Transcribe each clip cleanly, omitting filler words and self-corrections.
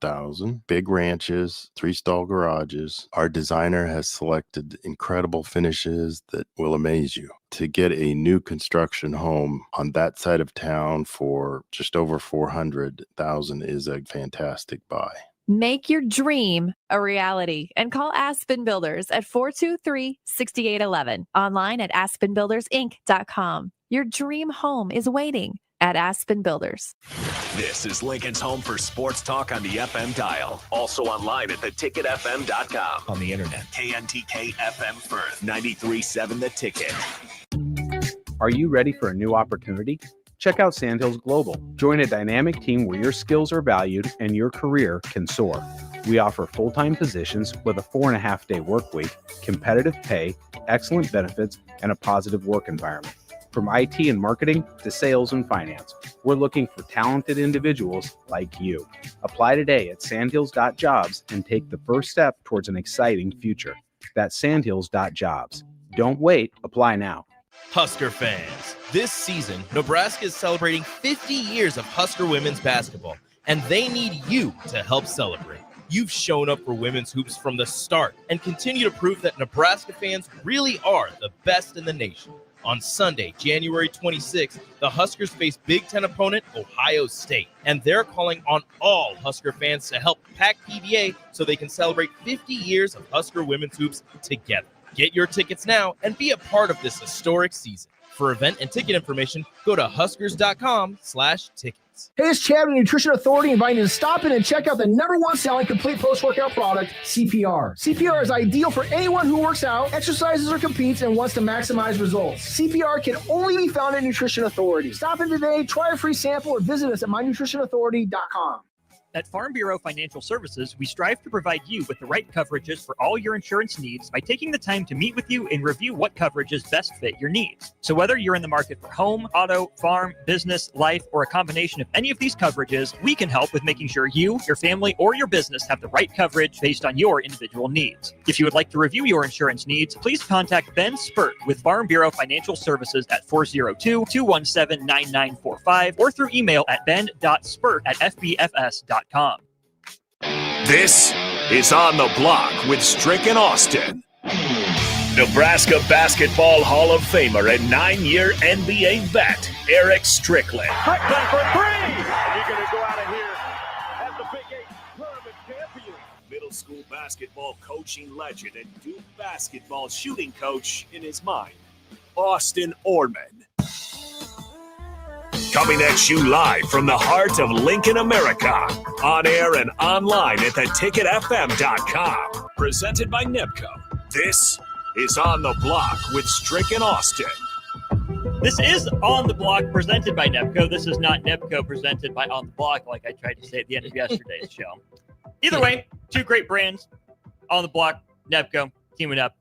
400,000. Big ranches, 3-stall garages. Our designer has selected incredible finishes that will amaze you. To get a new construction home on that side of town for just over 400,000 is a fantastic buy. Make your dream a reality and call Aspen Builders at 423-6811. Online at aspenbuildersinc.com. Your dream home is waiting at Aspen Builders. This is Lincoln's home for sports talk on the FM dial. Also online at theticketfm.com. On the internet, KNTK FM Firth, 93.7 The Ticket. Are you ready for a new opportunity? Check out Sandhills Global. Join a dynamic team where your skills are valued and your career can soar. We offer full-time positions with a 4.5-day work week, competitive pay, excellent benefits, and a positive work environment. From IT and marketing to sales and finance, we're looking for talented individuals like you. Apply today at sandhills.jobs and take the first step towards an exciting future. That's sandhills.jobs. Don't wait. Apply now. Husker fans, this season, Nebraska is celebrating 50 years of Husker women's basketball, and they need you to help celebrate. You've shown up for women's hoops from the start and continue to prove that Nebraska fans really are the best in the nation. On Sunday, January 26th, the Huskers face Big Ten opponent Ohio State, and they're calling on all Husker fans to help pack PBA so they can celebrate 50 years of Husker women's hoops together. Get your tickets now and be a part of this historic season. For event and ticket information, go to huskers.com/tickets. Hey, it's Chad with Nutrition Authority inviting you to stop in and check out the #1 selling complete post-workout product, CPR. CPR is ideal for anyone who works out, exercises, or competes and wants to maximize results. CPR can only be found at Nutrition Authority. Stop in today, try a free sample, or visit us at mynutritionauthority.com. At Farm Bureau Financial Services, we strive to provide you with the right coverages for all your insurance needs by taking the time to meet with you and review what coverages best fit your needs. So whether you're in the market for home, auto, farm, business, life, or a combination of any of these coverages, we can help with making sure you, your family, or your business have the right coverage based on your individual needs. If you would like to review your insurance needs, please contact Ben Spurt with Farm Bureau Financial Services at 402-217-9945 or through email at ben.spurt@fbfs.com. This is On the Block with Strick and Austin. Nebraska Basketball Hall of Famer and 9-year NBA vet, Eric Strickland. Strickland for three! And you're going to go out of here as the Big 8 tournament champion. Middle school basketball coaching legend and Duke basketball shooting coach in his mind, Austin Orman. Coming at you live from the heart of Lincoln, America. On air and online at theticketfm.com. Presented by NEPCO. This is On the Block with Strick and Austin. This is On the Block presented by NEPCO. This is not NEPCO presented by On the Block like I tried to say at the end of yesterday's show. Either way, two great brands, On the Block, NEPCO, teaming up.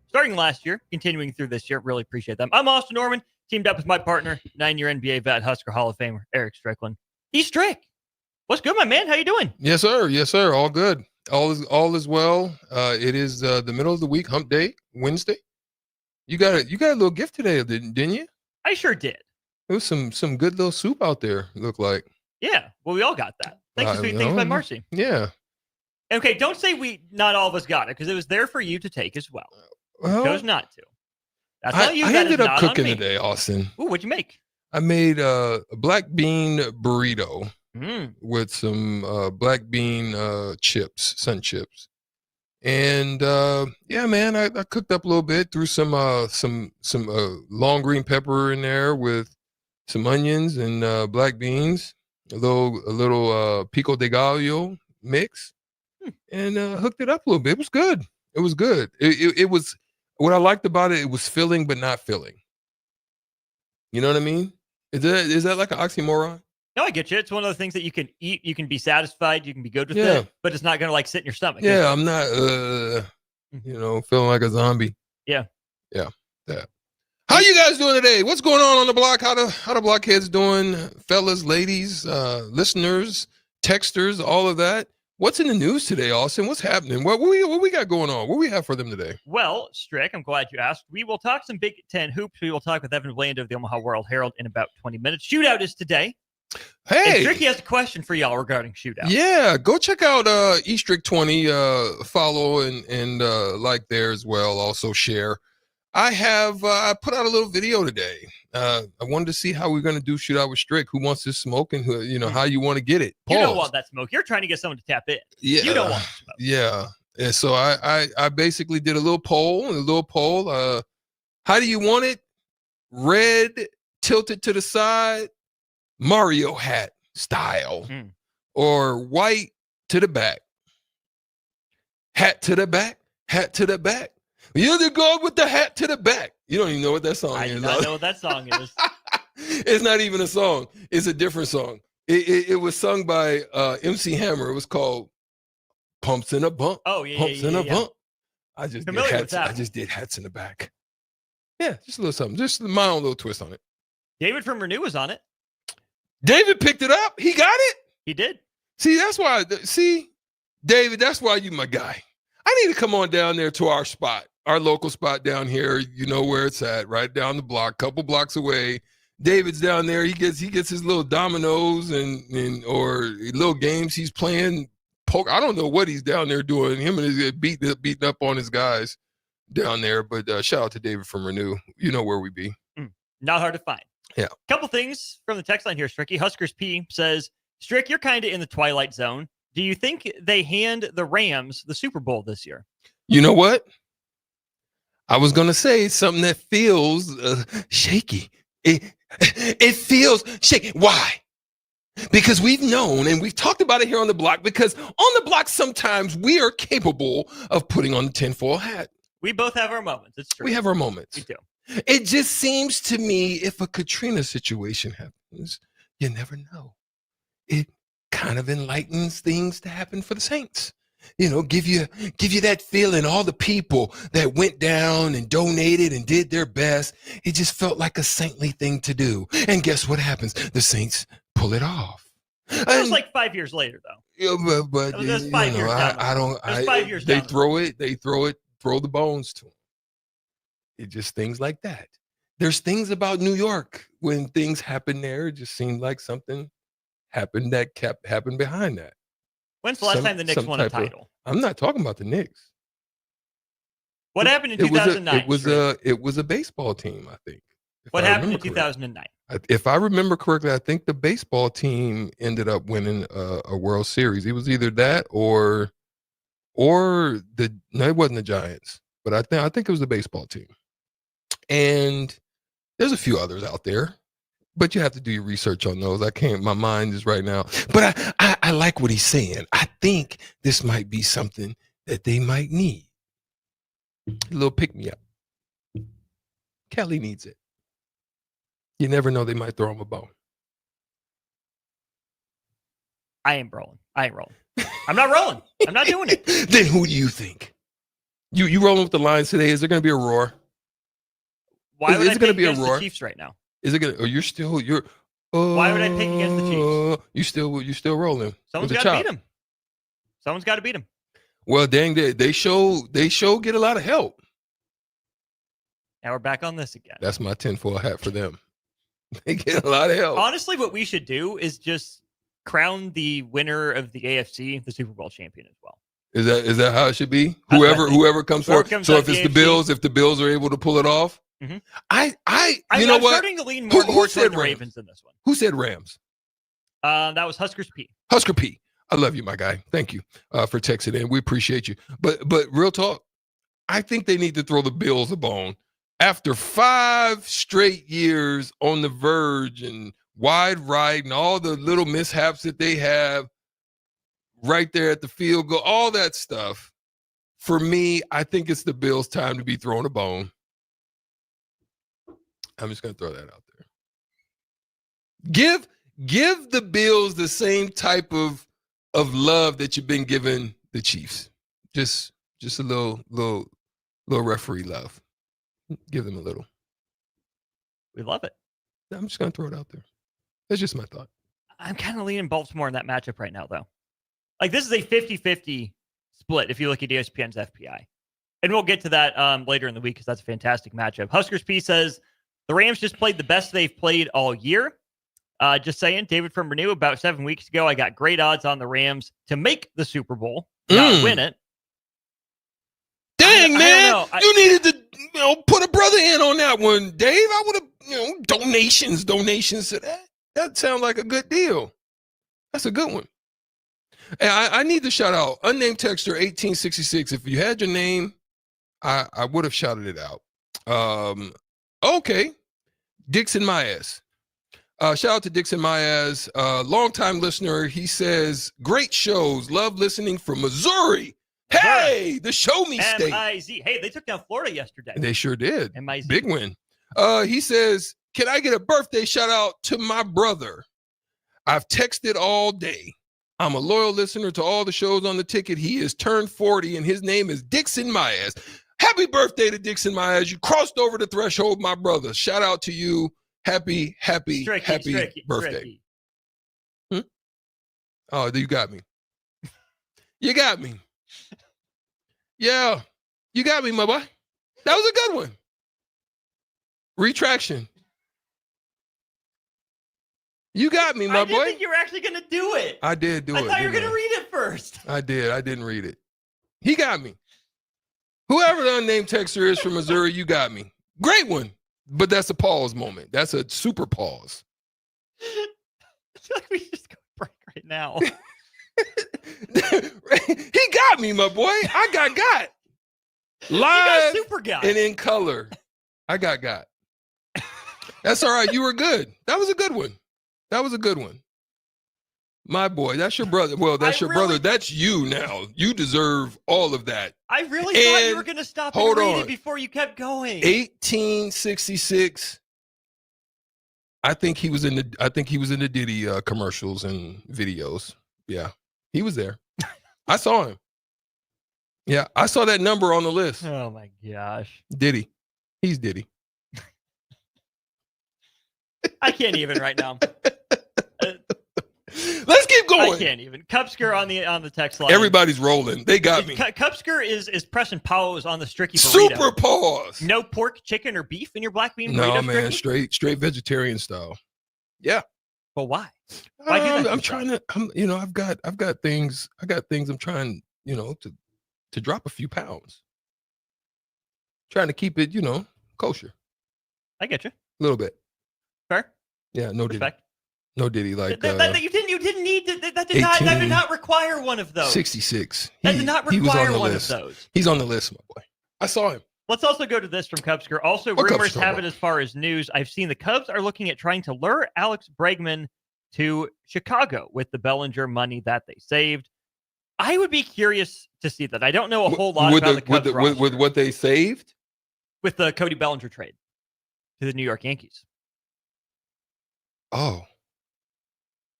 Starting last year, continuing through this year. Really appreciate them. I'm Austin Norman. Teamed up with my partner, 9-year NBA vet, Husker Hall of Famer, Eric Strickland. He's Strick. What's good, my man? How you doing? Yes, sir. Yes, sir. All good. All is well. It is the middle of the week, hump day, Wednesday. You got a little gift today, didn't you? I sure did. There was some good little soup out there, it looked like. Yeah. Well, we all got that. Thanks to Sweet Things by Marcy. Yeah. Okay, don't say not all of us got it, because it was there for you to take as well. Well, chose not to. That's I not you. I That ended is up not cooking on me. today, Austin. Ooh, what'd you make? I made a black bean burrito Mm. with some black bean chips, sun chips. And yeah, man, I cooked up a little bit, threw some long green pepper in there with some onions and black beans, a little pico de gallo mix, and hooked it up a little bit. It was good. It was good. It was, what I liked about it, it was filling but not filling. You know what I mean? Is that like an oxymoron? No, I get you. It's one of the things that you can eat. You can be satisfied. You can be good with it, but it's not going to like sit in your stomach. Yeah, I'm not, feeling like a zombie. Yeah. Yeah. How you guys doing today? What's going on the block? How the blockheads doing? Fellas, ladies, listeners, texters, all of that. What's in the news today, Austin? What's happening? What we got going on? What we have for them today? Well, Strick, I'm glad you asked. We will talk some Big Ten hoops. We will talk with Evan Bland of the Omaha World Herald in about 20 minutes. Shootout is today. Hey, And Stricky has a question for y'all regarding shootout. yeah, go check out Strick 20. Follow and like there as well. Also share. I put out a little video today. I wanted to see how we're going to do shootout with Strick. Who wants this smoke and who, how you want to get it. You don't Pause. want that smoke. You're trying to get someone to tap in. Yeah, You don't want smoke. Yeah. And so I basically did a little poll. How do you want it? Red tilted to the side, Mario hat style, or white to the back? Hat to the back, hat to the back. You either go with the hat to the back. You don't even know what that song I is. do not know what that song is. It's not even a song. It's a different song. It was sung by MC Hammer. It was called Pumps in a Bump. Oh, yeah. Pumps in a Bump. I just Familiar did with hats. that I one. just did hats in the back. Yeah, just a little something. Just my own little twist on it. David from Renew was on it. David picked it up. He got it. He did. See, that's why. See, David, that's why you my guy. I need to come on down there to our spot, our local spot down here. You know where it's at, right down the block, couple blocks away. David's down there. He gets his little dominoes and or little games he's playing. Poker. I don't know what he's down there doing. Him and his beating up on his guys down there. But shout out to David from Renew. You know where we be. Not hard to find. Yeah. Couple things from the text line here, Stricky. Huskers P says, Strick, you're kind of in the twilight zone. Do you think they hand the Rams the Super Bowl this year? You know what? I was going to say something that feels shaky. It feels shaky. Why? Because we've known and we've talked about it here on the block, because on the block, sometimes we are capable of putting on the tinfoil hat. We both have our moments. It's true. We have our moments. We do. It just seems to me if a Katrina situation happens, you never know. It kind of enlightens things to happen for the Saints. Give you that feeling, all the people that went down and donated and did their best. It just felt like a saintly thing to do. And guess what happens? The Saints pull it off. It was like 5 years later, though. Yeah, but That was 5 years down. I don't. That was 5 years They down. throw the bones to them. It just things like that. There's things about New York when things happen there. It just seemed like something happened that happened behind that. When's the last time the Knicks won a title? I'm not talking about the Knicks. What happened in 2009? It was a baseball team, I think. What happened in 2009? If I remember correctly, I think the baseball team ended up winning a World Series. It was either that or no, it wasn't the Giants, but I think it was the baseball team. And there's a few others out there, but you have to do your research on those. My mind is right now. But I like what he's saying. I think this might be something that they might need. A little pick-me-up. Kelly needs it. You never know, they might throw him a bone. I ain't rolling. I'm not rolling. I'm not doing it. Then who do you think? You rolling with the Lions today? Is there going to be a roar? Why would I it going to pick be a against roar? the Chiefs right now? Is it going to? You're. Why would I pick against the Chiefs? You still rolling? Someone's got to beat him. Someone's got to beat him. Well, dang, they show get a lot of help. Now we're back on this again. That's my tinfoil hat for them. They get a lot of help. Honestly, what we should do is just crown the winner of the AFC the Super Bowl champion as well. Is that how it should be? That's what I think. Whoever comes forward. So if it's the AFC. Bills, if the Bills are able to pull it off, Mhm. you know I'm what? starting to lean more Who towards said the Rams? Ravens in this one. Who said Rams? That was Huskers P. Husker P. I love you, my guy. Thank you for texting in. We appreciate you. But real talk, I think they need to throw the Bills a bone. After 5 straight years on the verge and wide right and all the little mishaps that they have right there at the field goal, all that stuff. For me, I think it's the Bills' time to be throwing a bone. I'm just going to throw that out there. Give the Bills the same type of love that you've been giving the Chiefs. Just a little referee love. Give them a little. We love it. I'm just going to throw it out there. That's just my thought. I'm kind of leaning Baltimore in that matchup right now, though. Like, this is a 50-50 split if you look at ESPN's FPI. And we'll get to that later in the week because that's a fantastic matchup. Huskers P says the Rams just played the best they've played all year. Just saying, David from Renew, about 7 weeks ago, I got great odds on the Rams to make the Super Bowl, not win it. Dang, man. don't know. You needed to put a brother in on that one, Dave. I would have, donations to that. That sounds like a good deal. That's a good one. And I need to shout out unnamed texter 1866. If you had your name, I would have shouted it out. Okay. Dixon Maez. Shout out to Dixon Maez, longtime listener. He says, great shows. Love listening from Missouri. Hey, the show me state. M-I-Z. Hey, they took down Florida yesterday. They sure did. M-I-Z. Big win. He says, can I get a birthday shout out to my brother? I've texted all day. I'm a loyal listener to all the shows on the ticket. He has turned 40 and his name is Dixon Maez. Happy birthday to Dixon Maez. You crossed over the threshold, my brother. Shout out to you. Happy birthday. Oh, you got me. You got me. Yeah, you got me, my boy. That was a good one. Retraction. You got me, my boy. I didn't think you were actually going to do it. I did do it. I thought you were going to read it first. I did. I didn't read it. He got me. Whoever the unnamed texter is from Missouri, you got me. Great one. But that's a pause moment. That's a super pause. I feel like we should just go break right now. He got me, my boy. I got. Live super guy. and in color. I got. That's all right. You were good. That was a good one. My boy, that's your brother. Well, that's your brother. That's you now. You deserve all of that. I really thought you were going to stop and read it before you kept going. 1866. I think he was in the Diddy commercials and videos. Yeah, he was there. I saw him. Yeah, I saw that number on the list. Oh my gosh. Diddy. He's Diddy. I can't even right now. Let's keep going. I can't even. Cupsker on the text line. Everybody's rolling. They got me. Cupsker is pressing pause on the Stricky burrito. Super pause. No pork, chicken, or beef in your black bean burrito. No, man, Stricky? straight vegetarian style. Yeah. Well, why? Why do that? I'm trying to. I've got things. I got things. I'm trying. To drop a few pounds. Trying to keep it. Kosher. I get you. A little bit. Fair. Yeah. No respect. Diddy. No Diddy. Like that you didn't need to, that did not require one of those. 66. That did not require one list. of those. He's on the list, my boy. I saw him. Let's also go to this from Cubsker. Also, What rumors Cubs have it as far as news. I've seen the Cubs are looking at trying to lure Alex Bregman to Chicago with the Bellinger money that they saved. I would be curious to see that. I don't know a whole lot about the Cubs with what they saved with the Cody Bellinger trade to the New York Yankees. Oh.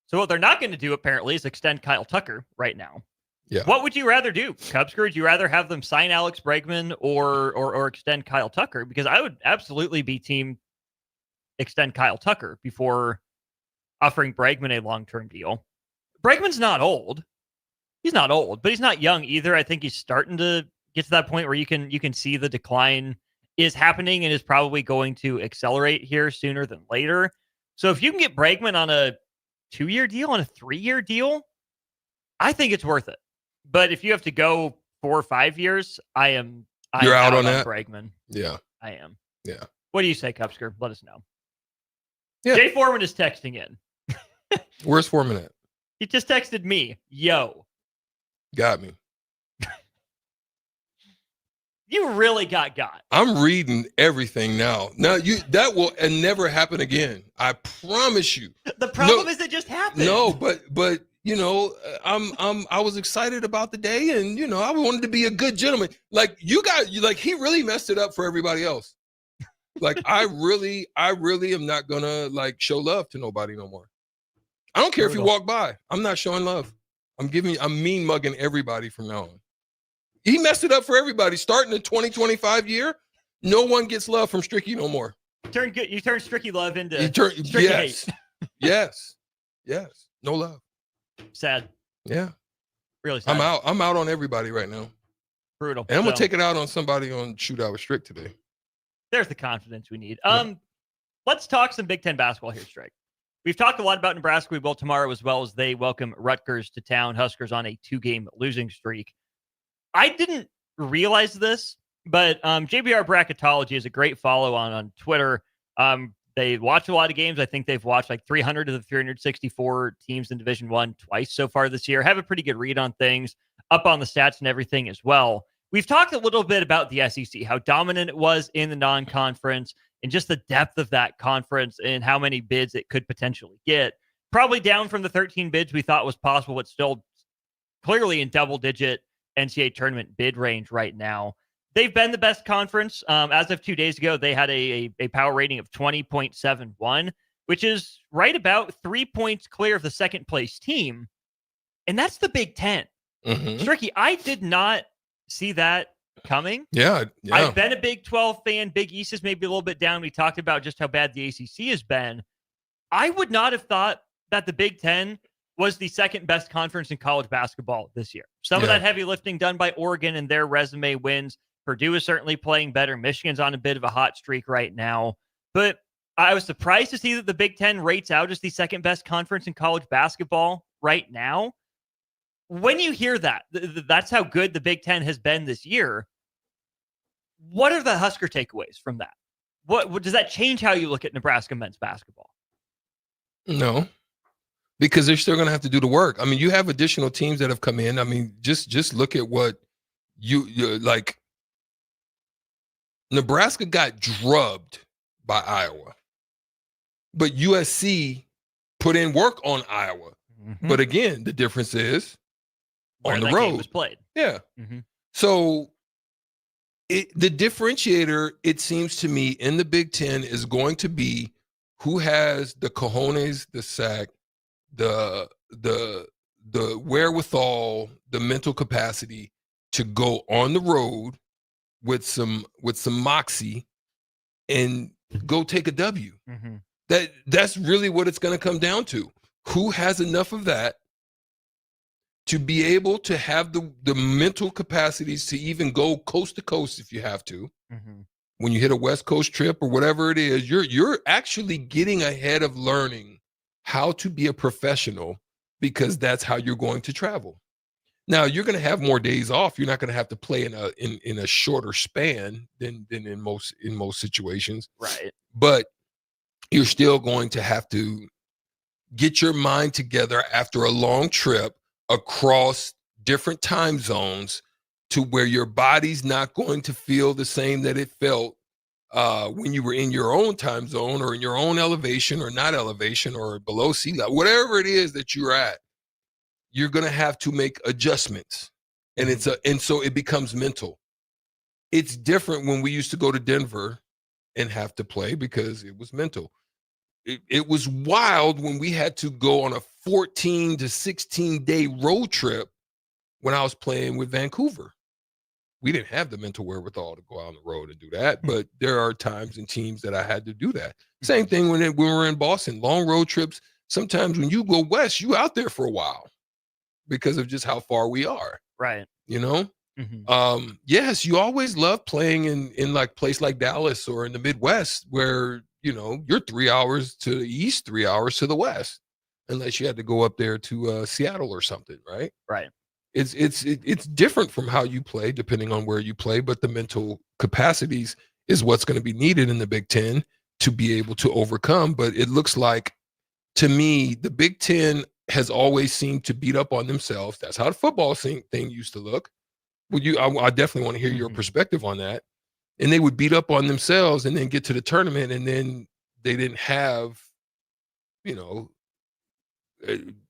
So what they're not going to do, apparently, is extend Kyle Tucker right now. Yeah. What would you rather do, Cubsker? Would you rather have them sign Alex Bregman or extend Kyle Tucker? Because I would absolutely be team extend Kyle Tucker before offering Bregman a long-term deal. Bregman's not old. He's not old, but he's not young either. I think he's starting to get to that point where you can see the decline is happening and is probably going to accelerate here sooner than later. So if you can get Bregman on a 2-year deal and a 3-year deal, I think it's worth it. But if you have to go 4 or 5 years, I'm out on that. Bregman. Yeah, I am. Yeah. What do you say, Cupsker? Let us know. Yeah. Jay Foreman is texting in. Where's Foreman at? He just texted me. Yo. Got me. You really got. I'm reading everything now. Now that will never happen again. I promise you. The problem is it just happened. No, but I was excited about the day, and I wanted to be a good gentleman. Like he really messed it up for everybody else. Like I really am not gonna show love to nobody no more. I don't care if you walk by. I'm not showing love. I'm mean mugging everybody from now on. He messed it up for everybody. Starting the 2025 year, no one gets love from Stricky no more. You turn Stricky love into Stricky hate. Yes. No love. Sad. Yeah. Really sad. I'm out on everybody right now. Brutal. And I'm gonna take it out on somebody on Shootout with Strick today. There's the confidence we need. Let's talk some Big Ten basketball here, Strick. We've talked a lot about Nebraska. We will tomorrow as well as they welcome Rutgers to town. Huskers on a 2-game losing streak. I didn't realize this, but JBR Bracketology is a great follow on Twitter. They watch a lot of games. I think they've watched like 300 of the 364 teams in Division I twice so far this year. Have a pretty good read on things, up on the stats and everything as well. We've talked a little bit about the SEC, how dominant it was in the non-conference, and just the depth of that conference and how many bids it could potentially get. Probably down from the 13 bids we thought was possible, but still clearly in double-digit NCAA tournament bid range right now. They've been the best conference. As of 2 days ago, they had a power rating of 20.71, which is right about 3 points clear of the second-place team, and that's the Big Ten. Stricky, I did not see that coming. Yeah. I've been a Big 12 fan. Big East is maybe a little bit down. We talked about just how bad the ACC has been. I would not have thought that the Big Ten was the second best conference in college basketball this year. Some of that heavy lifting done by Oregon and their resume wins. Purdue is certainly playing better. Michigan's on a bit of a hot streak right now. But I was surprised to see that the Big Ten rates out as the second best conference in college basketball right now. When you hear that, that's how good the Big Ten has been this year. What are the Husker takeaways from that? What does that change how you look at Nebraska men's basketball? No, because they're still going to have to do the work. I mean, you have additional teams that have come in. I mean, just look at what you like. Nebraska got drubbed by Iowa, but USC put in work on Iowa. But again, the difference is on the road. Game was played. Yeah. So the differentiator, it seems to me, in the Big Ten is going to be who has the cojones, the sack, the wherewithal, the mental capacity to go on the road with some moxie and go take a W. That's really what it's going to come down to. Who has enough of that to be able to have the mental capacities to even go coast to coast if you have to. When you hit a West Coast trip or whatever it is, you're actually getting ahead of learning how to be a professional, because that's how you're going to travel. Now, you're going to have more days off. You're not going to have to play in a shorter span than in most situations. Right. But you're still going to have to get your mind together after a long trip across different time zones to where your body's not going to feel the same that it felt when you were in your own time zone or in your own elevation or not elevation or below sea level, whatever it is that you're at. You're going to have to make adjustments, and so it becomes mental. It's different when we used to go to Denver and have to play because it was mental. It was wild when we had to go on a 14 to 16 day road trip when I was playing with Vancouver. We didn't have the mental wherewithal to go out on the road and do that, but there are times and teams that I had to do that. Same thing when we were in Boston, long road trips. Sometimes when you go west, you out there for a while because of just how far we are. Right. You know? Yes, you always love playing in like place like Dallas or in the Midwest where, you know, you're 3 hours to the east, 3 hours to the west, unless you had to go up there to Seattle or something, right? Right. It's different from how you play depending on where you play, but the mental capacities is what's going to be needed in the Big Ten to be able to overcome. But it looks like, to me, the Big Ten has always seemed to beat up on themselves. That's how the football thing used to look. Well, I definitely want to hear your perspective on that. And they would beat up on themselves and then get to the tournament, and then they didn't have, you know,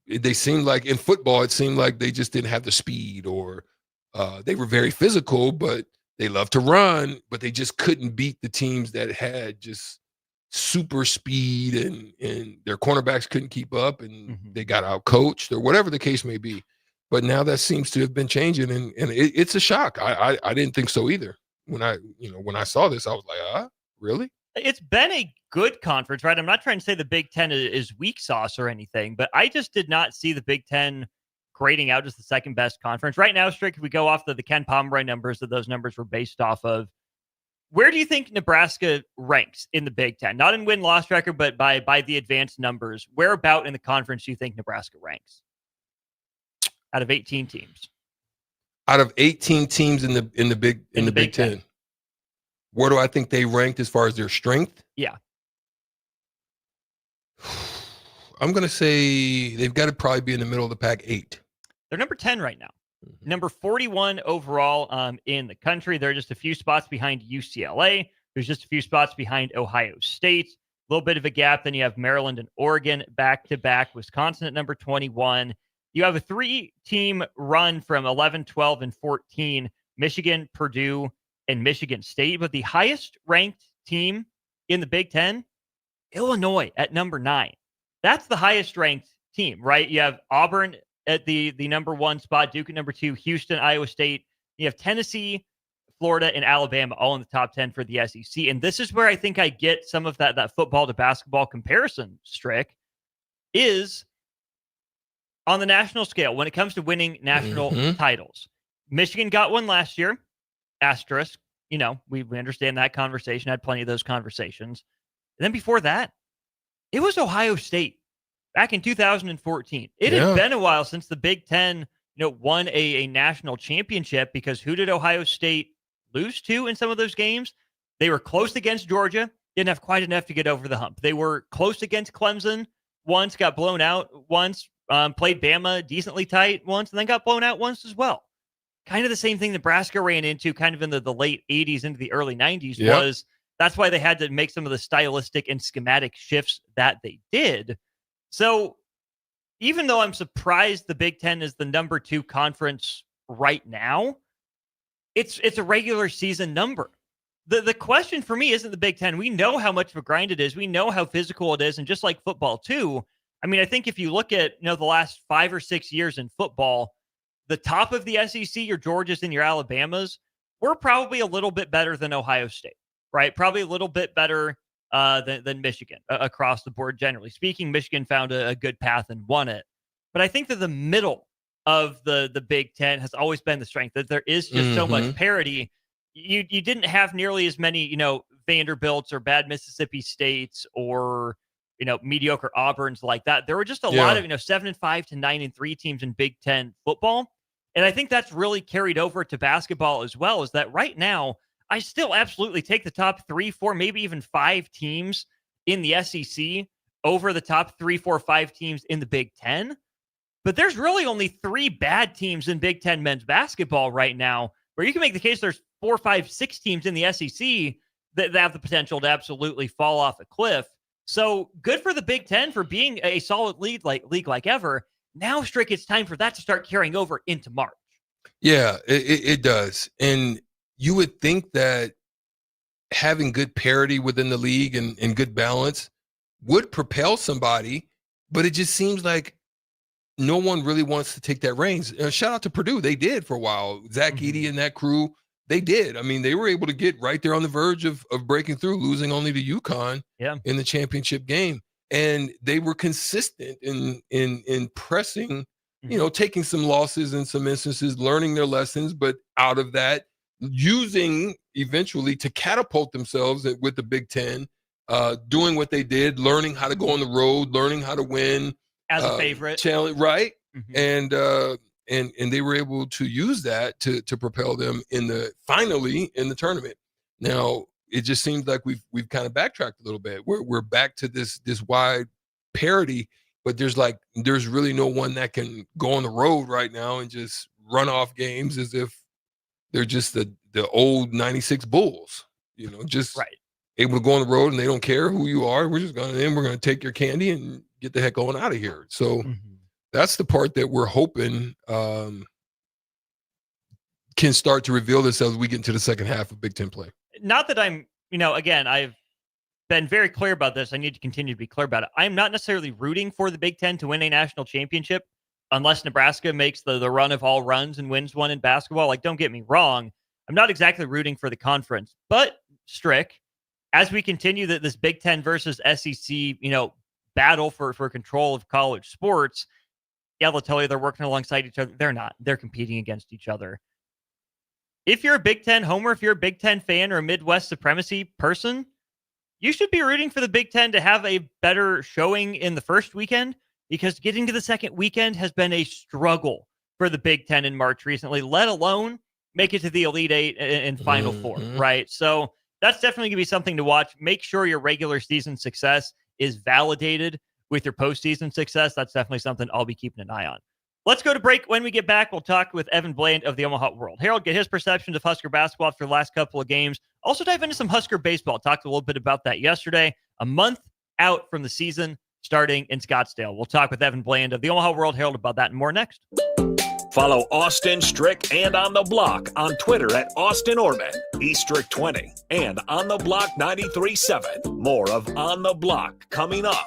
they seemed like in football, it seemed like they just didn't have the speed, or they were very physical, but they loved to run, but they just couldn't beat the teams that had just super speed and their cornerbacks couldn't keep up and they got out coached or whatever the case may be. But now that seems to have been changing, and it's a shock. I didn't think so either. When I saw this, I was like, really? It's been a good conference, right? I'm not trying to say the Big Ten is weak sauce or anything, but I just did not see the Big Ten grading out as the second best conference. Right now, Strick, if we go off the Ken Pomeroy numbers, that those numbers were based off of, Where do you think Nebraska ranks in the Big Ten? Not in win-loss record, but by the advanced numbers. Where about in the conference do you think Nebraska ranks? Out of 18 teams. Out of 18 teams in the Big Ten, where do I think they ranked as far as their strength? Yeah. I'm going to say they've got to probably be in the middle of the pack, 8. They're number 10 right now. Number 41 overall in the country. They're just a few spots behind UCLA. There's just a few spots behind Ohio State. A little bit of a gap. Then you have Maryland and Oregon back-to-back. Wisconsin at number 21. You have a 3-team run from 11, 12, and 14. Michigan, Purdue, and Michigan State. But the highest-ranked team in the Big Ten, Illinois at number 9. That's the highest-ranked team, right? You have Auburn at the number 1 spot, Duke at number 2, Houston, Iowa State. You have Tennessee, Florida, and Alabama all in the top 10 for the SEC. And this is where I think I get some of that football to basketball comparison, Strick, is on the national scale when it comes to winning national titles. Michigan got one last year, asterisk. You know, we understand that conversation, had plenty of those conversations. And then before that, it was Ohio State. Back in 2014, it had been a while since the Big Ten, won a national championship, because who did Ohio State lose to in some of those games? They were close against Georgia, didn't have quite enough to get over the hump. They were close against Clemson once, got blown out once, played Bama decently tight once, and then got blown out once as well. Kind of the same thing Nebraska ran into kind of in the late 80s into the early 90s was that's why they had to make some of the stylistic and schematic shifts that they did. So even though I'm surprised the Big Ten is the number 2 conference right now, it's a regular season number. The question for me isn't the Big Ten. We know how much of a grind it is. We know how physical it is. And just like football too, I mean, I think if you look at, the last 5 or 6 years in football, the top of the SEC, your Georgias and your Alabamas, we're probably a little bit better than Ohio State, right? Probably a little bit better than Michigan across the board, generally speaking. Michigan found a good path and won it. But I think that the middle of the Big Ten has always been the strength, that there is just so much parity. You didn't have nearly as many, Vanderbilts or bad Mississippi States or, mediocre Auburns like that. There were just a lot of, 7-5 to 9-3 teams in Big Ten football. And I think that's really carried over to basketball as well, is that right now, I still absolutely take the top 3, 4, maybe even 5 teams in the SEC over the top 3, 4, 5 teams in the Big Ten. But there's really only 3 bad teams in Big Ten men's basketball right now, where you can make the case there's 4, 5, 6 teams in the SEC that have the potential to absolutely fall off a cliff. So good for the Big Ten for being a solid league like ever. Now, Strick, it's time for that to start carrying over into March. Yeah, it does. And you would think that having good parity within the league and good balance would propel somebody, but it just seems like no one really wants to take that reins. Shout out to Purdue. They did for a while. Zach Edey and that crew, they did. I mean, they were able to get right there on the verge of breaking through, losing only to UConn in the championship game. And they were consistent in pressing, taking some losses in some instances, learning their lessons, but out of that, using eventually to catapult themselves with the Big Ten, doing what they did, learning how to go on the road, learning how to win as a favorite challenge, right? And they were able to use that to propel them finally in the tournament. Now it just seems like we've kind of backtracked a little bit. We're back to this wide parity, but there's really no one that can go on the road right now and just run off games as if they're just the old 96 Bulls, just able to go on the road and they don't care who you are. We're just we're going to take your candy and get the heck on out of here. So that's the part that we're hoping can start to reveal themselves as we get into the second half of Big Ten play. Not that I'm, again, I've been very clear about this. I need to continue to be clear about it. I'm not necessarily rooting for the Big Ten to win a national championship unless Nebraska makes the run of all runs and wins one in basketball. Like, don't get me wrong. I'm not exactly rooting for the conference. But, Strick, as we continue this Big Ten versus SEC, battle for control of college sports, they'll tell you they're working alongside each other. They're not. They're competing against each other. if you're a Big Ten homer, if you're a Big Ten fan or a Midwest supremacy person, you should be rooting for the Big Ten to have a better showing in the first weekend, because getting to the second weekend has been a struggle for the Big Ten in March recently, let alone make it to the Elite Eight and Final Four, right? So that's definitely going to be something to watch. Make sure your regular season success is validated with your postseason success. That's definitely something I'll be keeping an eye on. Let's go to break. When we get back, we'll talk with Evan Bland of the Omaha World Herald, get his perceptions of Husker basketball after the last couple of games. Also dive into some Husker baseball. Talked a little bit about that yesterday. A month out from the season starting in Scottsdale. We'll talk with Evan Bland of the Omaha World Herald about that and more next. Follow Austin, Strick, and On the Block on Twitter at Austin Orman, eStrick20, and On the Block 93.7. More of On the Block coming up.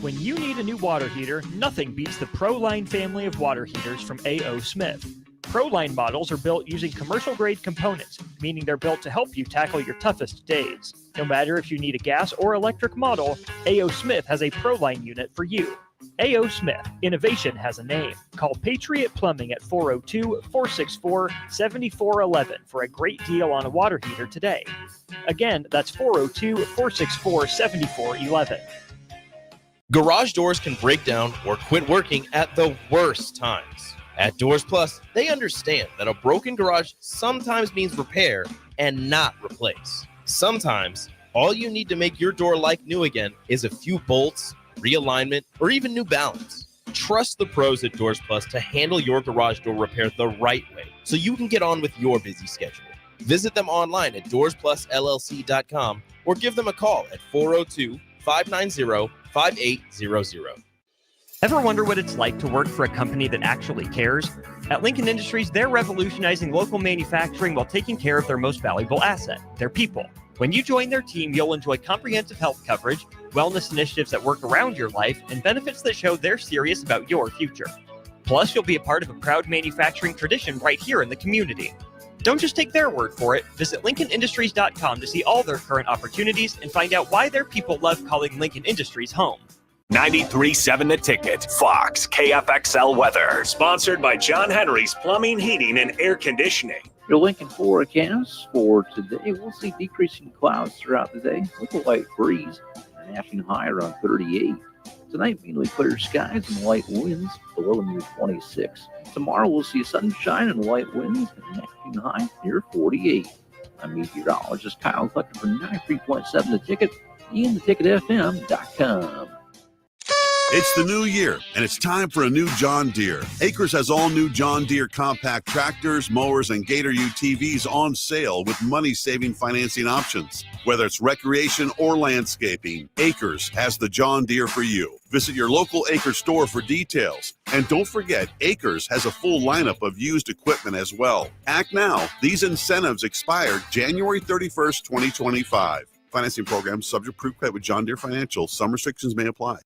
When you need a new water heater, nothing beats the ProLine family of water heaters from A.O. Smith. ProLine models are built using commercial-grade components, meaning they're built to help you tackle your toughest days. No matter if you need a gas or electric model, A.O. Smith has a ProLine unit for you. A.O. Smith, innovation has a name. Call Patriot Plumbing at 402-464-7411 for a great deal on a water heater today. Again, that's 402-464-7411. Garage doors can break down or quit working at the worst times. At Doors Plus, they understand that a broken garage sometimes means repair and not replace. Sometimes, all you need to make your door like new again is a few bolts, realignment, or even new balance. Trust the pros at Doors Plus to handle your garage door repair the right way so you can get on with your busy schedule. Visit them online at doorsplusllc.com or give them a call at 402-590-5800. Ever wonder what it's like to work for a company that actually cares? At Lincoln Industries, they're revolutionizing local manufacturing while taking care of their most valuable asset, their people. When you join their team, you'll enjoy comprehensive health coverage, wellness initiatives that work around your life, and benefits that show they're serious about your future. Plus, you'll be a part of a proud manufacturing tradition right here in the community. Don't just take their word for it. Visit LincolnIndustries.com to see all their current opportunities and find out why their people love calling Lincoln Industries home. 93.7 The Ticket, Fox, KFXL weather. Sponsored by John Henry's Plumbing, Heating, and Air Conditioning. Your Lincoln forecast for today, we'll see decreasing clouds throughout the day with a light breeze, an afternoon high around 38. Tonight, mainly clear skies and light winds, below near 26. Tomorrow, we'll see sunshine and light winds, and an afternoon high near 48. I'm meteorologist Kyle Clucker for 93.7 The Ticket and theticketfm.com. It's the new year, and it's time for a new John Deere. Acres has all new John Deere compact tractors, mowers, and Gator UTVs on sale with money-saving financing options. Whether it's recreation or landscaping, Acres has the John Deere for you. Visit your local Acres store for details. And don't forget, Acres has a full lineup of used equipment as well. Act now. These incentives expire January 31st, 2025. Financing program subject to proof credit with John Deere Financial. Some restrictions may apply.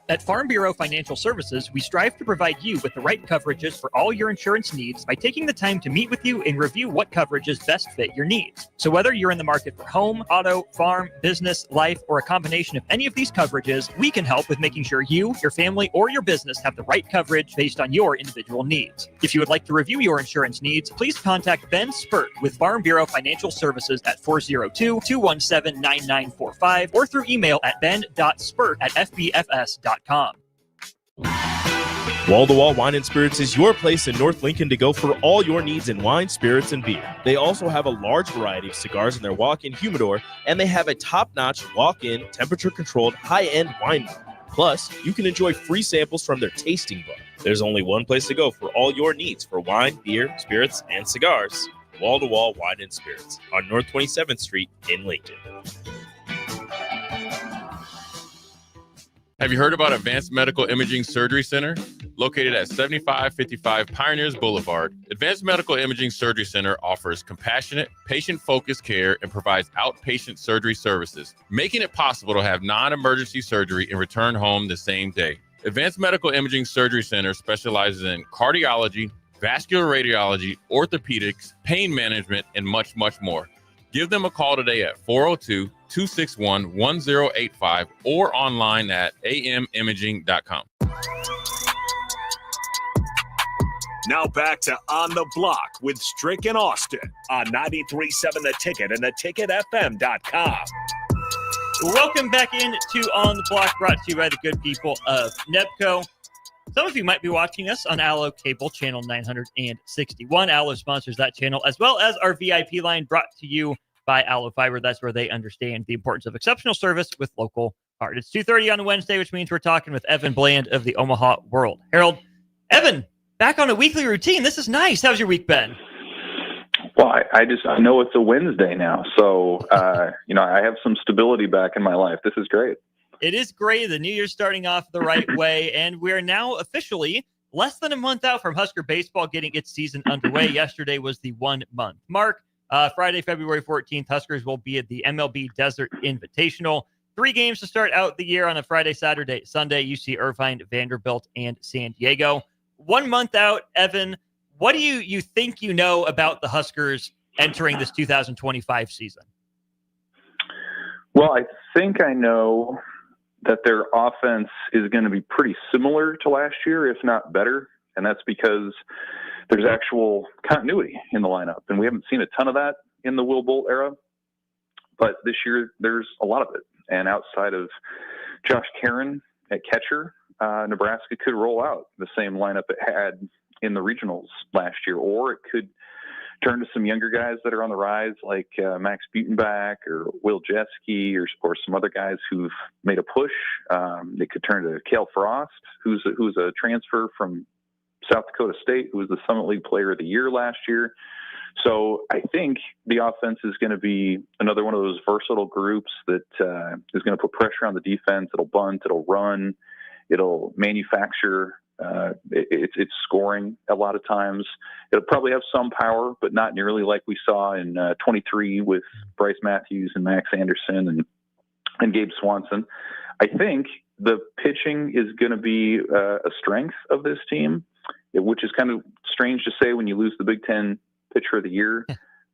At Farm Bureau Financial Services, we strive to provide you with the right coverages for all your insurance needs by taking the time to meet with you and review what coverages best fit your needs. So whether you're in the market for home, auto, farm, business, life, or a combination of any of these coverages, we can help with making sure you, your family, or your business have the right coverage based on your individual needs. If you would like to review your insurance needs, please contact Ben Spurt with Farm Bureau Financial Services at 402-217-9945 or through email at ben.spurt@fbfs.com. Wall-to-Wall Wine and Spirits is your place in North Lincoln to go for all your needs in wine, spirits, and beer. They also have a large variety of cigars in their walk-in humidor, and they have a top-notch walk-in, temperature-controlled, high-end wine bar. Plus, you can enjoy free samples from their tasting book. There's only one place to go for all your needs for wine, beer, spirits, and cigars. Wall-to-Wall Wine and Spirits on North 27th Street in Lincoln. Have you heard about Advanced Medical Imaging Surgery Center? Located at 7555 Pioneers Boulevard, Advanced Medical Imaging Surgery Center offers compassionate, patient-focused care and provides outpatient surgery services, making it possible to have non-emergency surgery and return home the same day. Advanced Medical Imaging Surgery Center specializes in cardiology, vascular radiology, orthopedics, pain management, and much, much more. Give them a call today at 402-261-1085 or online at amimaging.com. Now back to On the Block with Strick and Austin on 93.7 The Ticket and theticketfm.com. Welcome back into On the Block, brought to you by the good people of Nebco. Some of you might be watching us on Allo Cable, channel 961. Allo sponsors that channel, as well as our VIP line brought to you by Allo Fiber. That's where they understand the importance of exceptional service with local heart. It's 2:30 on a Wednesday, which means we're talking with Evan Bland of the Omaha World Herald. Evan, back on a weekly routine. This is nice. How's your week been? Well, I know it's a Wednesday now, so I have some stability back in my life. This is great. It is great. The new year's starting off the right way, and we're now officially less than a month out from Husker baseball getting its season underway. Yesterday was the 1 month mark. Friday, February 14th, Huskers will be at the MLB Desert Invitational. 3 games to start out the year on a Friday, Saturday, Sunday. UC Irvine, Vanderbilt, and San Diego. 1 month out, Evan, what do you think you know about the Huskers entering this 2025 season? Well, I think I know that their offense is going to be pretty similar to last year, if not better. And that's because there's actual continuity in the lineup. And we haven't seen a ton of that in the Will Bolt era. But this year, there's a lot of it. And outside of Josh Caron at catcher, Nebraska could roll out the same lineup it had in the regionals last year. Or it could turn to some younger guys that are on the rise, like Max Butenbach or Will Jeske or some other guys who've made a push. They could turn to Cale Frost, who's a transfer from South Dakota State, who was the Summit League Player of the Year last year. So I think the offense is going to be another one of those versatile groups that is going to put pressure on the defense. It'll bunt, it'll run, it'll manufacture. It's scoring a lot of times. It'll probably have some power, but not nearly like we saw in 23 with Bryce Matthews and Max Anderson and Gabe Swanson. I think the pitching is going to be a strength of this team, which is kind of strange to say when you lose the Big Ten Pitcher of the Year.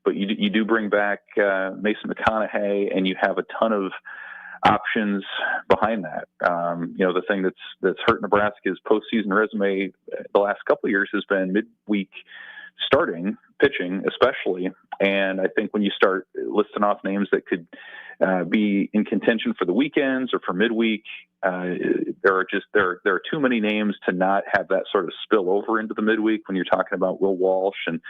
But you do bring back Mason McConaughey, and you have a ton of options behind that. The thing that's hurt Nebraska's postseason resume the last couple of years has been midweek starting pitching, especially. And I think when you start listing off names that could be in contention for the weekends or for midweek, there are too many names to not have that sort of spill over into the midweek when you're talking about Will Walsh and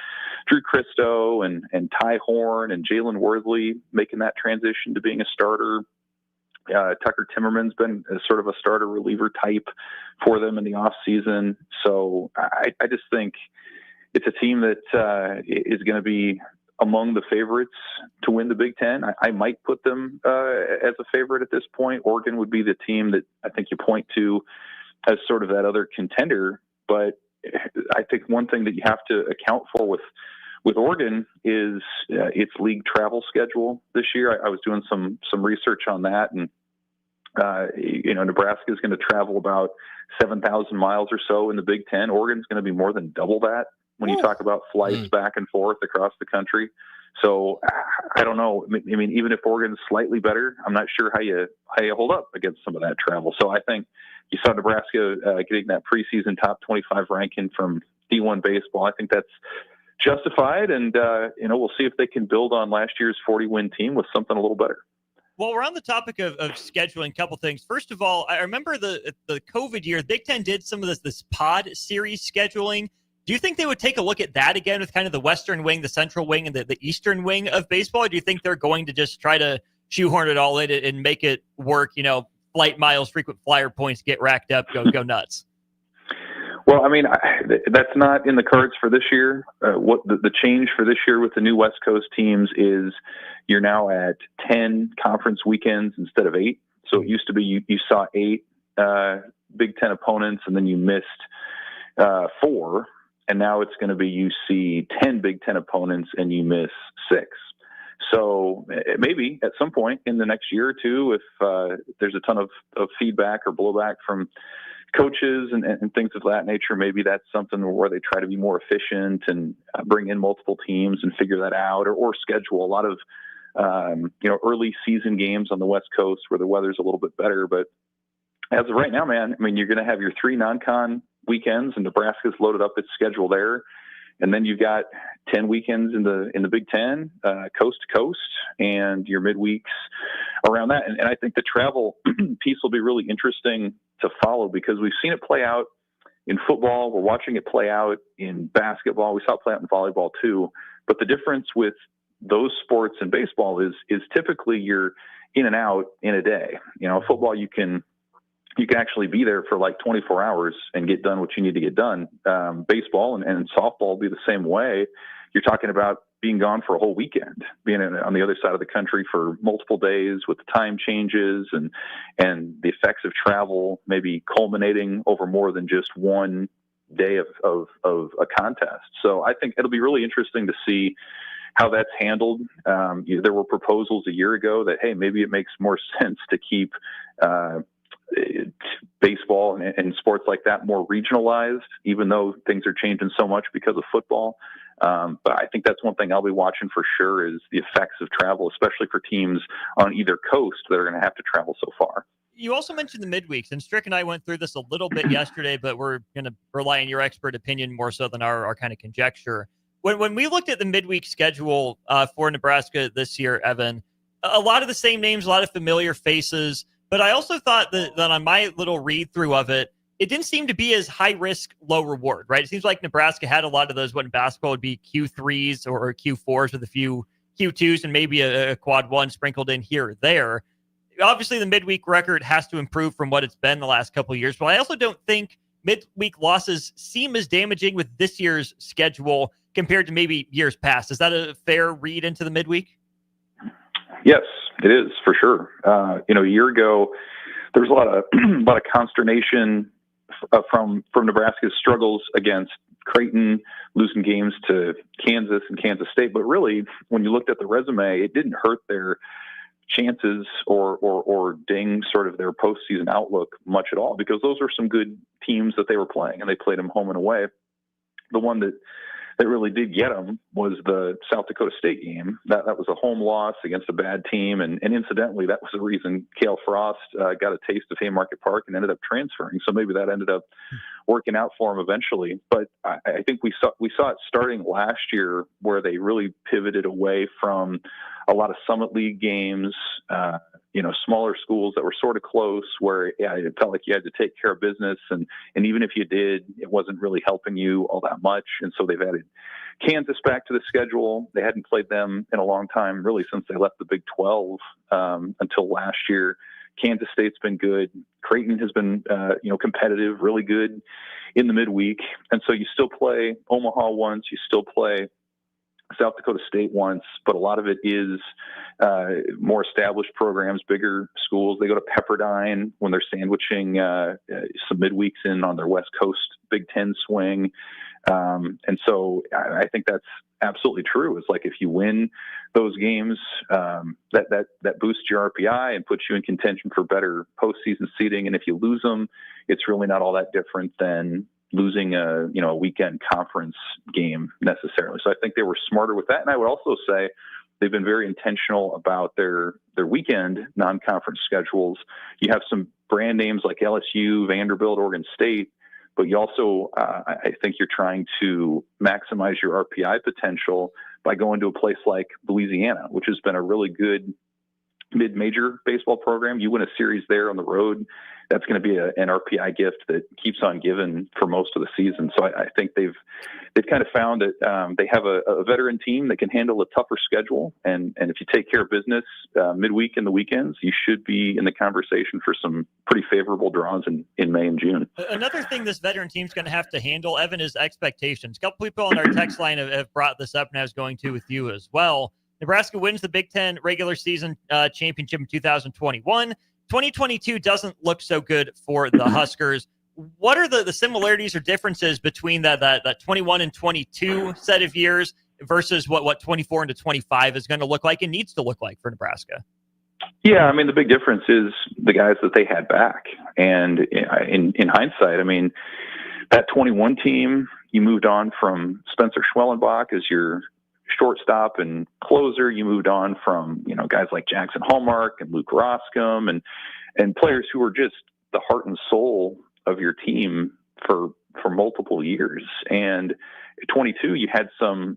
Drew Christo and Ty Horn and Jalen Worthley making that transition to being a starter. Tucker Timmerman's been sort of a starter reliever type for them in the off season. So I just think it's a team that is going to be among the favorites to win the Big Ten. I might put them as a favorite at this point. Oregon would be the team that I think you point to as sort of that other contender. But I think one thing that you have to account for with Oregon is its league travel schedule this year. I was doing some research on that, and Nebraska is going to travel about 7,000 miles or so in the Big Ten. Oregon's going to be more than double that when you talk about flights back and forth across the country. So I don't know. I mean, even if Oregon's slightly better, I'm not sure how you hold up against some of that travel. So I think you saw Nebraska getting that preseason top 25 ranking from D1 baseball. I think that's justified, and we'll see if they can build on last year's 40-win team with something a little better. Well, we're on the topic of scheduling. A couple things. First of all, I remember the COVID year, Big Ten did some of this pod series scheduling. Do you think they would take a look at that again with kind of the Western wing, the Central wing, and the Eastern wing of baseball? Or do you think they're going to just try to shoehorn it all in and make it work? Flight miles, frequent flyer points, get racked up, go nuts. Well, I mean, that's not in the cards for this year. What the change for this year with the new West Coast teams is you're now at 10 conference weekends instead of 8. So it used to be you saw 8 Big Ten opponents, and then you missed 4. And now it's going to be you see 10 Big Ten opponents and you miss 6. So maybe at some point in the next year or two, if there's a ton of feedback or blowback from coaches and things of that nature, maybe that's something where they try to be more efficient and bring in multiple teams and figure that out, or schedule a lot of early season games on the West Coast where the weather's a little bit better. But as of right now, man, I mean, you're going to have your 3 non-con weekends, and Nebraska's loaded up its schedule there. And then you've got 10 weekends in the Big Ten, coast to coast, and your midweeks around that. And I think the travel piece will be really interesting to follow because we've seen it play out in football. We're watching it play out in basketball. We saw it play out in volleyball too. But the difference with those sports and baseball is typically you're in and out in a day. Football, you can actually be there for like 24 hours and get done what you need to get done. Baseball and softball will be the same way. You're talking about being gone for a whole weekend, being on the other side of the country for multiple days with the time changes and the effects of travel, maybe culminating over more than just one day of a contest. So I think it'll be really interesting to see how that's handled. There were proposals a year ago that, hey, maybe it makes more sense to keep baseball and sports like that more regionalized, even though things are changing so much because of football. But I think that's one thing I'll be watching for sure is the effects of travel, especially for teams on either coast that are going to have to travel so far. You also mentioned the midweeks, and Strick and I went through this a little bit yesterday, but we're going to rely on your expert opinion more so than our kind of conjecture. When we looked at the midweek schedule for Nebraska this year, Evan, a lot of the same names, a lot of familiar faces, but I also thought that on my little read through of it, it didn't seem to be as high risk, low reward, right? It seems like Nebraska had a lot of those when basketball would be Q3s or Q4s with a few Q2s and maybe a quad one sprinkled in here or there. Obviously, the midweek record has to improve from what it's been the last couple of years, but I also don't think midweek losses seem as damaging with this year's schedule compared to maybe years past. Is that a fair read into the midweek? Yes, it is for sure. A year ago, there was a lot of consternation from Nebraska's struggles against Creighton, losing games to Kansas and Kansas State. But really, when you looked at the resume, it didn't hurt their chances or ding sort of their postseason outlook much at all, because those were some good teams that they were playing, and they played them home and away. The one that really did get them was the South Dakota State game. That was a home loss against a bad team, and incidentally, that was the reason Cale Frost got a taste of Haymarket Park and ended up transferring. So maybe that ended up working out for him eventually. But I think we saw it starting last year, where they really pivoted away from a lot of Summit League games, smaller schools that were sort of close, where it felt like you had to take care of business, and even if you did, it wasn't really helping you all that much. And so they've added Kansas back to the schedule. They hadn't played them in a long time, really since they left the Big 12 until last year. Kansas State's been good. Creighton has been competitive, really good in the midweek. And so you still play Omaha once, you still play South Dakota State once, but a lot of it is more established programs, bigger schools. They go to Pepperdine when they're sandwiching some midweeks in on their West Coast Big Ten swing. And so I think that's absolutely true. It's like if you win those games, that boosts your RPI and puts you in contention for better postseason seeding. And if you lose them, it's really not all that different than losing a weekend conference game necessarily. So I think they were smarter with that. And I would also say they've been very intentional about their weekend non-conference schedules. You have some brand names like LSU, Vanderbilt, Oregon State, but you also, I think you're trying to maximize your RPI potential by going to a place like Louisiana, which has been a really good mid-major baseball program. You win a series there on the road, that's going to be an RPI gift that keeps on giving for most of the season. So I think they've kind of found that they have a veteran team that can handle a tougher schedule. And if you take care of business midweek and the weekends, you should be in the conversation for some pretty favorable draws in May and June. Another thing this veteran team's going to have to handle, Evan, is expectations. A couple people on our text line have brought this up, and I was going to with you as well. Nebraska wins the Big Ten regular season championship in 2021. 2022 doesn't look so good for the Huskers. What are the similarities or differences between that 21 and 22 set of years versus what 24 into 25 is going to look like and needs to look like for Nebraska? Yeah, I mean, the big difference is the guys that they had back. And in hindsight, I mean, that 21 team, you moved on from Spencer Schwellenbach as your shortstop and closer. You moved on from, guys like Jackson Hallmark and Luke Roscom and players who were just the heart and soul of your team for for multiple years. And 22, you had some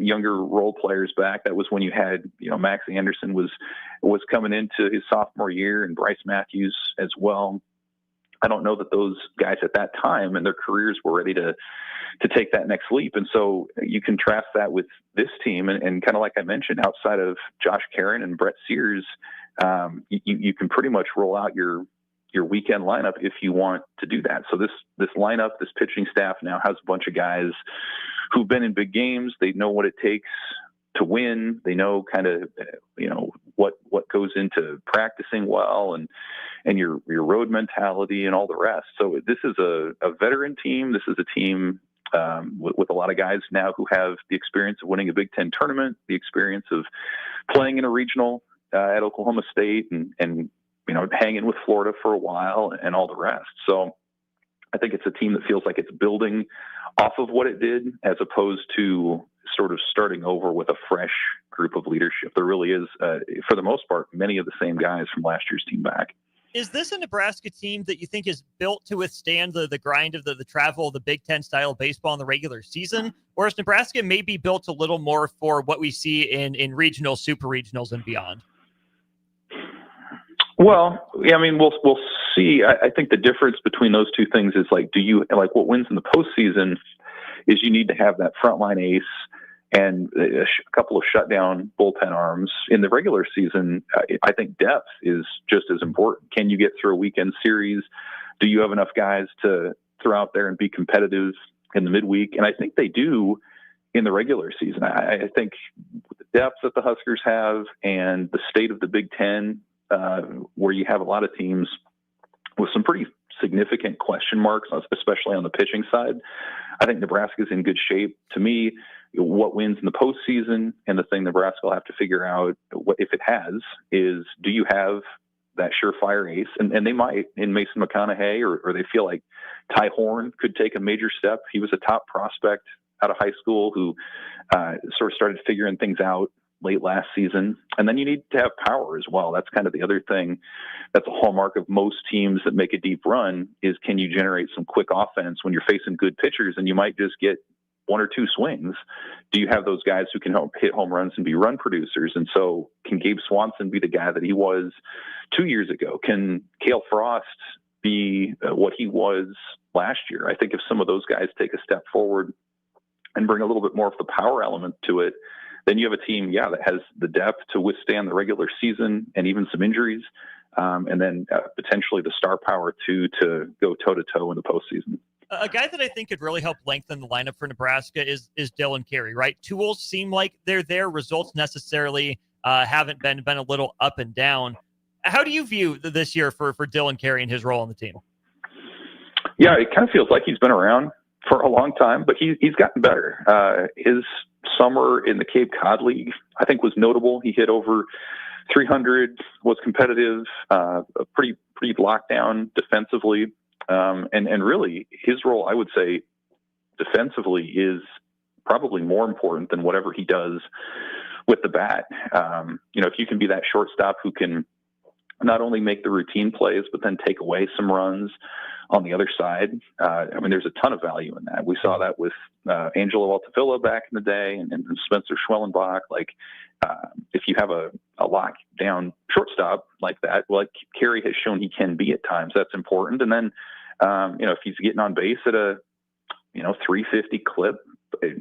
younger role players back. That was when you had, Max Anderson was coming into his sophomore year, and Bryce Matthews as well. I don't know that those guys at that time in their careers were ready to take that next leap. And so you contrast that with this team, and kind of like I mentioned, outside of Josh Caron and Brett Sears, you can pretty much roll out your weekend lineup if you want to do that. So this lineup, this pitching staff now has a bunch of guys who've been in big games. They know what it takes to win. They know kind of, what goes into practicing well and your road mentality and all the rest. So this is a veteran team. This is a team with a lot of guys now who have the experience of winning a Big Ten tournament, the experience of playing in a regional at Oklahoma State, and hanging with Florida for a while and all the rest. So I think it's a team that feels like it's building off of what it did, as opposed to sort of starting over with a fresh group of leadership. There really is, for the most part, many of the same guys from last year's team back. Is this a Nebraska team that you think is built to withstand the grind of the travel, the Big Ten style of baseball in the regular season? Or is Nebraska maybe built a little more for what we see in regional, super regionals, and beyond? Well, yeah, I mean, we'll see. I think the difference between those two things is what wins in the postseason is you need to have that frontline ace and a couple of shutdown bullpen arms. In the regular season, I think depth is just as important. Can you get through a weekend series? Do you have enough guys to throw out there and be competitive in the midweek? And I think they do in the regular season. I think the depth that the Huskers have and the state of the Big Ten, where you have a lot of teams with some pretty significant question marks, especially on the pitching side, I think Nebraska's in good shape. To me, what wins in the postseason, and the thing Nebraska will have to figure out, if it has, is do you have that surefire ace? And they might in Mason McConaughey, or they feel like Ty Horn could take a major step. He was a top prospect out of high school who sort of started figuring things out late last season. And then you need to have power as well. That's kind of the other thing that's a hallmark of most teams that make a deep run, is can you generate some quick offense when you're facing good pitchers and you might just get one or two swings? Do you have those guys who can hit home runs and be run producers? And so can Gabe Swanson be the guy that he was 2 years ago? Can Cale Frost be what he was last year? I think if some of those guys take a step forward and bring a little bit more of the power element to it, then you have a team, that has the depth to withstand the regular season and even some injuries, and then potentially the star power to go toe-to-toe in the postseason. A guy that I think could really help lengthen the lineup for Nebraska is Dylan Carey, right? Tools seem like they're there. Results necessarily haven't been a little up and down. How do you view this year for Dylan Carey and his role on the team? Yeah, it kind of feels like he's been around for a long time, but he's gotten better. His summer in the Cape Cod League, I think, was notable. He hit over 300, was competitive, pretty locked down defensively. And really his role, I would say, defensively is probably more important than whatever he does with the bat. If you can be that shortstop who can not only make the routine plays, but then take away some runs on the other side. There's a ton of value in that. We saw that with Angelo Altavilla back in the day, and Spencer Schwellenbach. If you have a lockdown shortstop like that, like Carey has shown he can be at times, that's important. And then, if he's getting on base at a 350 clip,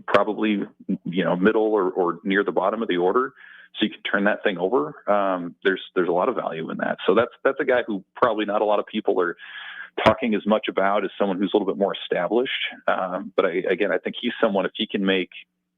probably middle or near the bottom of the order, so you can turn that thing over. There's a lot of value in that. So that's a guy who probably not a lot of people are talking as much about as someone who's a little bit more established. But I think he's someone, if he can make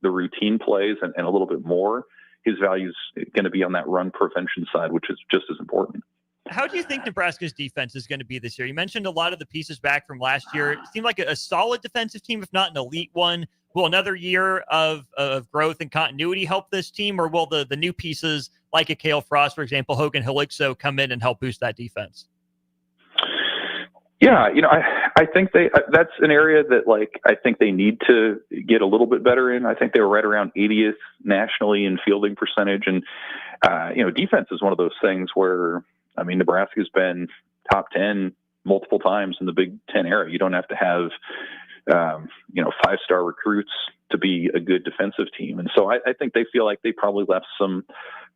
the routine plays and a little bit more, his value is going to be on that run prevention side, which is just as important. How do you think Nebraska's defense is going to be this year? You mentioned a lot of the pieces back from last year. It seemed like a solid defensive team, if not an elite one. Will another year of growth and continuity help this team, or will the new pieces like a Cale Frost, for example, Hogan Helixo, come in and help boost that defense? Yeah, I think that's an area that I think they need to get a little bit better in. I think they were right around 80th nationally in fielding percentage. And, defense is one of those things where, Nebraska's been top 10 multiple times in the Big Ten era. You don't have to have, 5-star recruits to be a good defensive team. And so I think they feel like they probably left some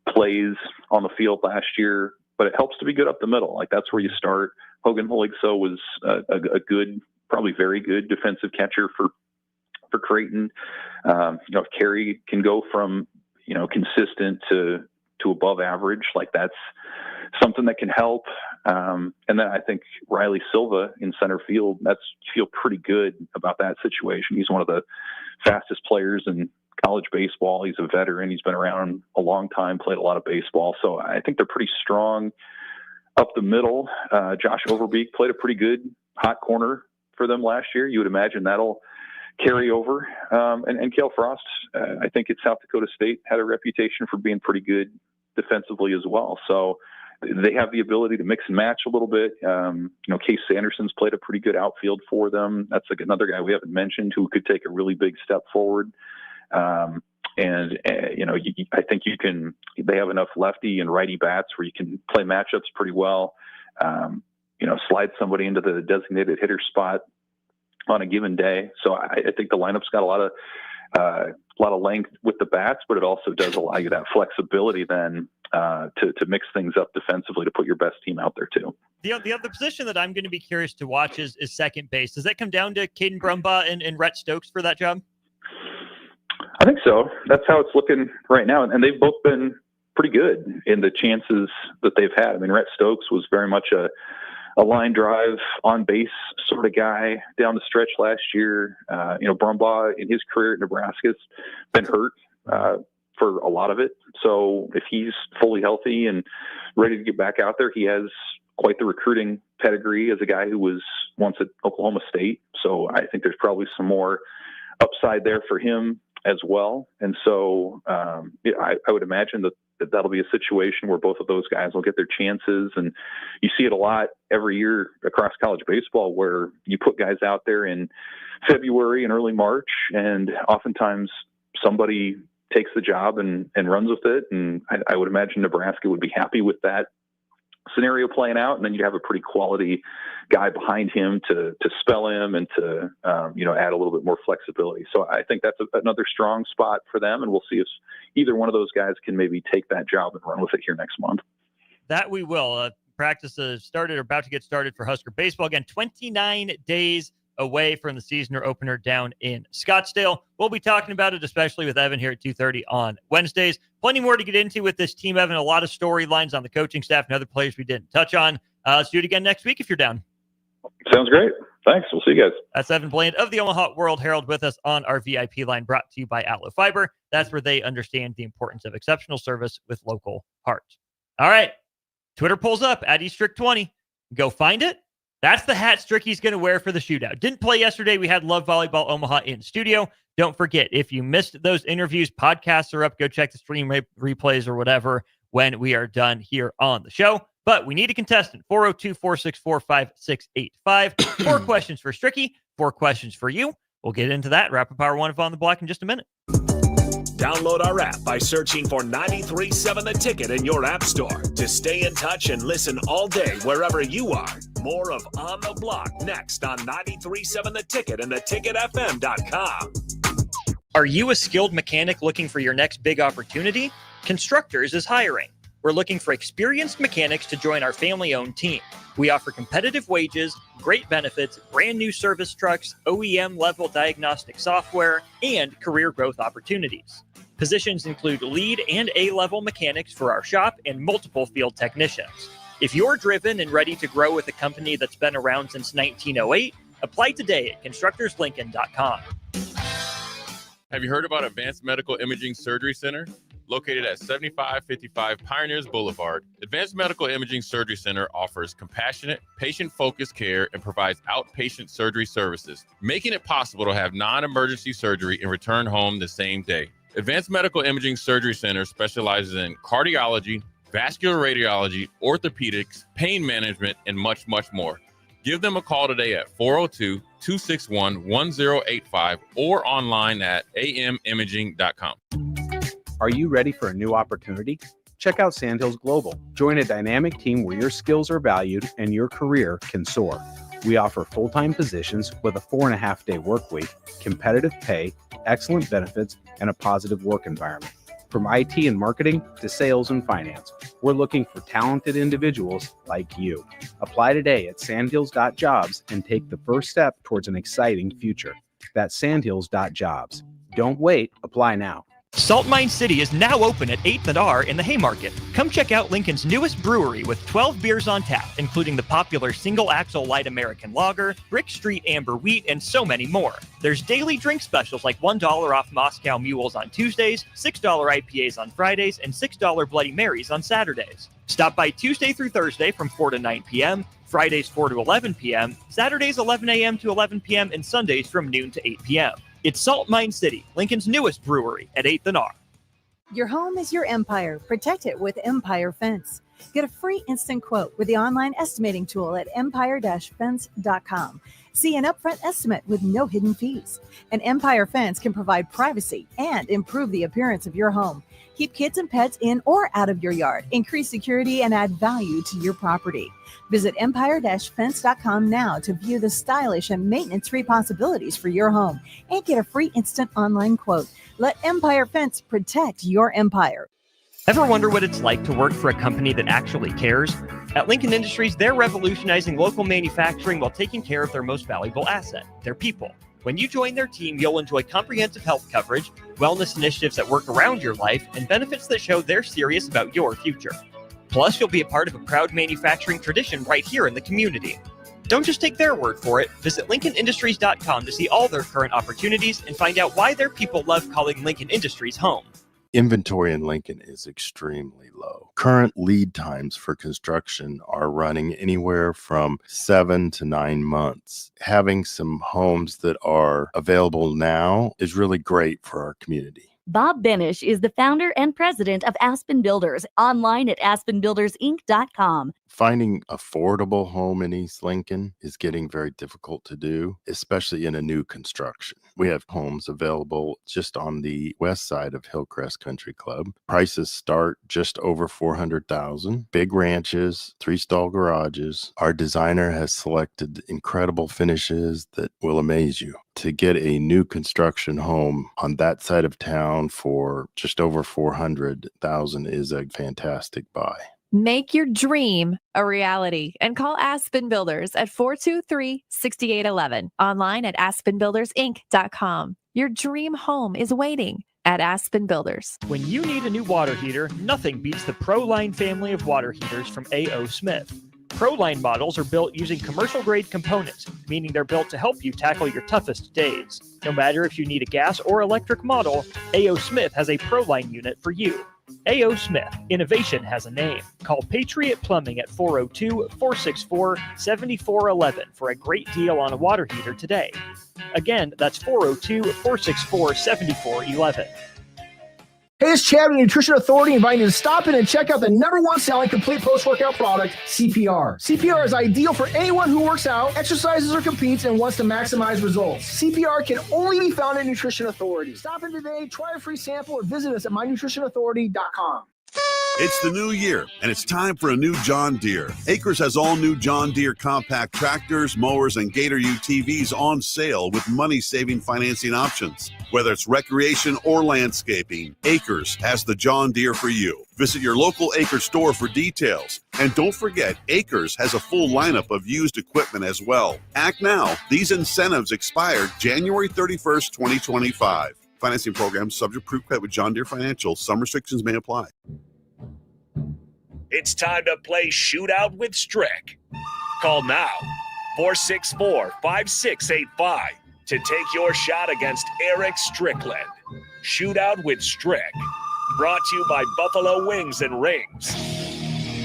plays on the field last year, but it helps to be good up the middle. Like, that's where you start. Hogan Holigso was a good, probably very good defensive catcher for Creighton. If Carey can go from, consistent to above average, like, that's something that can help. And then I think Riley Silva in center field, feel pretty good about that situation. He's one of the fastest players in college baseball. He's a veteran. He's been around a long time, played a lot of baseball. So I think they're pretty strong up the middle. Josh Overbeek played a pretty good hot corner for them last year. You would imagine that'll carry over. And Cale Frost, I think at South Dakota State, had a reputation for being pretty good defensively as well. So they have the ability to mix and match a little bit. Case Sanderson's played a pretty good outfield for them. That's like another guy we haven't mentioned who could take a really big step forward. I think they have enough lefty and righty bats where you can play matchups pretty well. Slide somebody into the designated hitter spot on a given day. So I think the lineup's got a lot of length with the bats, but it also does allow you that flexibility then to mix things up defensively, to put your best team out there too. The other position that I'm going to be curious to watch is second base. Does that come down to Caden Brumbaugh and Rhett Stokes for that job? I think so. That's how it's looking right now. And they've both been pretty good in the chances that they've had. I mean, Rhett Stokes was very much a line drive on base sort of guy down the stretch last year. Brumbaugh in his career at Nebraska has been hurt for a lot of it. So if he's fully healthy and ready to get back out there, he has quite the recruiting pedigree as a guy who was once at Oklahoma State. So I think there's probably some more upside there for him as well. And so I would imagine that'll be a situation where both of those guys will get their chances. And you see it a lot every year across college baseball, where you put guys out there in February and early March, and oftentimes somebody takes the job and runs with it. And I would imagine Nebraska would be happy with that scenario playing out, and then you'd have a pretty quality guy behind him to spell him and to add a little bit more flexibility. So I think that's another strong spot for them, and we'll see if either one of those guys can maybe take that job and run with it here next month. That we will. Practice is started or about to get started for Husker baseball. Again, 29 days away from the season opener down in Scottsdale. We'll be talking about it, especially with Evan here at 2:30 on Wednesdays. Plenty more to get into with this team, Evan. A lot of storylines on the coaching staff and other players we didn't touch on. Let's do it again next week if you're down. Sounds great. Thanks. We'll see you guys. That's Evan Bland of the Omaha World Herald with us on our VIP line, brought to you by Allo Fiber. That's where they understand the importance of exceptional service with local heart. All right. Twitter pulls up at Strick20. Go find it. That's the hat Stricky's going to wear for the shootout. Didn't play yesterday. We had Love Volleyball Omaha in studio. Don't forget, if you missed those interviews, podcasts are up. Go check the stream replays or whatever when we are done here on the show. But we need a contestant, 402-464-5685. 4 questions for Stricky, 4 questions for you. We'll get into that. Rapid Power 1 on the block in just a minute. Download our app by searching for 93.7 The Ticket in your app store to stay in touch and listen all day wherever you are. More of On the Block next on 93.7 The Ticket and theticketfm.com. Are you a skilled mechanic looking for your next big opportunity? Constructors is hiring. We're looking for experienced mechanics to join our family-owned team. We offer competitive wages, great benefits, brand new service trucks, OEM-level diagnostic software, and career growth opportunities. Positions include lead and A-level mechanics for our shop and multiple field technicians. If you're driven and ready to grow with a company that's been around since 1908, apply today at constructorslincoln.com. Have you heard about Advanced Medical Imaging Surgery Center? Located at 7555 Pioneers Boulevard, Advanced Medical Imaging Surgery Center offers compassionate, patient-focused care and provides outpatient surgery services, making it possible to have non-emergency surgery and return home the same day. Advanced Medical Imaging Surgery Center specializes in cardiology, vascular radiology, orthopedics, pain management, and much, much more. Give them a call today at 402-261-1085 or online at amimaging.com. Are you ready for a new opportunity? check out Sandhills Global. Join a dynamic team where your skills are valued and your career can soar. We offer full-time positions with a 4.5-day work week, competitive pay, excellent benefits, and a positive work environment. From IT and marketing to sales and finance, we're looking for talented individuals like you. Apply today at sandhills.jobs and take the first step towards an exciting future. That's sandhills.jobs. Don't wait, apply now. Salt Mine City is now open at 8th and R in the Haymarket. Come check out Lincoln's newest brewery with 12 beers on tap, including the popular Single Axle Light American Lager, Brick Street Amber Wheat, and so many more. There's daily drink specials like $1 off Moscow Mules on Tuesdays, $6 IPAs on Fridays, and $6 Bloody Marys on Saturdays. Stop by Tuesday through Thursday from 4 to 9 p.m., Fridays 4 to 11 p.m., Saturdays 11 a.m. to 11 p.m., and Sundays from noon to 8 p.m. It's Salt Mine City, Lincoln's newest brewery at 8th and R. Your home is your empire. Protect it with Empire Fence. Get a free instant quote with the online estimating tool at empire-fence.com. See an upfront estimate with no hidden fees. An Empire Fence can provide privacy and improve the appearance of your home. Keep kids and pets in or out of your yard. Increase security and add value to your property. Visit empire-fence.com now to view the stylish and maintenance-free possibilities for your home and get a free instant online quote. Let Empire Fence protect your empire. Ever wonder what it's like to work for a company that actually cares? At Lincoln Industries, they're revolutionizing local manufacturing while taking care of their most valuable asset, their people. When you join their team, you'll enjoy comprehensive health coverage, wellness initiatives that work around your life, and benefits that show they're serious about your future. Plus, you'll be a part of a proud manufacturing tradition right here in the community. Don't just take their word for it. Visit LincolnIndustries.com to see all their current opportunities and find out why their people love calling Lincoln Industries home. Inventory in Lincoln is extremely low. Current lead times for construction are running anywhere from 7 to 9 months. Having some homes that are available now is really great for our community. Bob Benish is the founder and president of Aspen Builders, online at aspenbuildersinc.com. Finding affordable home in East Lincoln is getting very difficult to do, especially in a new construction. We have homes available just on the west side of Hillcrest Country Club. Prices start just over $400,000. Big ranches, 3-stall garages. Our designer has selected incredible finishes that will amaze you. To get a new construction home on that side of town for just over $400,000 is a fantastic buy. Make your dream a reality and call Aspen Builders at 423-6811. Online at aspenbuildersinc.com. Your dream home is waiting at Aspen Builders. When you need a new water heater, nothing beats the ProLine family of water heaters from A.O. Smith. ProLine models are built using commercial-grade components, meaning they're built to help you tackle your toughest days. No matter if you need a gas or electric model, A.O. Smith has a ProLine unit for you. A.O. Smith, innovation has a name. Call Patriot Plumbing at 402-464-7411 for a great deal on a water heater today. Again, that's 402-464-7411. Hey, it's Chad with Nutrition Authority inviting you to stop in and check out the #1 selling complete post-workout product, CPR. CPR is ideal for anyone who works out, exercises, or competes and wants to maximize results. CPR can only be found at Nutrition Authority. Stop in today, try a free sample, or visit us at mynutritionauthority.com. It's the new year, and it's time for a new John Deere. Acres has all new John Deere compact tractors, mowers, and Gator UTVs on sale with money-saving financing options. Whether it's recreation or landscaping, Acres has the John Deere for you. Visit your local Acres store for details. And don't forget, Acres has a full lineup of used equipment as well. Act now. These incentives expire January 31st, 2025. Financing program subject to proof credit with John Deere Financial. Some restrictions may apply. It's time to play Shootout with Strick. Call now, 464-5685, to take your shot against Eric Strickland. Shootout with Strick. Brought to you by Buffalo Wings and Rings.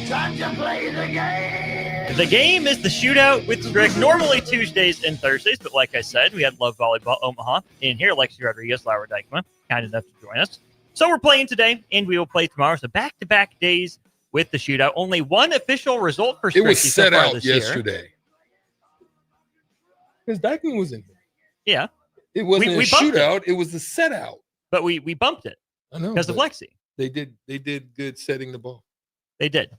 Time to play the game. The game is the Shootout with Strick. Normally Tuesdays and Thursdays, but like I said, we had Love Volleyball Omaha in here. Lexi Rodriguez, Laura Dykema, kind enough to join us. So we're playing today, and we will play tomorrow. So back-to-back days with the Shootout. Only one official result for Strick. It was set so out yesterday. Because Dykeman was in here. Yeah. It wasn't a shootout. It was a set out. But we bumped it I know because of Lexi. They did good setting the ball. They did.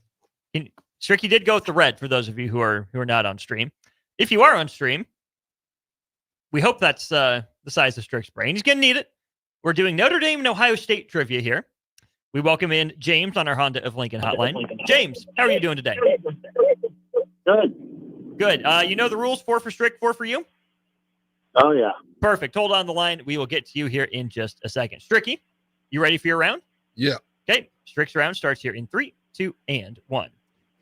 Stricky did go with the red for those of you who are not on stream. If you are on stream, we hope that's the size of Strick's brain. He's going to need it. We're doing Notre Dame and Ohio State trivia here. We welcome in James on our Honda of Lincoln hotline. James, how are you doing today? Good. Good. You know the rules, 4 for Strick, 4 for you? Oh, yeah. Perfect. Hold on the line. We will get to you here in just a second. Stricky, you ready for your round? Yeah. Okay. Strick's round starts here in 3, 2, and 1.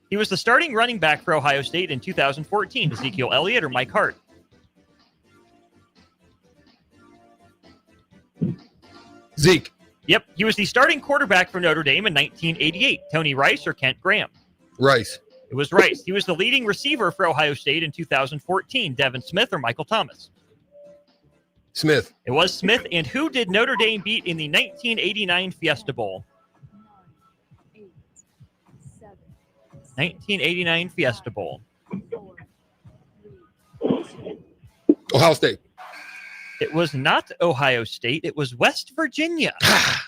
He was the starting running back for Ohio State in 2014. Ezekiel Elliott or Mike Hart? Zeke. Yep. He was the starting quarterback for Notre Dame in 1988. Tony Rice or Kent Graham? Rice. It was Rice. He was the leading receiver for Ohio State in 2014. Devin Smith or Michael Thomas? Smith. It was Smith. And who did Notre Dame beat in the 1989 Fiesta Bowl? 1989 Fiesta Bowl. Ohio State. It was not Ohio State. It was West Virginia.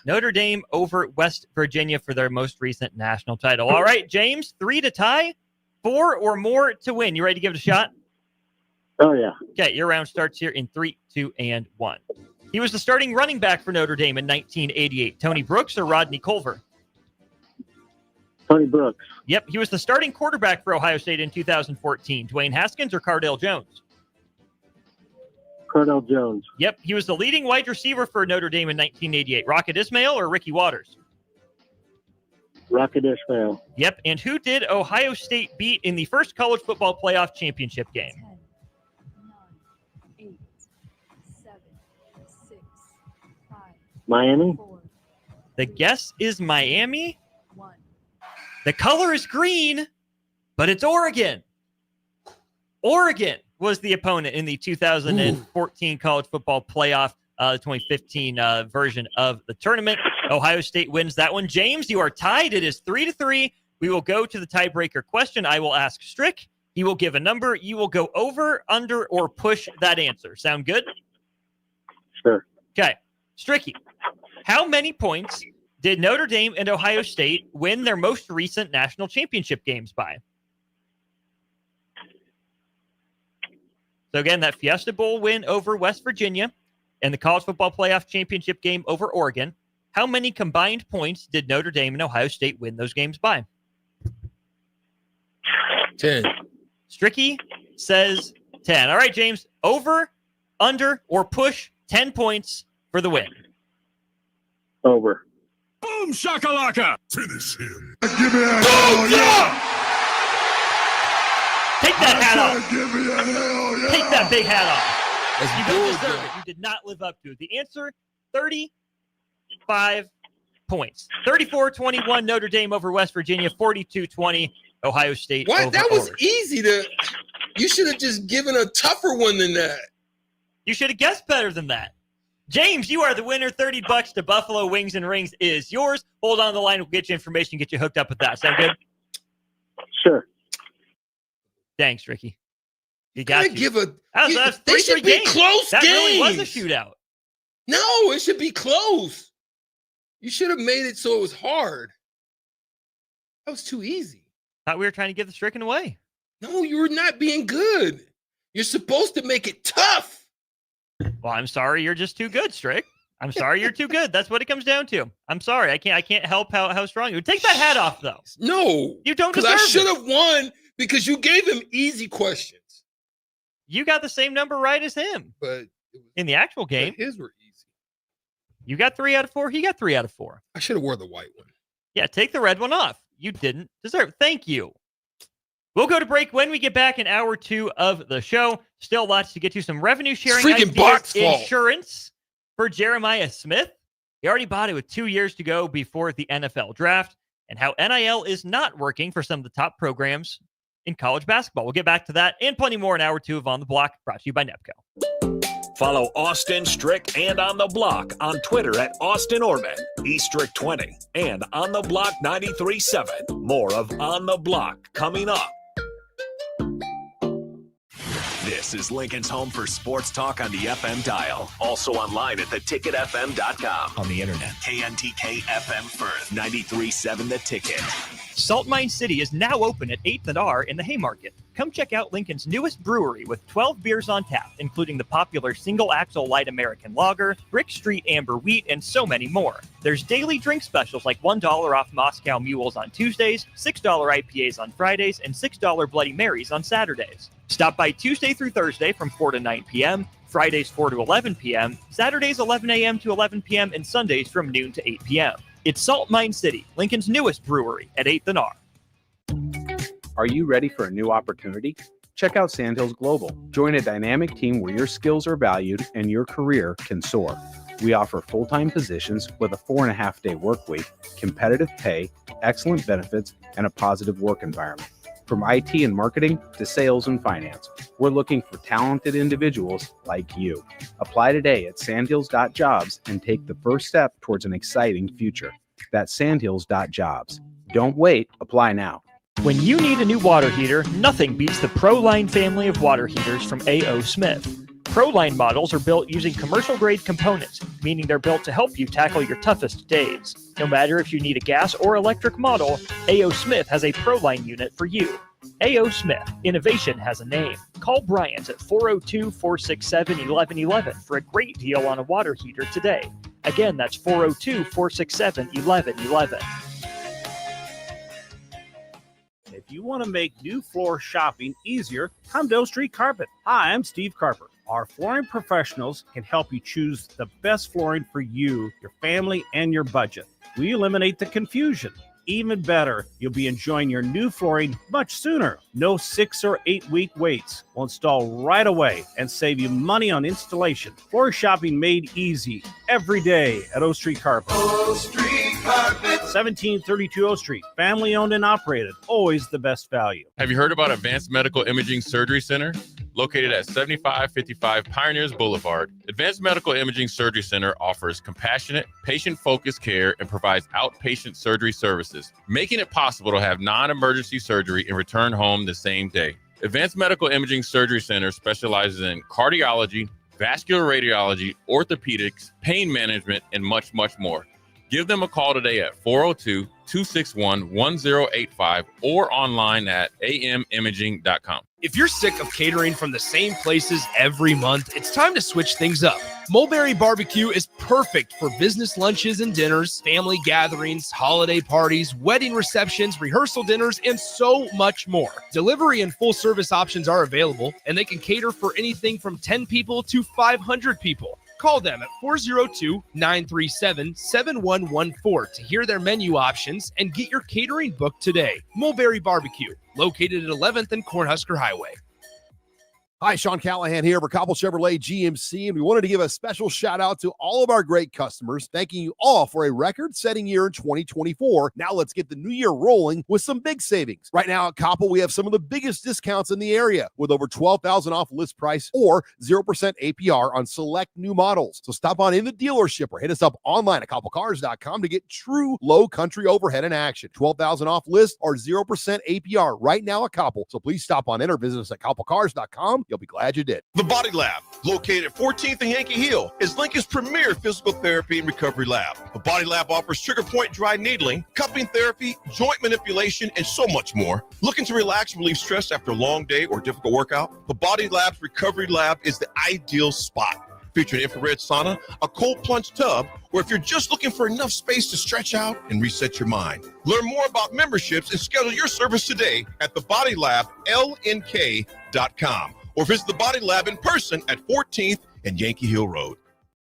Notre Dame over West Virginia for their most recent national title. All right, James, 3 to tie, 4 or more to win. You ready to give it a shot? Oh, yeah. Okay, your round starts here in 3, 2, and 1. He was the starting running back for Notre Dame in 1988. Tony Brooks or Rodney Culver? Tony Brooks. Yep, he was the starting quarterback for Ohio State in 2014. Dwayne Haskins or Cardale Jones? Cardale Jones. Yep, he was the leading wide receiver for Notre Dame in 1988. Rocket Ismail or Ricky Waters? Rocket Ismail. Yep, and who did Ohio State beat in the first college football playoff championship game? 10, 9, 8, 7, 6, 5, Miami. 4, The guess is Miami. 1. The color is green, but it's Oregon. Oregon was the opponent in the 2014 college football playoff, the 2015 version of the tournament. Ohio State wins that one. James, you are tied. It is 3 to 3. We will go to the tiebreaker question. I will ask Strick. He will give a number. You will go over, under, or push that answer. Sound good? Sure. Okay. Stricky, how many points did Notre Dame and Ohio State win their most recent national championship games by? So again, that Fiesta Bowl win over West Virginia and the college football playoff championship game over Oregon. How many combined points did Notre Dame and Ohio State win those games by? 10. Stricky says 10. All right, James, over, under, or push 10 points for the win. Over. Boom shakalaka. Finish him. Give me a hell yeah. Take that hat off. Give me a hell yeah. Take that big hat off. That's You don't good, deserve it. You did not live up to it. The answer, 35 points. 34-21 Notre Dame over West Virginia. 42-20 Ohio State What? over That was Oregon. easy to. You should have just given a tougher one than that. You should have guessed better than that. James, you are the winner. $30 to Buffalo Wings and Rings is yours. Hold on the line. We'll get you information, get you hooked up with that. Sound good? Sure. Thanks, Ricky. You got Gotta you. give a. That's They 3-3 should be games. close That games. really was a shootout. No, it should be close. You should have made it so it was hard. That was too easy. Thought we were trying to give the stricken away. No, you were not being good. You're supposed to make it tough. Well, I'm sorry. You're just too good, Strick. I'm sorry. You're too good. That's what it comes down to. I'm sorry. I can't help how strong you are. Take that hat off, though. No. You don't Because deserve I should it. have won because you gave him easy questions. You got the same number right as him. But in the actual game, his were easy. You got 3 out of 4. He got 3 out of 4. I should have wore the white one. Yeah, take the red one off. You didn't deserve it. Thank you. We'll go to break. When we get back in hour 2 of the show, still lots to get to. Some revenue sharing Freaking ideas, Bart's fault. insurance for Jeremiah Smith. He already bought it with 2 years to go before the NFL draft, and how NIL is not working for some of the top programs in college basketball. We'll get back to that and plenty more in hour 2 of On the Block, brought to you by NEPCO. Follow Austin, Strick, and On the Block on Twitter at Austin Orman, eStrick20, and On the Block 93.7. More of On the Block coming up. This is Lincoln's home for sports talk on the FM dial. Also online at theticketfm.com. On the internet, KNTK FM Firth, 93.7 The Ticket. Salt Mine City is now open at 8th and R in the Haymarket. Come check out Lincoln's newest brewery with 12 beers on tap, including the popular Single Axle Light American Lager, Brick Street Amber Wheat, and so many more. There's daily drink specials like $1 off Moscow Mules on Tuesdays, $6 IPAs on Fridays, and $6 Bloody Marys on Saturdays. Stop by Tuesday through Thursday from 4 to 9 p.m., Fridays 4 to 11 p.m., Saturdays 11 a.m. to 11 p.m., and Sundays from noon to 8 p.m. It's Salt Mine City, Lincoln's newest brewery at 8th and R. Are you ready for a new opportunity? Check out Sandhills Global. Join a dynamic team where your skills are valued and your career can soar. We offer full-time positions with a 4.5-day work week, competitive pay, excellent benefits, and a positive work environment. From IT and marketing to sales and finance, we're looking for talented individuals like you. Apply today at sandhills.jobs and take the first step towards an exciting future. That's sandhills.jobs. Don't wait, apply now. When you need a new water heater, nothing beats the ProLine family of water heaters from A.O. Smith. ProLine models are built using commercial-grade components, meaning they're built to help you tackle your toughest days. No matter if you need a gas or electric model, A.O. Smith has a ProLine unit for you. A.O. Smith, innovation has a name. Call Bryant at 402-467-1111 for a great deal on a water heater today. Again, that's 402-467-1111. If you want to make new floor shopping easier, come to O Street Carpet. Hi, I'm Steve Carper. Our flooring professionals can help you choose the best flooring for you, your family, and your budget. We eliminate the confusion. Even better, you'll be enjoying your new flooring much sooner. No 6 or 8 week waits. We'll install right away and save you money on installation. Floor shopping made easy every day at O Street Carpet. O Street Carpet. 1732 O Street. Family owned and operated. Always the best value. Have you heard about Advanced Medical Imaging Surgery Center? Located at 7555 Pioneers Boulevard, Advanced Medical Imaging Surgery Center offers compassionate, patient-focused care and provides outpatient surgery services, making it possible to have non-emergency surgery and return home the same day. Advanced Medical Imaging Surgery Center specializes in cardiology, vascular radiology, orthopedics, pain management, and much, much more. Give them a call today at 402-261-1085 or online at amimaging.com. If you're sick of catering from the same places every month, it's time to switch things up. Mulberry Barbecue is perfect for business lunches and dinners, family gatherings, holiday parties, wedding receptions, rehearsal dinners, and so much more. Delivery and full service options are available, and they can cater for anything from 10 people to 500 people. Call them at 402-937-7114 to hear their menu options and get your catering booked today. Mulberry Barbecue, located at 11th and Cornhusker Highway. Hi, Sean Callahan here for Cobble Chevrolet GMC, and we wanted to give a special shout out to all of our great customers, thanking you all for a record-setting year in 2024. Now let's get the new year rolling with some big savings. Right now at Cobble, we have some of the biggest discounts in the area with over $12,000 off list price or 0% APR on select new models. So stop on in the dealership or hit us up online at cobblecars.com to get true low country overhead in action. $12,000 off list or 0% APR right now at Cobble. So please stop on in or visit us at cobblecars.com. You'll be glad you did. The Body Lab, located at 14th and Yankee Hill, is Lincoln's premier physical therapy and recovery lab. The Body Lab offers trigger point dry needling, cupping therapy, joint manipulation, and so much more. Looking to relax and relieve stress after a long day or difficult workout? The Body Lab's recovery lab is the ideal spot. Featuring infrared sauna, a cold plunge tub, or if you're just looking for enough space to stretch out and reset your mind. Learn more about memberships and schedule your service today at thebodylablnk.com. Or visit the Body Lab in person at 14th and Yankee Hill Road.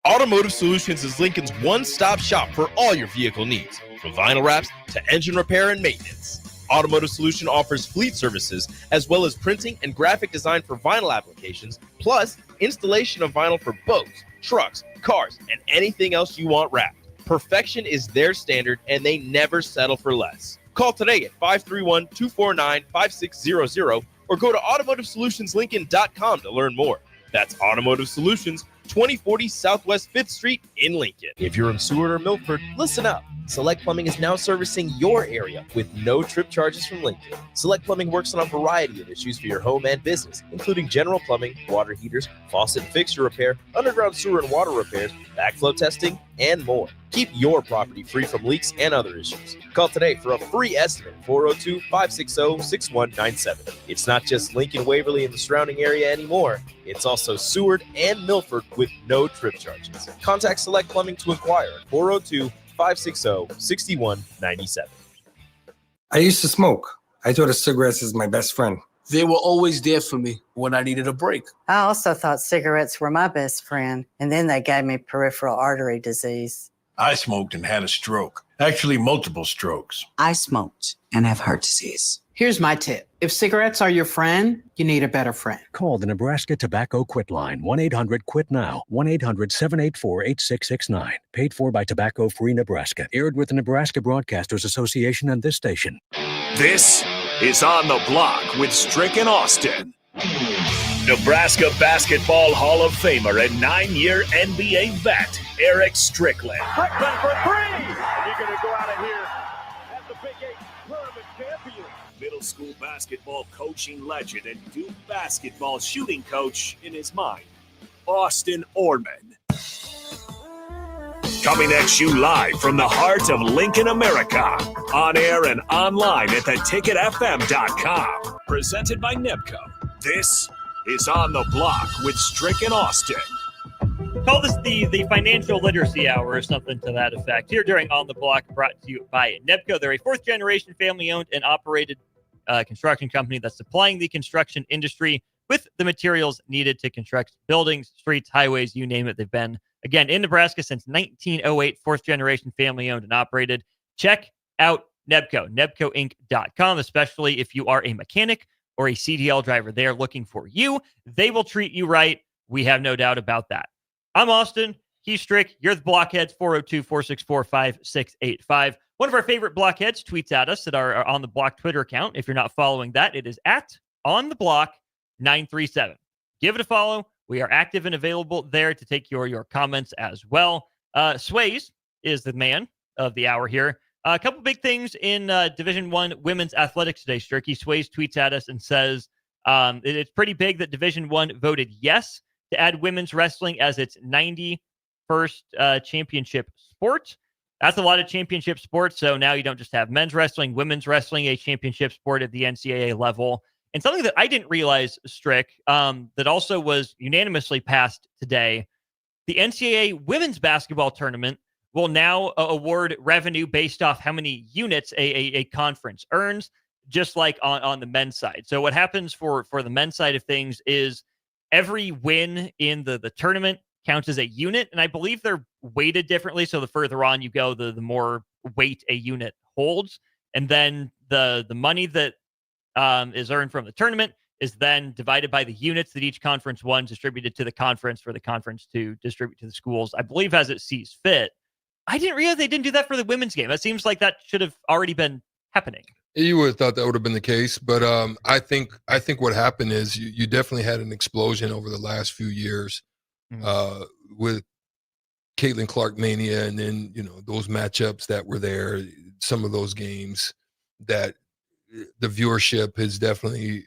Automotive Solutions is Lincoln's one-stop shop for all your vehicle needs, from vinyl wraps to engine repair and maintenance. Automotive Solution offers fleet services as well as printing and graphic design for vinyl applications, plus installation of vinyl for boats, trucks, cars, and anything else you want wrapped. Perfection is their standard, and they never settle for less. Call today at 531-249-5600 or go to automotivesolutionslincoln.com to learn more. That's Automotive Solutions, 2040 Southwest 5th Street in Lincoln. If you're in Seward or Milford, listen up. Select Plumbing is now servicing your area with no trip charges from Lincoln. Select Plumbing works on a variety of issues for your home and business, including general plumbing, water heaters, faucet and fixture repair, underground sewer and water repairs, backflow testing, and more. Keep your property free from leaks and other issues. Call today for a free estimate, 402-560-6197. It's not just Lincoln, Waverly, and the surrounding area anymore. It's also Seward and Milford with no trip charges. Contact Select Plumbing to inquire at 402-560-6197. I used to smoke. I thought of cigarettes as my best friend. They were always there for me when I needed a break. I also thought cigarettes were my best friend, and then they gave me peripheral artery disease. I smoked and had a stroke. Actually, multiple strokes. I smoked and have heart disease. Here's my tip. If cigarettes are your friend, you need a better friend. Call the Nebraska Tobacco Quit Line, 1-800-QUIT-NOW, 1-800-784-8669. Paid for by Tobacco Free Nebraska. Aired with the Nebraska Broadcasters Association and this station. This is On the Block with Strick and Austin. Nebraska Basketball Hall of Famer and 9-year NBA vet, Eric Strickland. Strickland for three! And you're going to go out of here as the Big 8 tournament champion. Middle school basketball coaching legend and Duke basketball shooting coach in his mind, Austin Orman. Coming at you live from the heart of Lincoln, America. On air and online at theticketfm.com. Presented by NIPCO. This is On the Block with Strick and Austin. Call this the financial literacy hour or something to that effect. Here during On the Block, brought to you by NIPCO. They're a fourth-generation family-owned and operated construction company that's supplying the construction industry with the materials needed to construct buildings, streets, highways, you name it. They've been, again, in Nebraska since 1908, fourth-generation family-owned and operated. Check out NEPCO, NEPCOinc.com, especially if you are a mechanic or a CDL driver. They are looking for you. They will treat you right. We have no doubt about that. I'm Austin. He's Strick. You're the Blockheads, 402-464-5685. One of our favorite Blockheads tweets at us at our On the Block Twitter account. If you're not following that, it is at On the Block 937. Give it a follow. We are active and available there to take your comments as well. Sways is the man of the hour here. A couple big things in Division I women's athletics today, Stricky. Sways tweets at us and says it's pretty big that Division I voted yes to add women's wrestling as its 91st championship sport. That's a lot of championship sports. So now you don't just have men's wrestling, women's wrestling, a championship sport at the NCAA level. And something that I didn't realize, Strick, that also was unanimously passed today, the NCAA women's basketball tournament will now award revenue based off how many units a conference earns, just like on the men's side. So what happens for the men's side of things is every win in the tournament counts as a unit, and I believe they're weighted differently. So the further on you go, the more weight a unit holds. And then the money that is earned from the tournament is then divided by the units that each conference won, distributed to the conference for the conference to distribute to the schools, I believe, as it sees fit. I didn't realize they didn't do that for the women's game. That seems like that should have already been happening. You would have thought that would have been the case, but I think what happened is you definitely had an explosion over the last few years with Caitlin Clark mania, and then those matchups that were there, some of those games that the viewership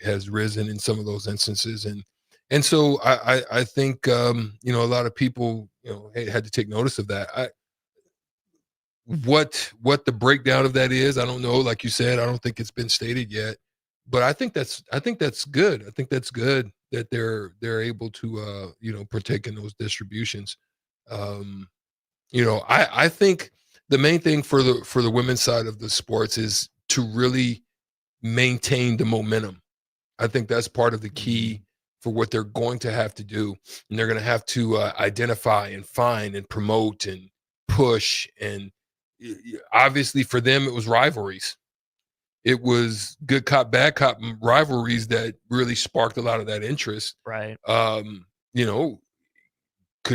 has risen in some of those instances, and so I think a lot of people had to take notice of that. What the breakdown of that is, I don't know. Like you said, I don't think it's been stated yet, but I think that's good. I think that's good that they're able to partake in those distributions. I think the main thing for the women's side of the sports is to really maintain the momentum. I think that's part of the key for what they're going to have to do, and they're going to have to identify and find and promote and push. And obviously for them, it was rivalries. It was good cop, bad cop rivalries that really sparked a lot of that interest. Right. Could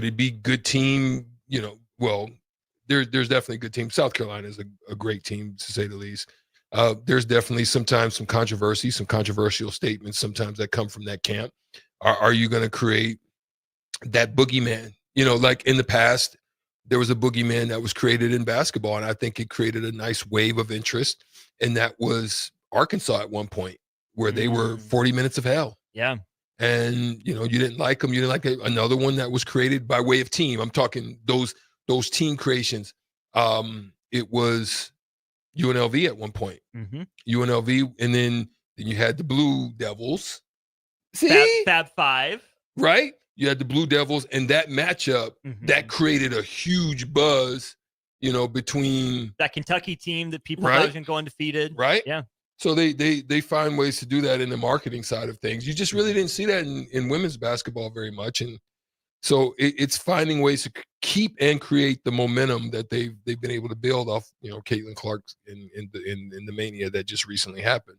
it be good team? Well, there's definitely a good team. South Carolina is a great team, to say the least. There's definitely sometimes some controversy, some controversial statements sometimes that come from that camp. Are you going to create that boogeyman. Like in the past, there was a boogeyman that was created in basketball, and I think it created a nice wave of interest, and that was Arkansas at one point, where they were 40 minutes of hell. Yeah. And, you didn't like them. You didn't like another one that was created by way of team. I'm talking those team creations. It was UNLV at one point. UNLV, and then you had the Blue Devils. See? Fab Five. Right? You had the Blue Devils, and that matchup, that created a huge buzz, between that Kentucky team that people thought was going to go undefeated. Right? Yeah. So they find ways to do that in the marketing side of things. You just really didn't see that in women's basketball very much. And so it's finding ways to keep and create the momentum that they've been able to build off, Caitlin Clark in the mania that just recently happened.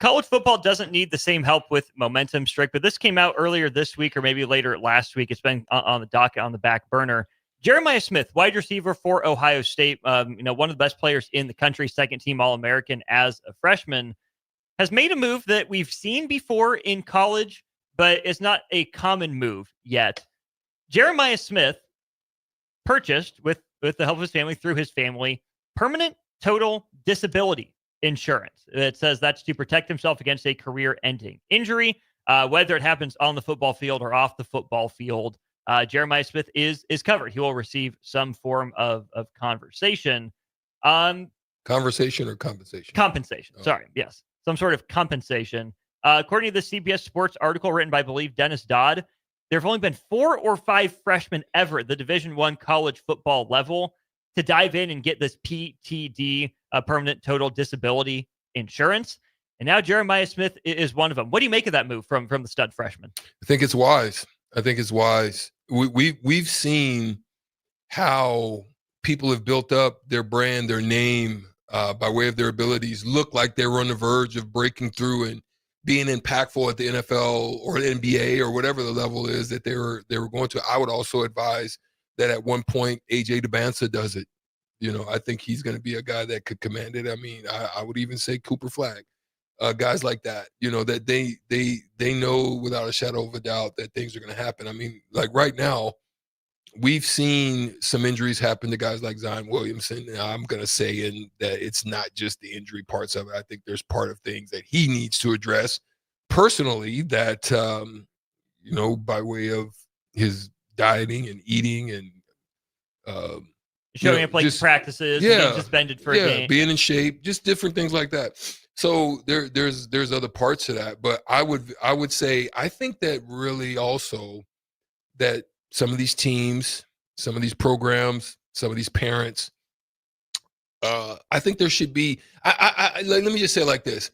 College football doesn't need the same help with momentum, Strick, but this came out earlier this week or maybe later last week. It's been on the docket on the back burner. Jeremiah Smith, wide receiver for Ohio State, one of the best players in the country, second team All-American as a freshman, has made a move that we've seen before in college, but it's not a common move yet. Jeremiah Smith purchased, with the help of his family, through his family, permanent total disability insurance. It says that's to protect himself against a career-ending injury, whether it happens on the football field or off the football field. Jeremiah Smith is covered. He will receive some form of conversation. Conversation or compensation? Compensation. Oh. Sorry. Yes. Some sort of compensation. According to the CBS Sports article written by, I believe, Dennis Dodd, there have only been 4 or 5 freshmen ever at the Division I college football level to dive in and get this PTD, permanent total disability insurance. And now Jeremiah Smith is one of them. What do you make of that move from the stud freshman? I think it's wise. We've seen how people have built up their brand, their name, by way of their abilities, look like they were on the verge of breaking through and being impactful at the NFL or the NBA or whatever the level is that they were going to. I would also advise that at one point AJ DeBansa does it. I think he's going to be a guy that could command it. I mean, I would even say Cooper Flagg, guys like that. That they know without a shadow of a doubt that things are going to happen. I mean, like right now, we've seen some injuries happen to guys like Zion Williamson. And I'm going to say that it's not just the injury parts of it. I think there's part of things that he needs to address personally that, by way of his dieting and eating and showing up late to practices, being suspended for a game. Being in shape, just different things like that. So there's other parts to that. But I would say, I think that really also that some of these teams, some of these programs, some of these parents, I think there should be, let me just say it like this.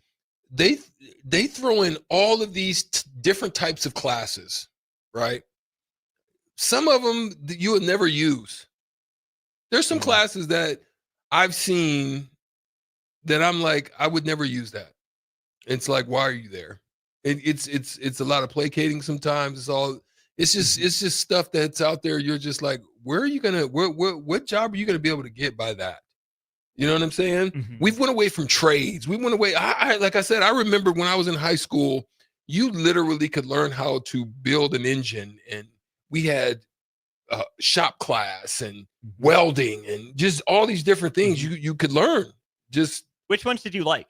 They throw in all of these different types of classes, right? Some of them you would never use. There's some classes that I've seen that I'm like, I would never use that. It's like, why are you there? It's a lot of placating sometimes. It's just stuff that's out there. You're just like, where are you gonna? What job are you gonna be able to get by that? You know what I'm saying? Mm-hmm. We've went away from trades. We went away. Like I said, I remember when I was in high school, you literally could learn how to build an engine, and we had shop class and welding and just all these different things you could learn. Just which ones did you like?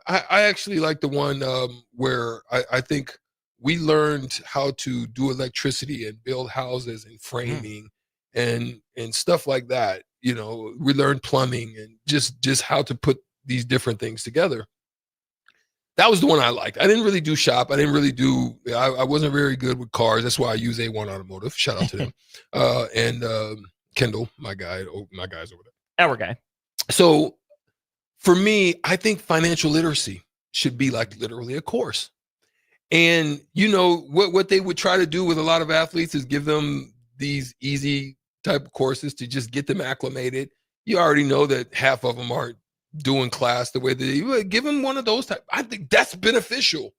I actually like the one where I think we learned how to do electricity and build houses and framing and stuff like that. We learned plumbing and just how to put these different things together. That was the one I liked. I didn't really do shop. I wasn't very good with cars. That's why I use A1 Automotive. Shout out to them. And Kendall, my guy's over there. Our guy. So for me, I think financial literacy should be like literally a course. And what they would try to do with a lot of athletes is give them these easy type of courses to just get them acclimated. You already know that half of them aren't doing class the way that you would. Give them one of those type. I think that's beneficial.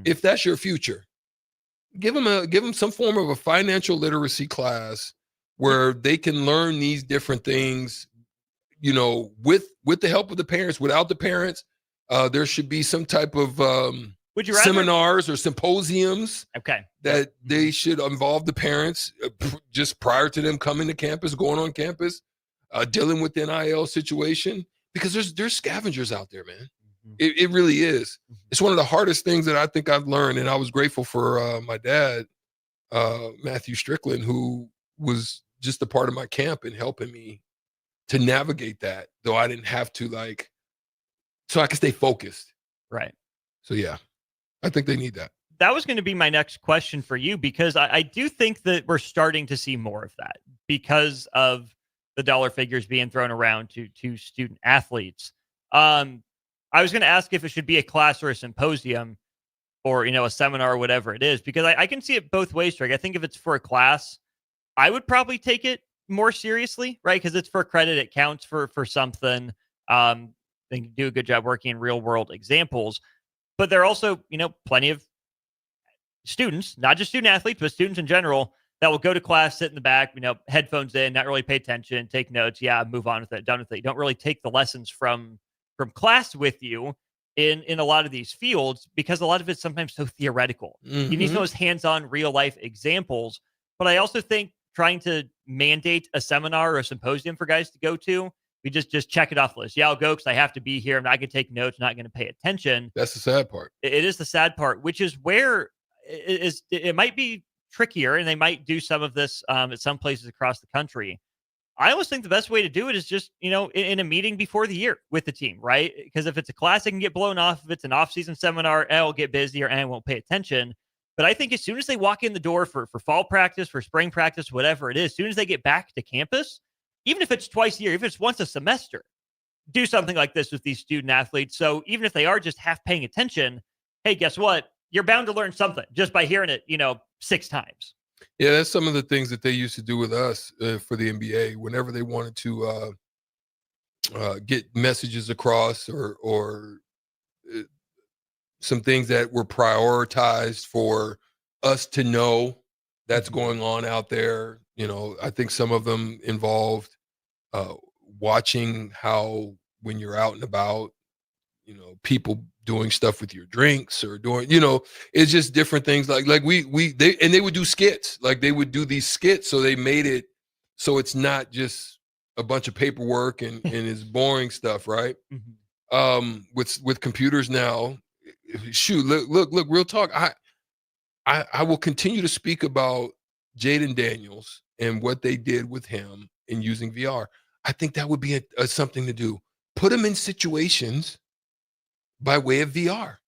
If that's your future, give them some form of a financial literacy class where they can learn these different things, with the help of the parents. Without the parents, there should be some type of Would you rather seminars or symposiums Okay. that they should involve the parents just prior to them coming to campus, going on campus, dealing with the NIL situation? Because there's scavengers out there, man. It really is. It's one of the hardest things that I think I've learned, and I was grateful for my dad, Matthew Strickland, who was just a part of my camp and helping me to navigate that, though I didn't have to, like, so I could stay focused. Right. So yeah, I think they need that. That was going to be my next question for you, because I do think that we're starting to see more of that because of the dollar figures being thrown around to student athletes. I was going to ask if it should be a class or a symposium or, a seminar or whatever it is, because I can see it both ways, Strick. I think if it's for a class, I would probably take it more seriously, right? Because it's for credit. It counts for something. They can do a good job working in real world examples. But there are also, plenty of students, not just student athletes, but students in general, that will go to class, sit in the back, headphones in, not really pay attention, take notes. Yeah, move on with it, done with it. You don't really take the lessons from class with you in a lot of these fields, because a lot of it's sometimes so theoretical. You need those hands-on real life examples. But I also think trying to mandate a seminar or a symposium for guys to go to, we just check it off the list. Yeah, I'll go because I have to be here. I'm not going to take notes, not going to pay attention. That's the sad part. It is the sad part, which is where it might be trickier, and they might do some of this at some places across the country. I always think the best way to do it is just, in a meeting before the year with the team, right? Because if it's a class, it can get blown off. If it's an off-season seminar, it'll get busy and I won't pay attention. But I think as soon as they walk in the door for fall practice, for spring practice, whatever it is, as soon as they get back to campus, even if it's twice a year, if it's once a semester, do something like this with these student athletes. So even if they are just half paying attention, hey, guess what? You're bound to learn something just by hearing it, 6 times. Yeah, that's some of the things that they used to do with us for the NBA. Whenever they wanted to get messages across or some things that were prioritized for us to know that's going on out there. I think some of them involved watching how, when you're out and about, people doing stuff with your drinks or doing, it's just different things. Like they would do skits, like they would do these skits. So they made it so it's not just a bunch of paperwork and it's boring stuff. Right. With computers now, shoot, look, real talk. I will continue to speak about Jaden Daniels and what they did with him in using VR. I think that would be something to do. Put him in situations by way of VR,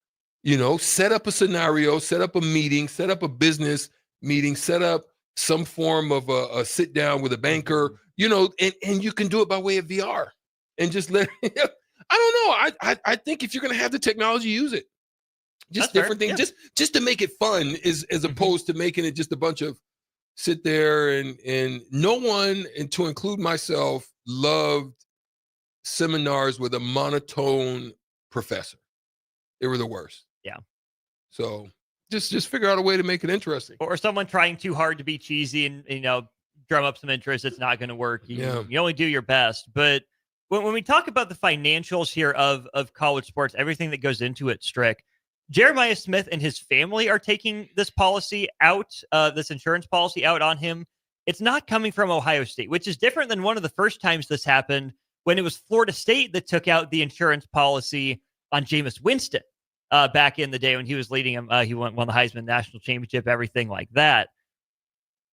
set up a scenario, set up a meeting, set up a business meeting, set up some form of a sit down with a banker, and you can do it by way of VR and just let, I don't know. I think if you're going to have the technology, use it. Just That's different fair. things, just to make it fun as opposed to making it just a bunch of sit there and no one, and to include myself, loved seminars with a monotone professor. They were the worst. Yeah. So just figure out a way to make it interesting. Or someone trying too hard to be cheesy and, drum up some interest. It's not going to work. You only do your best. But when we talk about the financials here of college sports, everything that goes into it, Strick, Jeremiah Smith and his family are taking this policy out, this insurance policy out on him. It's not coming from Ohio State, which is different than one of the first times this happened, when it was Florida State that took out the insurance policy on Jameis Winston back in the day when he was leading him. He won the Heisman National Championship, everything like that.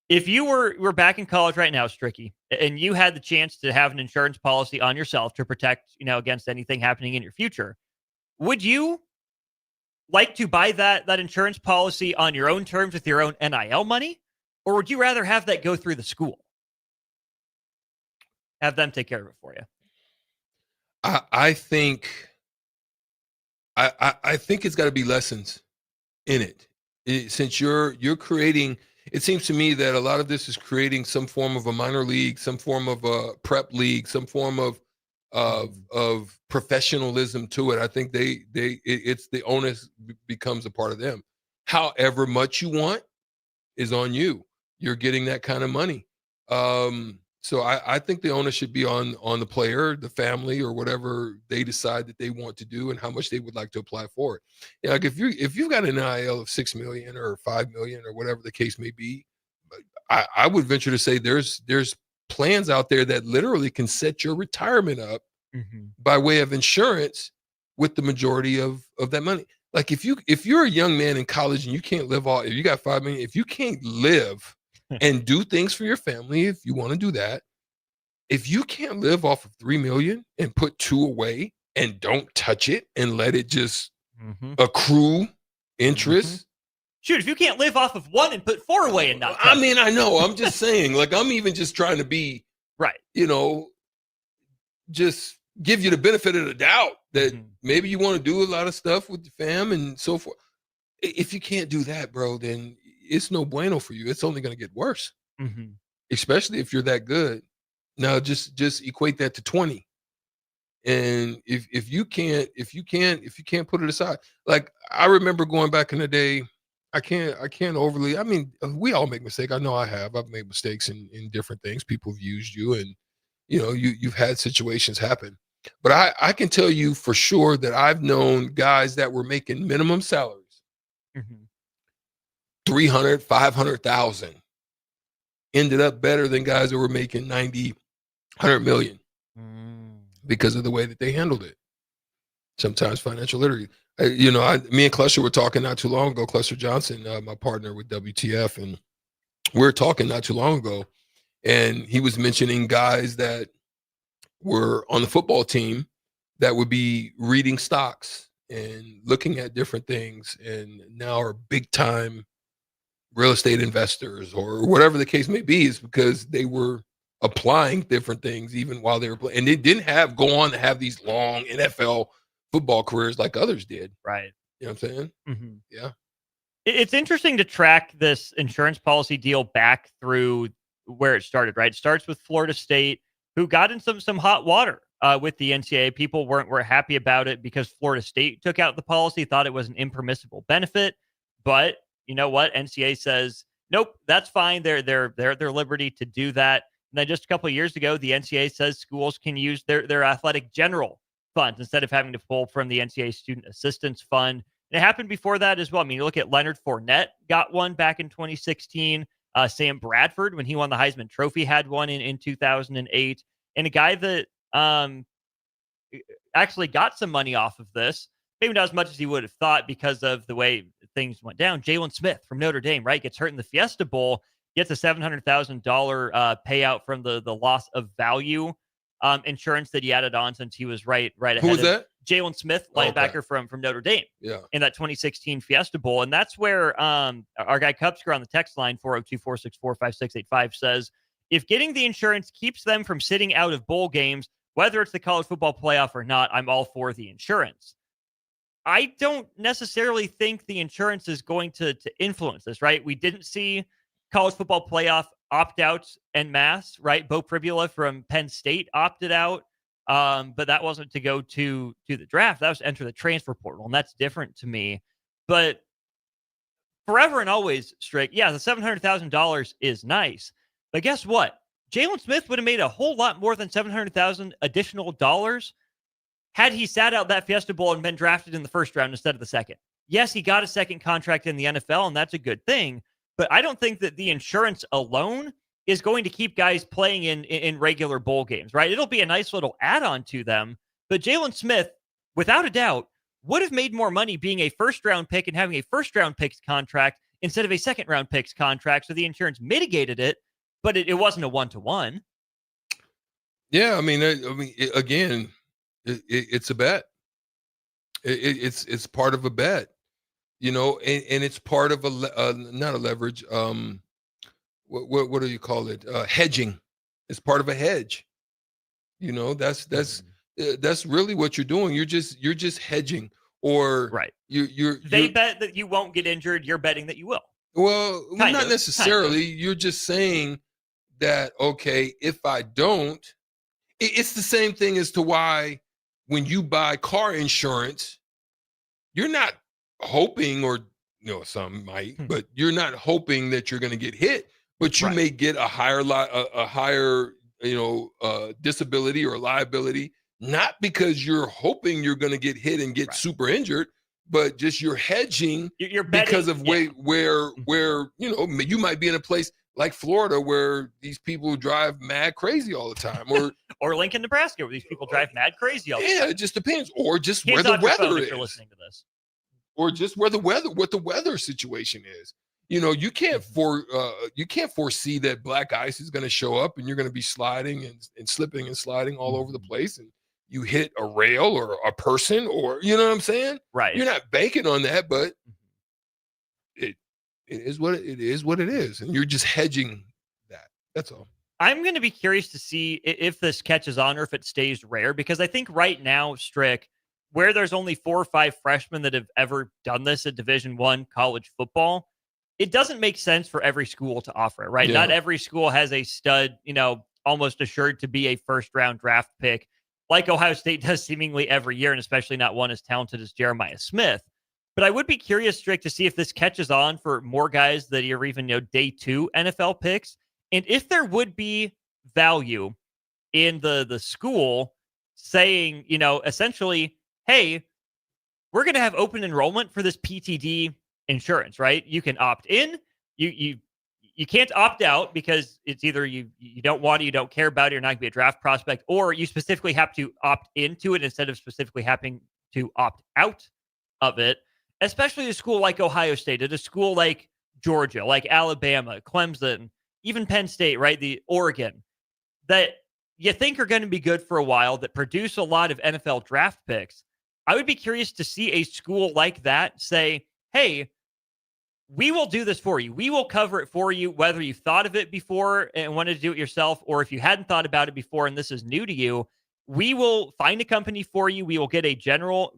If you were back in college right now, Stricky, and you had the chance to have an insurance policy on yourself to protect, against anything happening in your future, would you like to buy that insurance policy on your own terms with your own NIL money? Or would you rather have that go through the school? Have them take care of it for you? I think it's got to be lessons in it. Since you're creating, it seems to me that a lot of this is creating some form of a minor league, some form of a prep league, some form of professionalism to it. I think it's the onus becomes a part of them. However much you want is on you. You're getting that kind of money. So I think the onus should be on the player, the family, or whatever they decide that they want to do and how much they would like to apply for it. Yeah, like if you've got an NIL of 6 million or 5 million or whatever the case may be, I would venture to say there's plans out there that literally can set your retirement up by way of insurance with the majority of that money. Like if you're a young man in college and you can't live if you got 5 million, if you can't live and do things for your family, if you want to do that, if you can't live off of 3 million and put 2 away and don't touch it and let it just accrue interest. Shoot, if you can't live off of 1 and put 4 away and not touch I mean, I know. I'm just saying, like, I'm even just trying to be right. Just give you the benefit of the doubt that maybe you want to do a lot of stuff with the fam and so forth. If you can't do that, bro, then it's no bueno for you. It's only going to get worse, especially if you're that good. Now, just equate that to 20. And if you can't put it aside, like I remember going back in the day, I can't overly. I mean, we all make mistakes. I know I have. I've made mistakes in different things. People have used you, and you've had situations happen. But I can tell you for sure that I've known guys that were making minimum salaries, 300, 500,000, ended up better than guys that were making 90, 100 million because of the way that they handled it. Sometimes financial literacy. Me and Cluster were talking not too long ago. Cluster Johnson, my partner with WTF, and we were talking not too long ago, and he was mentioning guys that were on the football team that would be reading stocks and looking at different things, and now are big time real estate investors or whatever the case may be, is because they were applying different things even while they were playing, and they didn't go on to have these long NFL football careers like others did. Right. You know what I'm saying? Yeah. It's interesting to track this insurance policy deal back through where it started, right? It starts with Florida State, who got in some hot water with the NCAA. People weren't happy about it because Florida State took out the policy, thought it was an impermissible benefit. But you know what? NCAA says, nope, that's fine. They're their liberty to do that. And then just a couple of years ago, the NCAA says schools can use their athletic general funds instead of having to pull from the NCAA Student Assistance Fund. And it happened before that as well. I mean, you look at Leonard Fournette got one back in 2016. Sam Bradford, when he won the Heisman Trophy, had one in 2008. And a guy that actually got some money off of this, maybe not as much as he would have thought because of the way things went down. Jalen Smith from Notre Dame, right, gets hurt in the Fiesta Bowl, gets a $700,000 payout from the loss of value insurance that he added on since he was right ahead. Who was that? Jalen Smith, linebacker from Notre Dame. Yeah. In that 2016 Fiesta Bowl. And that's where our guy Cupsker on the text line 402-464-5685 says, if getting the insurance keeps them from sitting out of bowl games, whether it's the college football playoff or not, I'm all for the insurance. I don't necessarily think the insurance is going to influence this, right? We didn't see college football playoff opt-outs en masse, right? Bo Pribula from Penn State opted out, but that wasn't to go to the draft. That was to enter the transfer portal, and that's different to me. But forever and always, Strick, yeah, the $700,000 is nice. But guess what? Jalen Smith would have made a whole lot more than $700,000 additional dollars had he sat out that Fiesta Bowl and been drafted in the first round instead of the second. Yes, he got a second contract in the NFL, and that's a good thing. But I don't think that the insurance alone is going to keep guys playing in regular bowl games, right? It'll be a nice little add-on to them. But Jalen Smith, without a doubt, would have made more money being a first-round pick and having a first-round picks contract instead of a second-round picks contract. So the insurance mitigated it, but it wasn't a one-to-one. Yeah, I mean, again, it's a bet. It's part of a bet. And it's part of not a leverage. What do you call it? Hedging. It's part of a hedge. That's really what you're doing. You're just hedging, or right. They bet that you won't get injured. You're betting that you will. Well, not necessarily. You're just saying that, okay, if I don't, it's the same thing as to why when you buy car insurance, you're not hoping, or some might, but you're not hoping that you're going to get hit, but you may get a higher disability or liability, not because you're hoping you're going to get hit and get super injured, but just you're hedging you're betting, because of where you might be in a place like Florida where these people drive mad crazy all the time, or Lincoln, Nebraska, where these people drive mad crazy all the time. Yeah, it just depends, or just Hands where the on your phone weather if is. you're listening to this. Or just what the weather situation is. You can't foresee that black ice is going to show up and you're going to be sliding and slipping and sliding all over the place, and you hit a rail or a person, or you know what I'm saying? Right. You're not banking on that, but it is what it is, and you're just hedging that. That's all. I'm going to be curious to see if this catches on or if it stays rare, because I think right now, Strick, where there's only 4 or 5 freshmen that have ever done this at Division I college football, it doesn't make sense for every school to offer it, right? Yeah. Not every school has a stud, almost assured to be a first-round draft pick like Ohio State does seemingly every year, and especially not one as talented as Jeremiah Smith. But I would be curious, Strick, to see if this catches on for more guys that are even, day 2 NFL picks, and if there would be value in the school saying, essentially, hey, we're going to have open enrollment for this PTD insurance, right? You can opt in. You can't opt out because it's either you don't want it, you don't care about it, you're not going to be a draft prospect, or you specifically have to opt into it instead of specifically having to opt out of it, especially a school like Ohio State, at a school like Georgia, like Alabama, Clemson, even Penn State, right? The Oregon, that you think are going to be good for a while, that produce a lot of NFL draft picks. I would be curious to see a school like that say, hey, we will do this for you. We will cover it for you, whether you thought of it before and wanted to do it yourself, or if you hadn't thought about it before and this is new to you, we will find a company for you. We will get a general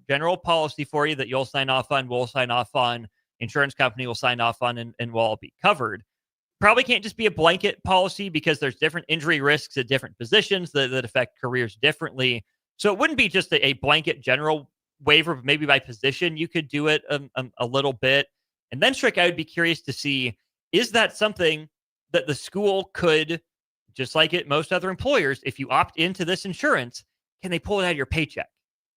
policy for you that you'll sign off on, we'll sign off on, insurance company will sign off on, and we'll all be covered. Probably can't just be a blanket policy because there's different injury risks at different positions that affect careers differently. So it wouldn't be just a blanket general waiver, but maybe by position you could do it a little bit. And then, Strick, I would be curious to see, is that something that the school could, just like most other employers, if you opt into this insurance, can they pull it out of your paycheck?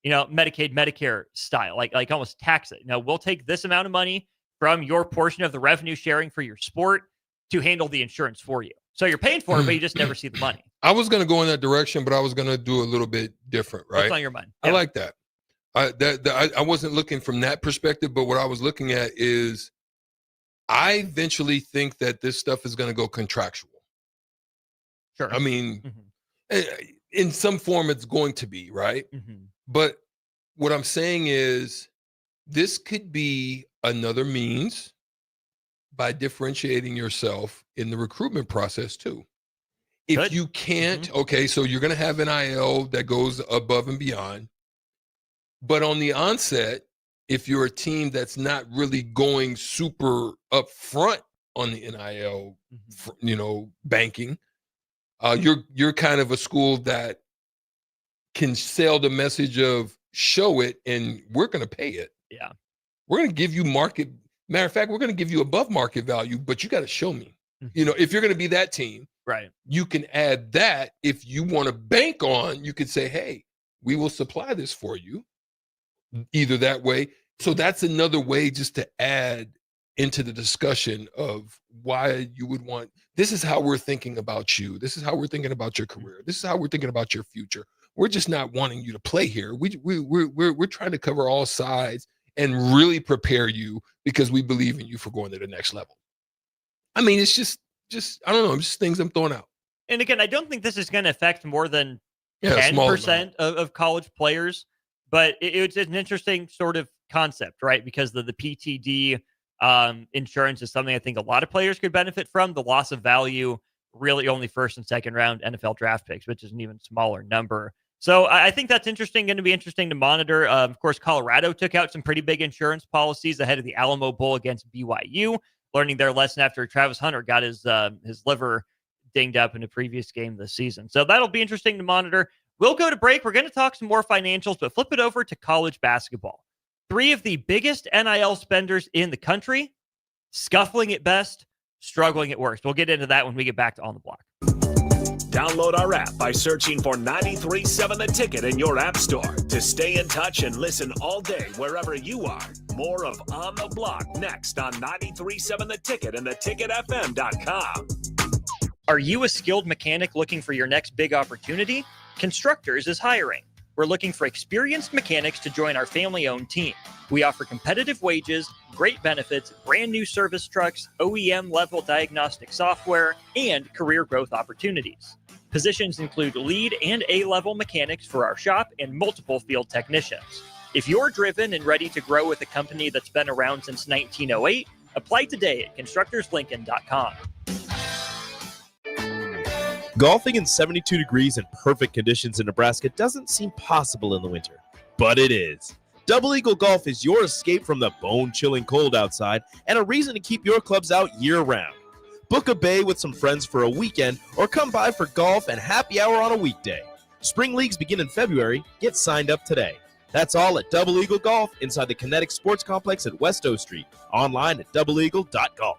Medicaid, Medicare style, like almost tax it. We'll take this amount of money from your portion of the revenue sharing for your sport to handle the insurance for you. So you're paying for it, but you just never see the money. I was going to go in that direction, but I was going to do a little bit different, right? What's on your mind? I like that. I wasn't looking from that perspective, but what I was looking at is I eventually think that this stuff is going to go contractual. Sure. I mean, in some form it's going to be, right? Mm-hmm. But what I'm saying is this could be another means by differentiating yourself in the recruitment process too. If you can't, okay, so you're going to have NIL that goes above and beyond. But on the onset, if you're a team that's not really going super upfront on the NIL, banking, you're kind of a school that can sell the message of show it and we're going to pay it. Yeah. We're going to give you matter of fact, we're going to give you above market value, but you got to show me. If you're going to be that team, right? You can add that. If you want to bank on, you could say, hey, we will supply this for you. Either that way. So that's another way just to add into the discussion of why you would want, this is how we're thinking about you. This is how we're thinking about your career. This is how we're thinking about your future. We're just not wanting you to play here. We're trying to cover all sides and really prepare you because we believe in you for going to the next level. I mean, it's just I don't know, just things I'm throwing out. And again, I don't think this is going to affect more than 10% of college players. But it's an interesting sort of concept, right? Because the PTD insurance is something I think a lot of players could benefit from. The loss of value, really only first and second round NFL draft picks, which is an even smaller number. So I think that's interesting, going to be interesting to monitor. Of course, Colorado took out some pretty big insurance policies ahead of the Alamo Bowl against BYU, learning their lesson after Travis Hunter got his liver dinged up in a previous game this season. So that'll be interesting to monitor. We'll go to break. We're going to talk some more financials, but flip it over to college basketball. 3 of the biggest NIL spenders in the country, scuffling at best, struggling at worst. We'll get into that when we get back to On the Block. Download our app by searching for 93.7 The Ticket in your app store to stay in touch and listen all day wherever you are. More of On the Block next on 93.7 The Ticket and theticketfm.com. Are you a skilled mechanic looking for your next big opportunity? Constructors is hiring. We're looking for experienced mechanics to join our family-owned team. We offer competitive wages, great benefits, brand new service trucks, OEM-level diagnostic software, and career growth opportunities. Positions include lead and A-level mechanics for our shop and multiple field technicians. If you're driven and ready to grow with a company that's been around since 1908, apply today at constructorslincoln.com. Golfing in 72 degrees and perfect conditions in Nebraska doesn't seem possible in the winter, but it is. Double Eagle Golf is your escape from the bone-chilling cold outside and a reason to keep your clubs out year-round. Book a bay with some friends for a weekend or come by for golf and happy hour on a weekday. Spring leagues begin in February. Get signed up today. That's all at Double Eagle Golf inside the Kinetic Sports Complex at West O Street. Online at doubleeagle.golf.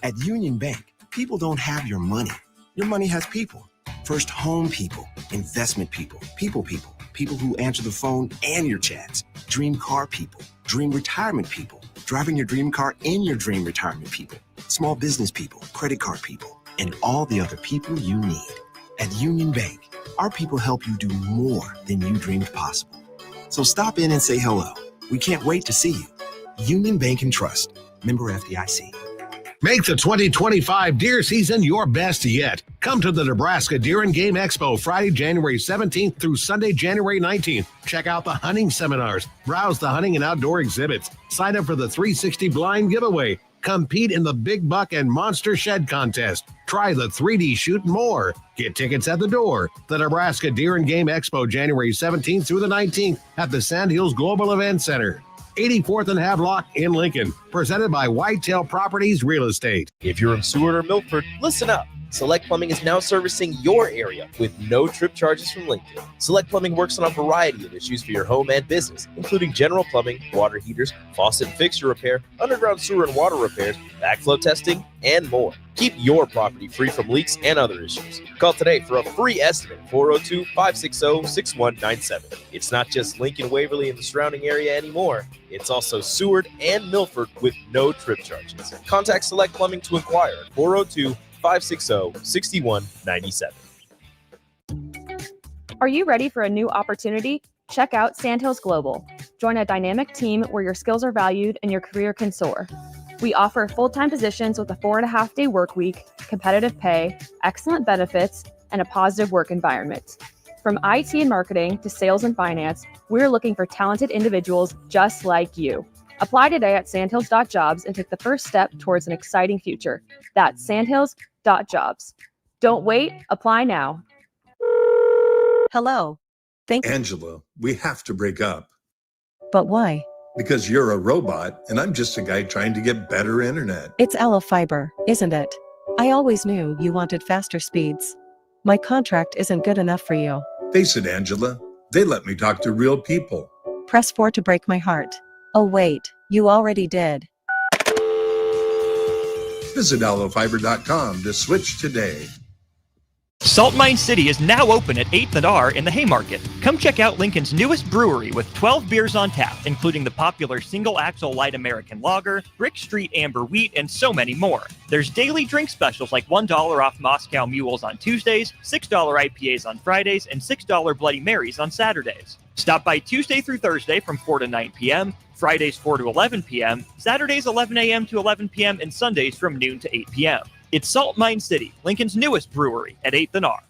At Union Bank, people don't have your money. Your money has people. First home people, investment people, people who answer the phone and your chats, dream car people, dream retirement people, driving your dream car in your dream retirement people, small business people, credit card people, and all the other people you need. At Union Bank, our people help you do more than you dreamed possible. So stop in and say hello. We can't wait to see you. Union Bank and Trust. Member FDIC. Make the 2025 deer season your best yet. Come to the Nebraska Deer and Game Expo Friday, January 17th through Sunday, January 19th. Check out the hunting seminars, browse the hunting and outdoor exhibits, sign up for the 360 blind giveaway, compete in the Big Buck and Monster Shed contest, try the 3D shoot and more. Get tickets at the door. The Nebraska Deer and Game Expo, January 17th through the 19th at the Sandhills Global Event Center. 84th and Havelock in Lincoln, presented by Whitetail Properties Real Estate. If you're in Seward or Milford, listen up. Select Plumbing is now servicing your area with no trip charges from Lincoln. Select Plumbing works on a variety of issues for your home and business, including general plumbing, water heaters, faucet and fixture repair, underground sewer and water repairs, backflow testing, and more. Keep your property free from leaks and other issues. Call today for a free estimate, 402-560-6197. It's not just Lincoln, Waverly, and the surrounding area anymore. It's also Seward and Milford with no trip charges. Contact Select Plumbing to inquire at 402-560-6197. Are you ready for a new opportunity? Check out Sandhills Global. Join a dynamic team where your skills are valued and your career can soar. We offer full-time positions with a 4.5-day work week, competitive pay, excellent benefits, and a positive work environment. From IT and marketing to sales and finance, we're looking for talented individuals just like you. Apply today at sandhills.jobs and take the first step towards an exciting future. That's sandhills.jobs. Don't wait, apply now. Hello. Angela, we have to break up. But why? Because you're a robot and I'm just a guy trying to get better internet. It's Aloe Fiber, isn't it? I always knew you wanted faster speeds. My contract isn't good enough for you. Face it, Angela. They let me talk to real people. Press 4 to break my heart. Oh wait, you already did. Visit aloefiber.com to switch today. Salt Mine City is now open at 8th and R in the Haymarket. Come check out Lincoln's newest brewery with 12 beers on tap, including the popular Single Axle Light American Lager, Brick Street Amber Wheat, and so many more. There's daily drink specials like $1 off Moscow Mules on Tuesdays, $6 IPAs on Fridays, and $6 Bloody Marys on Saturdays. Stop by Tuesday through Thursday from 4 to 9 p.m., Fridays 4 to 11 p.m., Saturdays 11 a.m. to 11 p.m., and Sundays from noon to 8 p.m. It's Salt Mine City, Lincoln's newest brewery at 8th and R.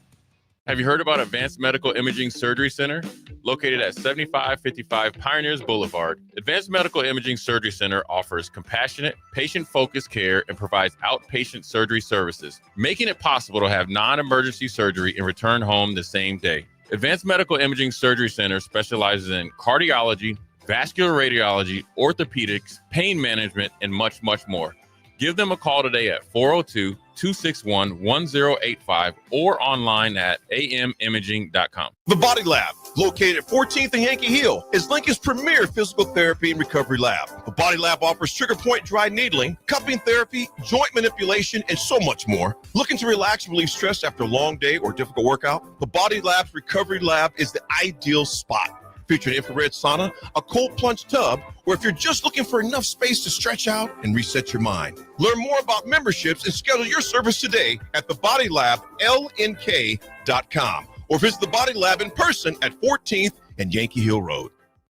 Have you heard about Advanced Medical Imaging Surgery Center? Located at 7555 Pioneers Boulevard, Advanced Medical Imaging Surgery Center offers compassionate, patient-focused care and provides outpatient surgery services, making it possible to have non-emergency surgery and return home the same day. Advanced Medical Imaging Surgery Center specializes in cardiology, vascular radiology, orthopedics, pain management, and much, much more. Give them a call today at 402-261-1085 or online at amimaging.com. The Body Lab, located at 14th and Yankee Hill, is Lincoln's premier physical therapy and recovery lab. The Body Lab offers trigger point dry needling, cupping therapy, joint manipulation, and so much more. Looking to relax and relieve stress after a long day or difficult workout? The Body Lab's recovery lab is the ideal spot. Featuring infrared sauna, a cold plunge tub, or if you're just looking for enough space to stretch out and reset your mind. Learn more about memberships and schedule your service today at thebodylablnk.com or visit the Body Lab in person at 14th and Yankee Hill Road.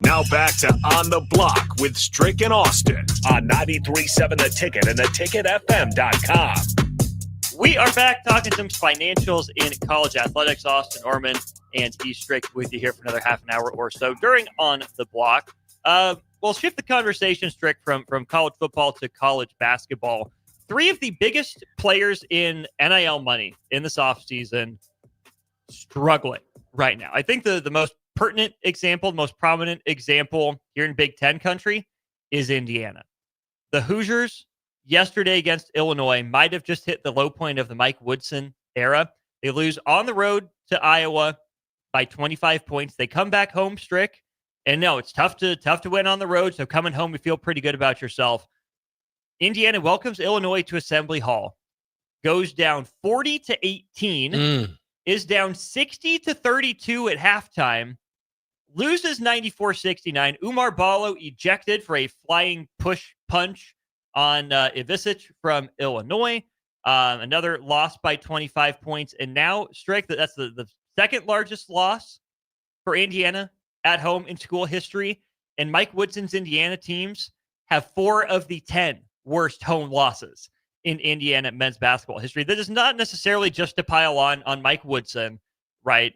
Now back to On the Block with Strick and Austin on 93.7 The Ticket and theticketfm.com. We are back talking some financials in college athletics. Austin Orman and Steve Strick with you here for another half an hour or so during On the Block. We'll shift the conversation, Strick, from college football to college basketball. Three of the biggest players in NIL money in this offseason struggling right now. I think the most pertinent example, the most prominent example here in Big Ten country is Indiana. The Hoosiers yesterday against Illinois might have just hit the low point of the Mike Woodson era. They lose on the road to Iowa by 25 points. They come back home, Strick, and no, it's tough to win on the road. So coming home, you feel pretty good about yourself. Indiana welcomes Illinois to Assembly Hall, goes down 40-18, is down 60-32 at halftime, loses 94-69. Umar Ballo ejected for a flying push punch on Ivisic from Illinois. Another loss by 25 points. And now, Strick, that's the second largest loss for Indiana at home in school history. And Mike Woodson's Indiana teams have 4 of the 10 worst home losses in Indiana men's basketball history. That is not necessarily just to pile on Mike Woodson, right?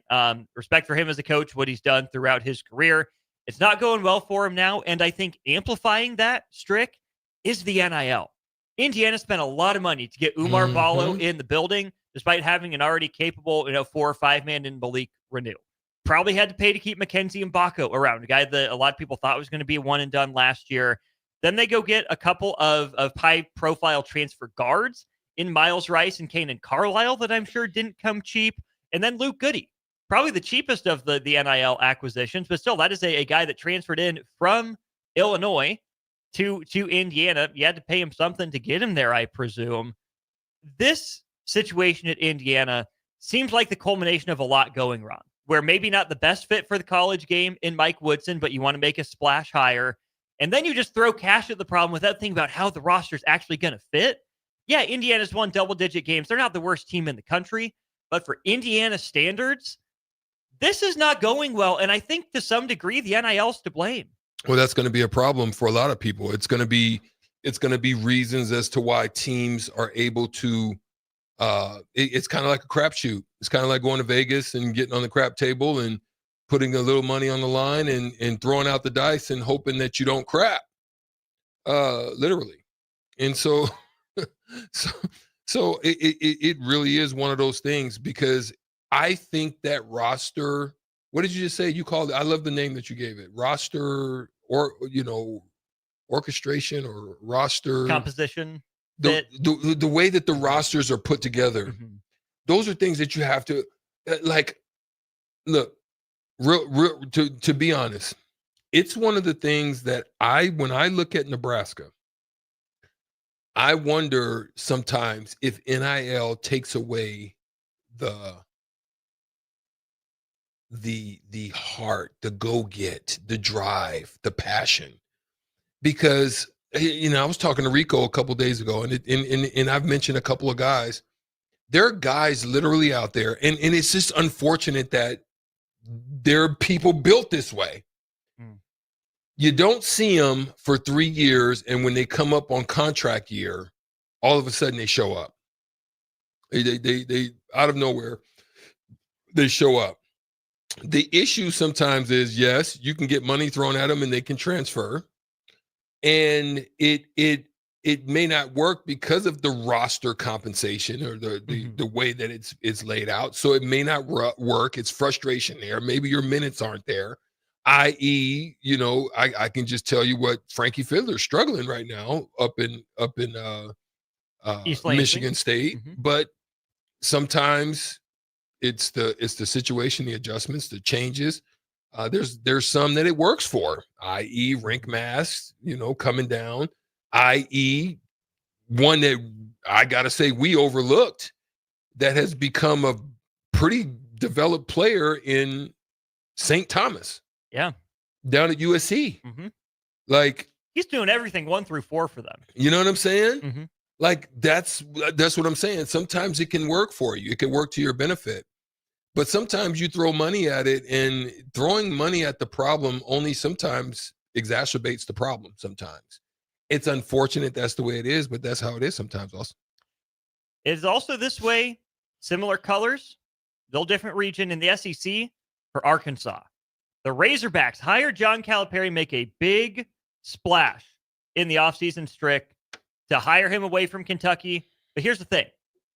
Respect for him as a coach, what he's done throughout his career. It's not going well for him now. And I think amplifying that, Strick, is the NIL. Indiana spent a lot of money to get Umar Ballo in the building, despite having an already capable, 4 or 5 man in Malik Renew. Probably had to pay to keep Mackenzie Mbako around, a guy that a lot of people thought was going to be a one and done last year. Then they go get a couple of high-profile transfer guards in Miles Rice and Kanan Carlisle that I'm sure didn't come cheap. And then Luke Goody, probably the cheapest of the NIL acquisitions, but still, that is a guy that transferred in from Illinois to Indiana. You had to pay him something to get him there, I presume. This situation at Indiana seems like the culmination of a lot going wrong, where maybe not the best fit for the college game in Mike Woodson, but you want to make a splash hire. And then you just throw cash at the problem without thinking about how the roster is actually going to fit. Yeah, Indiana's won double-digit games. They're not the worst team in the country, but for Indiana standards, this is not going well. And I think to some degree, the NIL's to blame. Well, that's going to be a problem for a lot of people. It's going to be reasons as to why teams are able to. It's kind of like a crapshoot. It's kind of like going to Vegas and getting on the crap table and putting a little money on the line and throwing out the dice and hoping that you don't crap. Literally, and so it really is one of those things, because I think that roster. What did you just say? You called it? I love the name that you gave it. Roster, or orchestration, or roster composition. The way that the rosters are put together, those are things that you have to look. To be honest, it's one of the things that when I look at Nebraska, I wonder sometimes if NIL takes away the heart, the go-get, the drive, the passion. Because, I was talking to Rico a couple days ago, and I've mentioned a couple of guys. There are guys literally out there, and it's just unfortunate that there are people built this way. You don't see them for 3 years, and when they come up on contract year, all of a sudden they show up. They out of nowhere, they show up. The issue sometimes is, yes, you can get money thrown at them and they can transfer, and it may not work because of the roster compensation or the way that it's laid out. So it may not work. It's frustration there. Maybe your minutes aren't there. I.e., I can just tell you what Frankie Fiddler's struggling right now up in East Lansing. Michigan State, but sometimes it's the situation, the adjustments, the changes. There's some that it works for, i.e. rink mass, coming down, i.e. one that I gotta say we overlooked that has become a pretty developed player in St. Thomas. Yeah. Down at USC. Mm-hmm. Like, he's doing everything 1 through 4 for them. You know what I'm saying? Mm-hmm. Like, that's what I'm saying. Sometimes it can work for you. It can work to your benefit. But sometimes you throw money at it, and throwing money at the problem only sometimes exacerbates the problem sometimes. It's unfortunate that's the way it is, but that's how it is sometimes also. It's also this way, similar colors, little different region in the SEC for Arkansas. The Razorbacks hired John Calipari, make a big splash in the offseason, Strick, to hire him away from Kentucky. But here's the thing.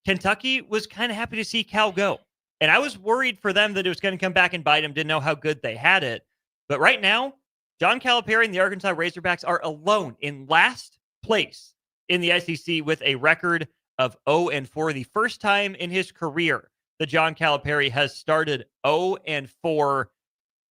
Kentucky was kind of happy to see Cal go. And I was worried for them that it was going to come back and bite them, didn't know how good they had it. But right now, John Calipari and the Arkansas Razorbacks are alone in last place in the SEC with a record of 0-4. The first time in his career that John Calipari has started 0-4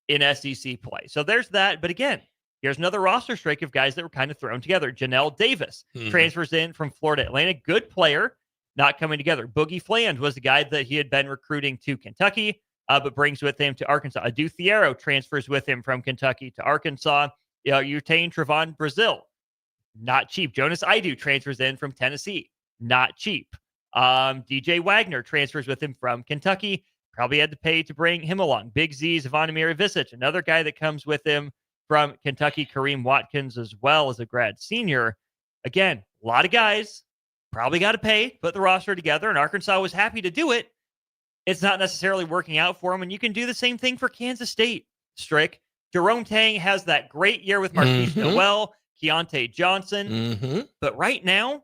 in SEC play. So there's that. But again, here's another roster streak of guys that were kind of thrown together. Janelle Davis transfers in from Florida Atlantic. Good player, not coming together. Boogie Fland was the guy that he had been recruiting to Kentucky, but brings with him to Arkansas. Adu Fierro transfers with him from Kentucky to Arkansas. Utain Trevon Brazil, not cheap. Jonas Idu transfers in from Tennessee, not cheap. DJ Wagner transfers with him from Kentucky. Probably had to pay to bring him along. Big Z, Zvonimir Ivicic, another guy that comes with him from Kentucky. Kareem Watkins as well as a grad senior. Again, a lot of guys probably got to pay, put the roster together, and Arkansas was happy to do it. It's not necessarily working out for them, and you can do the same thing for Kansas State, Strick. Jerome Tang has that great year with Marquise Noel, Keontae Johnson, but right now,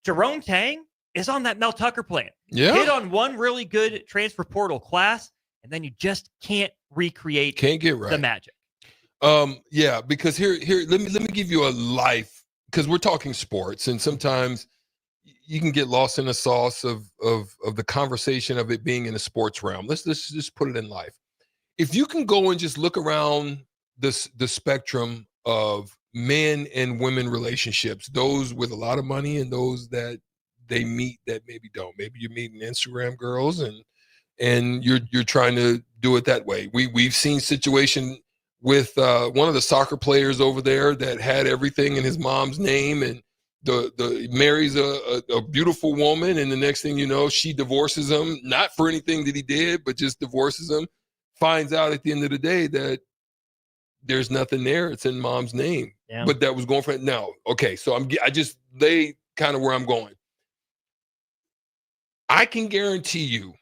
Jerome Tang is on that Mel Tucker plan. Yeah. Hit on one really good transfer portal class, and then you just can't recreate the magic. Yeah, because here, let me give you a life, because we're talking sports, and sometimes you can get lost in the sauce of the conversation of it being in a sports realm. Let's just put it in life. If you can go and just look around the spectrum of men and women relationships, those with a lot of money and those that they meet that maybe don't. Maybe you're meeting Instagram girls and you're trying to do it that way. We've seen situation with one of the soccer players over there that had everything in his mom's name, and the marries a beautiful woman, and the next thing you know, she divorces him, not for anything that he did, but just divorces him. Finds out at the end of the day that there's nothing there. It's in mom's name. Yeah. But that was going for it. No. Okay. So I just lay kind of where I'm going. I can guarantee you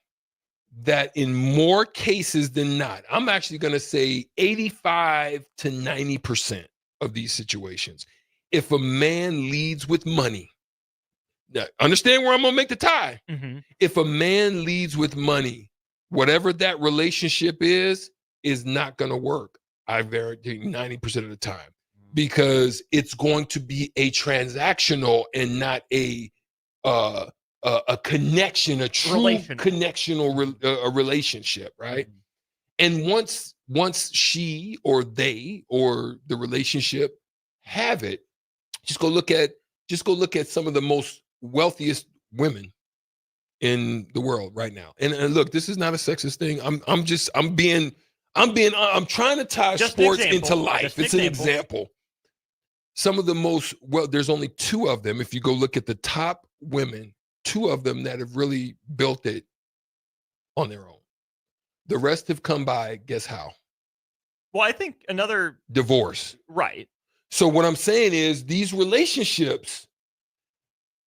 that in more cases than not, I'm actually going to say 85 to 90% of these situations, if a man leads with money, now, understand where I'm going to make the tie. If a man leads with money, whatever that relationship is not going to work. I guarantee 90% of the time, because it's going to be a transactional and not a connection, a true connection or a relationship, right? And once she or they or the relationship have it, just go look at some of the most wealthiest women in the world right now. And look, this is not a sexist thing. I'm trying to tie sports into life. It's an example. Some of the most, there's only 2 of them. If you go look at the top women, 2 of them that have really built it on their own. The rest have come by, guess how? Well, I think another divorce. Right. So what I'm saying is these relationships,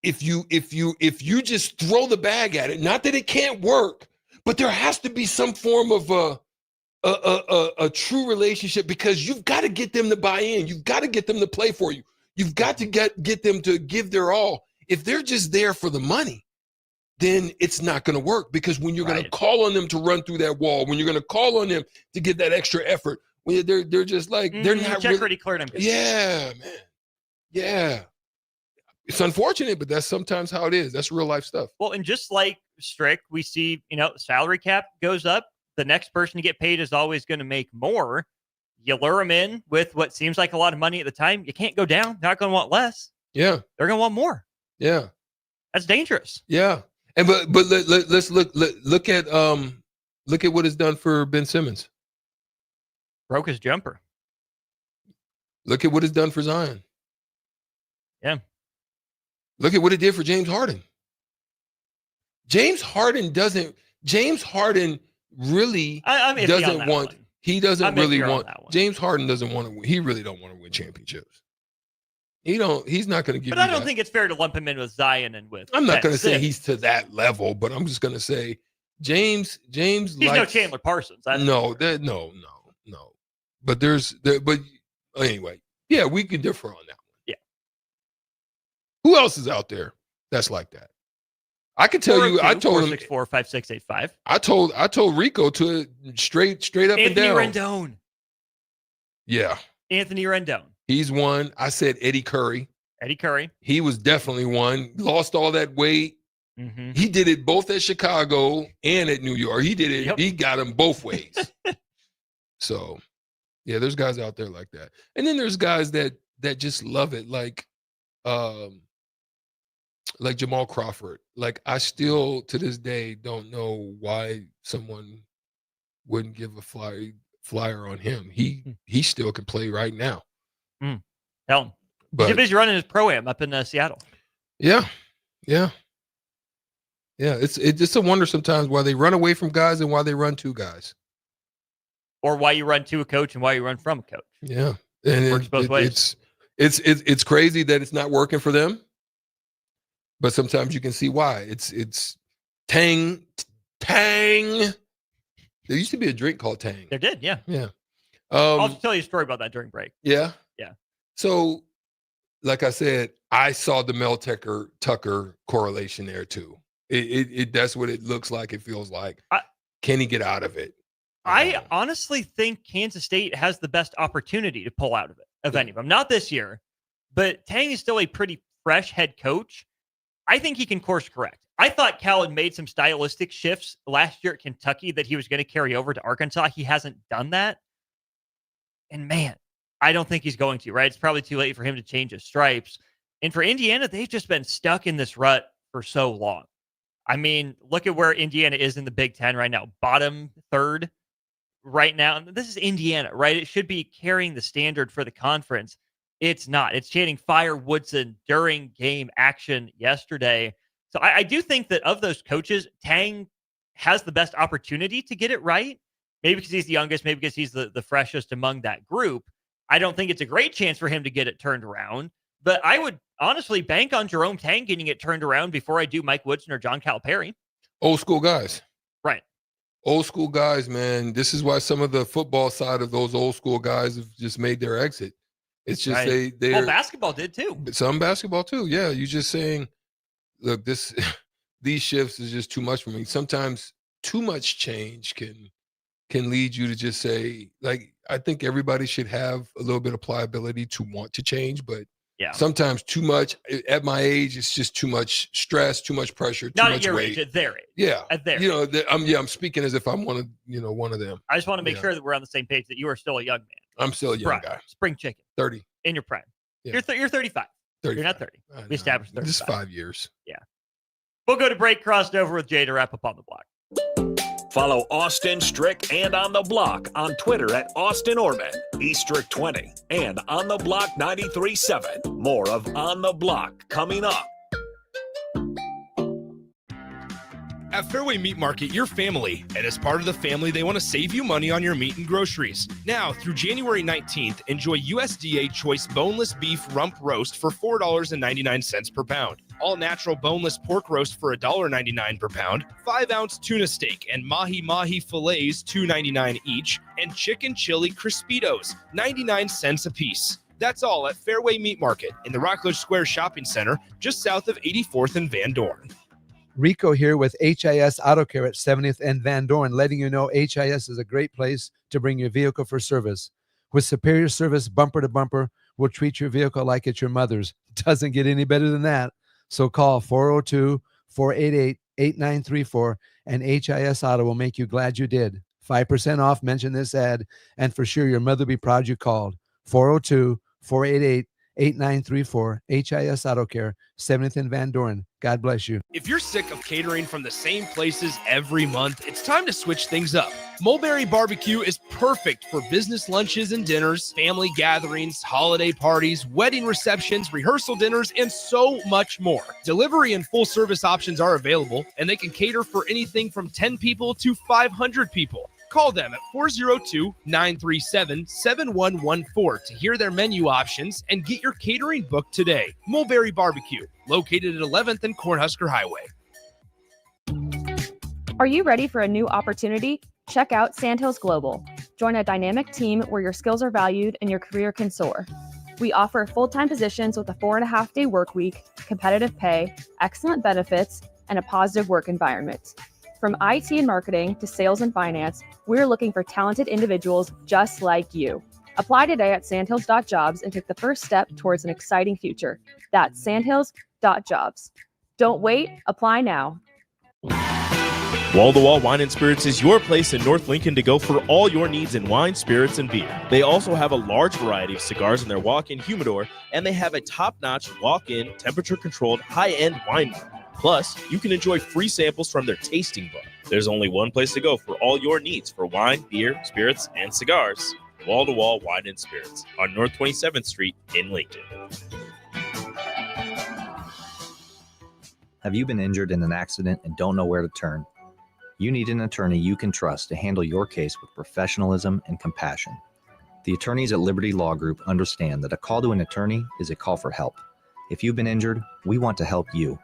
if you just throw the bag at it, not that it can't work, but there has to be some form of a true relationship, because you've got to get them to buy in. You've got to get them to play for you. You've got to get them to give their all. If they're just there for the money, then it's not going to work, because when you're going to call on them to run through that wall, when you're going to call on them to get that extra effort, when they're just like, they're not check really, already cleared them. yeah, man. Yeah. It's unfortunate, but that's sometimes how it is. That's real life stuff. Well, and just like Strick, we see, salary cap goes up. The next person to get paid is always going to make more. You lure them in with what seems like a lot of money at the time. You can't go down. They're not going to want less. Yeah. They're going to want more. Yeah. That's dangerous. Yeah. And but let's look at what it's done for Ben Simmons. Broke his jumper. Look at what it's done for Zion. Yeah. Look at what it did for James Harden. James Harden really doesn't want. He doesn't really want. James Harden doesn't want to win. He really don't want to win championships. He's not going to give. But I don't think it's fair to lump him in with Zion and with. I'm not going to say he's to that level, but I'm just going to say James. He's no Chandler Parsons. No. But but anyway, yeah, we can differ on that one. Yeah. Who else is out there that's like that? I can tell you. I told him 464-5685. I told Rico to straight up and down. Anthony Rendon. Yeah. Anthony Rendon. He's one. I said Eddie Curry. Eddie Curry. He was definitely one. Lost all that weight. Mm-hmm. He did it both at Chicago and at New York. He did it. Yep. He got him both ways. So, yeah, there's guys out there like that. And then there's guys that just love it, like Jamal Crawford. Like, I still to this day don't know why someone wouldn't give a flyer on him. He still can play right now. Tell him. He's busy running his pro-am up in Seattle. Yeah. It's a wonder sometimes why they run away from guys and why they run to guys, or why you run to a coach and why you run from a coach. Yeah, and it works both ways. It's crazy that it's not working for them, but sometimes you can see why. It's Tang. There used to be a drink called Tang. There did, yeah. I'll just tell you a story about that during break. Yeah. So, like I said, I saw the Mel Tucker correlation there too. It that's what it looks like. It feels like. Can he get out of it? I honestly think Kansas State has the best opportunity to pull out of it of any of them. Not this year, but Tang is still a pretty fresh head coach. I think he can course correct. I thought Cal had made some stylistic shifts last year at Kentucky that he was going to carry over to Arkansas. He hasn't done that. And man, I don't think he's going to, right? It's probably too late for him to change his stripes. And for Indiana, they've just been stuck in this rut for so long. I mean, look at where Indiana is in the Big Ten right now. Bottom third right now. And this is Indiana, right? It should be carrying the standard for the conference. It's not. It's chanting fire Woodson during game action yesterday. So I do think that of those coaches, Tang has the best opportunity to get it right. Maybe because he's the youngest, maybe because he's the freshest among that group. I don't think it's a great chance for him to get it turned around, but I would honestly bank on Jerome Tang getting it turned around before I do Mike Woodson or John Calipari. Old school guys. Right. Old school guys, man. This is why some of the football side of those old school guys have just made their exit. It's just right. Well, basketball did too. Some basketball too. Yeah. You're just saying, look, these shifts is just too much for me. Sometimes too much change can lead you to just say, like, I think everybody should have a little bit of pliability to want to change, but sometimes too much at my age, it's just too much stress, too much pressure, too Not much at your weight. age, at their age. Yeah. At their age. I'm speaking as if I'm one of them. I just want to make sure that we're on the same page, that you are still a young man. I'm still a young guy. Spring chicken. 30. In your prime. Yeah. You're 35. 35. You're not 30. We established 35. Just 5 years. Yeah. We'll go to break, crossed over with Jay to wrap up on the block. Follow Austin Strick and On the Block on Twitter at Austin Orman, eStrick20, and On the Block 93.7. More of On the Block coming up. At Fairway Meat Market, you're family, and as part of the family, they want to save you money on your meat and groceries. Now, through January 19th, enjoy USDA Choice Boneless Beef Rump Roast for $4.99 per pound. All-natural boneless pork roast for $1.99 per pound, 5-ounce tuna steak and mahi-mahi fillets $2.99 each, and chicken chili Crispitos, 99 cents a piece. That's all at Fairway Meat Market in the Rockledge Square Shopping Center, just south of 84th and Van Dorn. Rico here with HIS Auto Care at 70th and Van Dorn, letting you know HIS is a great place to bring your vehicle for service. With superior service bumper to bumper, will treat your vehicle like it's your mother's. Doesn't get any better than that. So call 402-488-8934 and HIS Auto will make you glad you did. 5% off, mention this ad, and for sure your mother will be proud you called. 402-488-8934, HIS Auto Care, 70th and Van Doren. God bless you. If you're sick of catering from the same places every month, it's time to switch things up. Mulberry Barbecue is perfect for business lunches and dinners, family gatherings, holiday parties, wedding receptions, rehearsal dinners, and so much more. Delivery and full service options are available, and they can cater for anything from 10 people to 500 people. Call them at 402-937-7114 to hear their menu options and get your catering booked today. Mulberry Barbecue, located at 11th and Cornhusker Highway. Are you ready for a new opportunity? Check out Sandhills Global. Join a dynamic team where your skills are valued and your career can soar. We offer full-time positions with a 4.5-day work week, competitive pay, excellent benefits, and a positive work environment. From IT and marketing to sales and finance, we're looking for talented individuals just like you. Apply today at sandhills.jobs and take the first step towards an exciting future. That's sandhills.jobs. Don't wait, apply now. Wall to Wall Wine and Spirits is your place in North Lincoln to go for all your needs in wine, spirits, and beer. They also have a large variety of cigars in their walk-in humidor, and they have a top-notch walk-in, temperature-controlled, high-end wine bar. Plus, you can enjoy free samples from their tasting bar. There's only one place to go for all your needs for wine, beer, spirits, and cigars. Wall to Wall Wine and Spirits on North 27th Street in Lincoln. Have you been injured in an accident and don't know where to turn? You need an attorney you can trust to handle your case with professionalism and compassion. The attorneys at Liberty Law Group understand that a call to an attorney is a call for help. If you've been injured, we want to help you.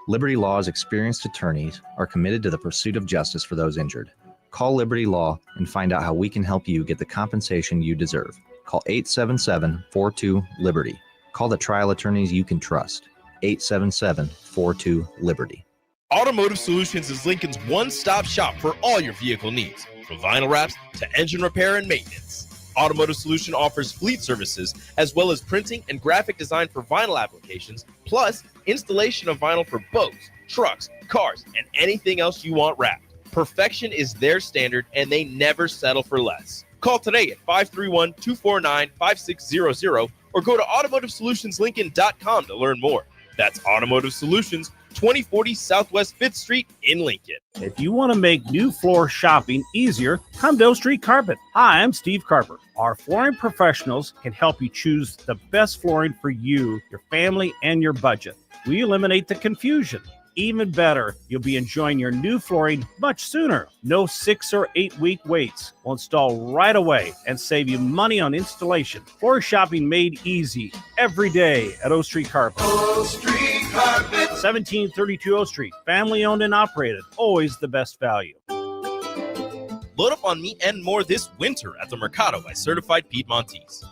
Liberty Law's experienced attorneys are committed to the pursuit of justice for those injured. Call Liberty Law and find out how we can help you get the compensation you deserve. Call 877-42-LIBERTY. Call the trial attorneys you can trust. 877-42-LIBERTY. Automotive Solutions is Lincoln's one-stop shop for all your vehicle needs, from vinyl wraps to engine repair and maintenance. Automotive Solution offers fleet services as well as printing and graphic design for vinyl applications, plus installation of vinyl for boats, trucks, cars, and anything else you want wrapped. Perfection is their standard, and they never settle for less. Call today at 531-249-5600 or go to automotivesolutionslincoln.com to learn more. That's Automotive Solutions, 2040 Southwest 5th Street in Lincoln. If you want to make new floor shopping easier, come to O Street Carpet. Hi, I'm Steve Carper. Our flooring professionals can help you choose the best flooring for you, your family, and your budget. We eliminate the confusion. Even better, you'll be enjoying your new flooring much sooner. No 6 or 8 week waits. We'll install right away and save you money on installation. Floor shopping made easy every day at O Street Carpet. O Street Carpet. 1732 O Street. Family owned and operated. Always the best value. Load up on meat and more this winter at the Mercado by Certified Piedmontese.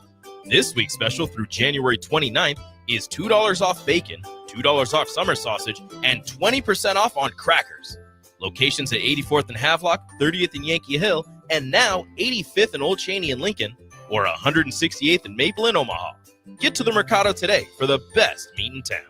This week's special through January 29th is $2 off bacon, $2 off summer sausage, and 20% off on crackers. Locations at 84th and Havelock, 30th and Yankee Hill, and now 85th and Old Cheney in Lincoln, or 168th and Maple in Omaha. Get to the Mercado today for the best meat in town.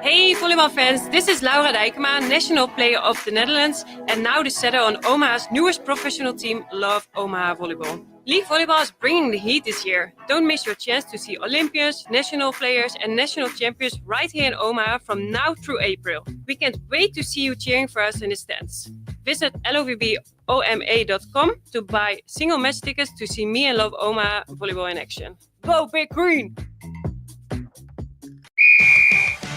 Hey volleyball fans, this is Laura Dijkema, National Player of the Netherlands and now the setter on Omaha's newest professional team, Love Omaha Volleyball. League volleyball is bringing the heat this year. Don't miss your chance to see Olympians, national players and national champions right here in Omaha from now through April. We can't wait to see you cheering for us in the stands. Visit lovboma.com to buy single match tickets to see me and Love Omaha Volleyball in action. Go Big Green!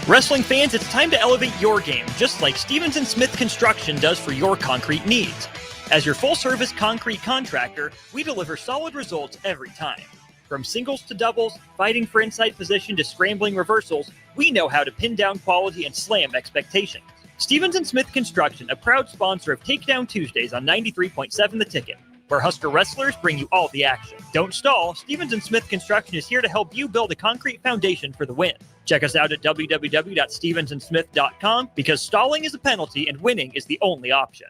Wrestling fans, it's time to elevate your game, just like Stevens & Smith Construction does for your concrete needs. As your full-service concrete contractor, we deliver solid results every time. From singles to doubles, fighting for inside position to scrambling reversals, we know how to pin down quality and slam expectations. Stevens & Smith Construction, a proud sponsor of Takedown Tuesdays on 93.7 The Ticket, where Husker wrestlers bring you all the action. Don't stall, Stevens & Smith Construction is here to help you build a concrete foundation for the win. Check us out at www.stevensandsmith.com because stalling is a penalty and winning is the only option.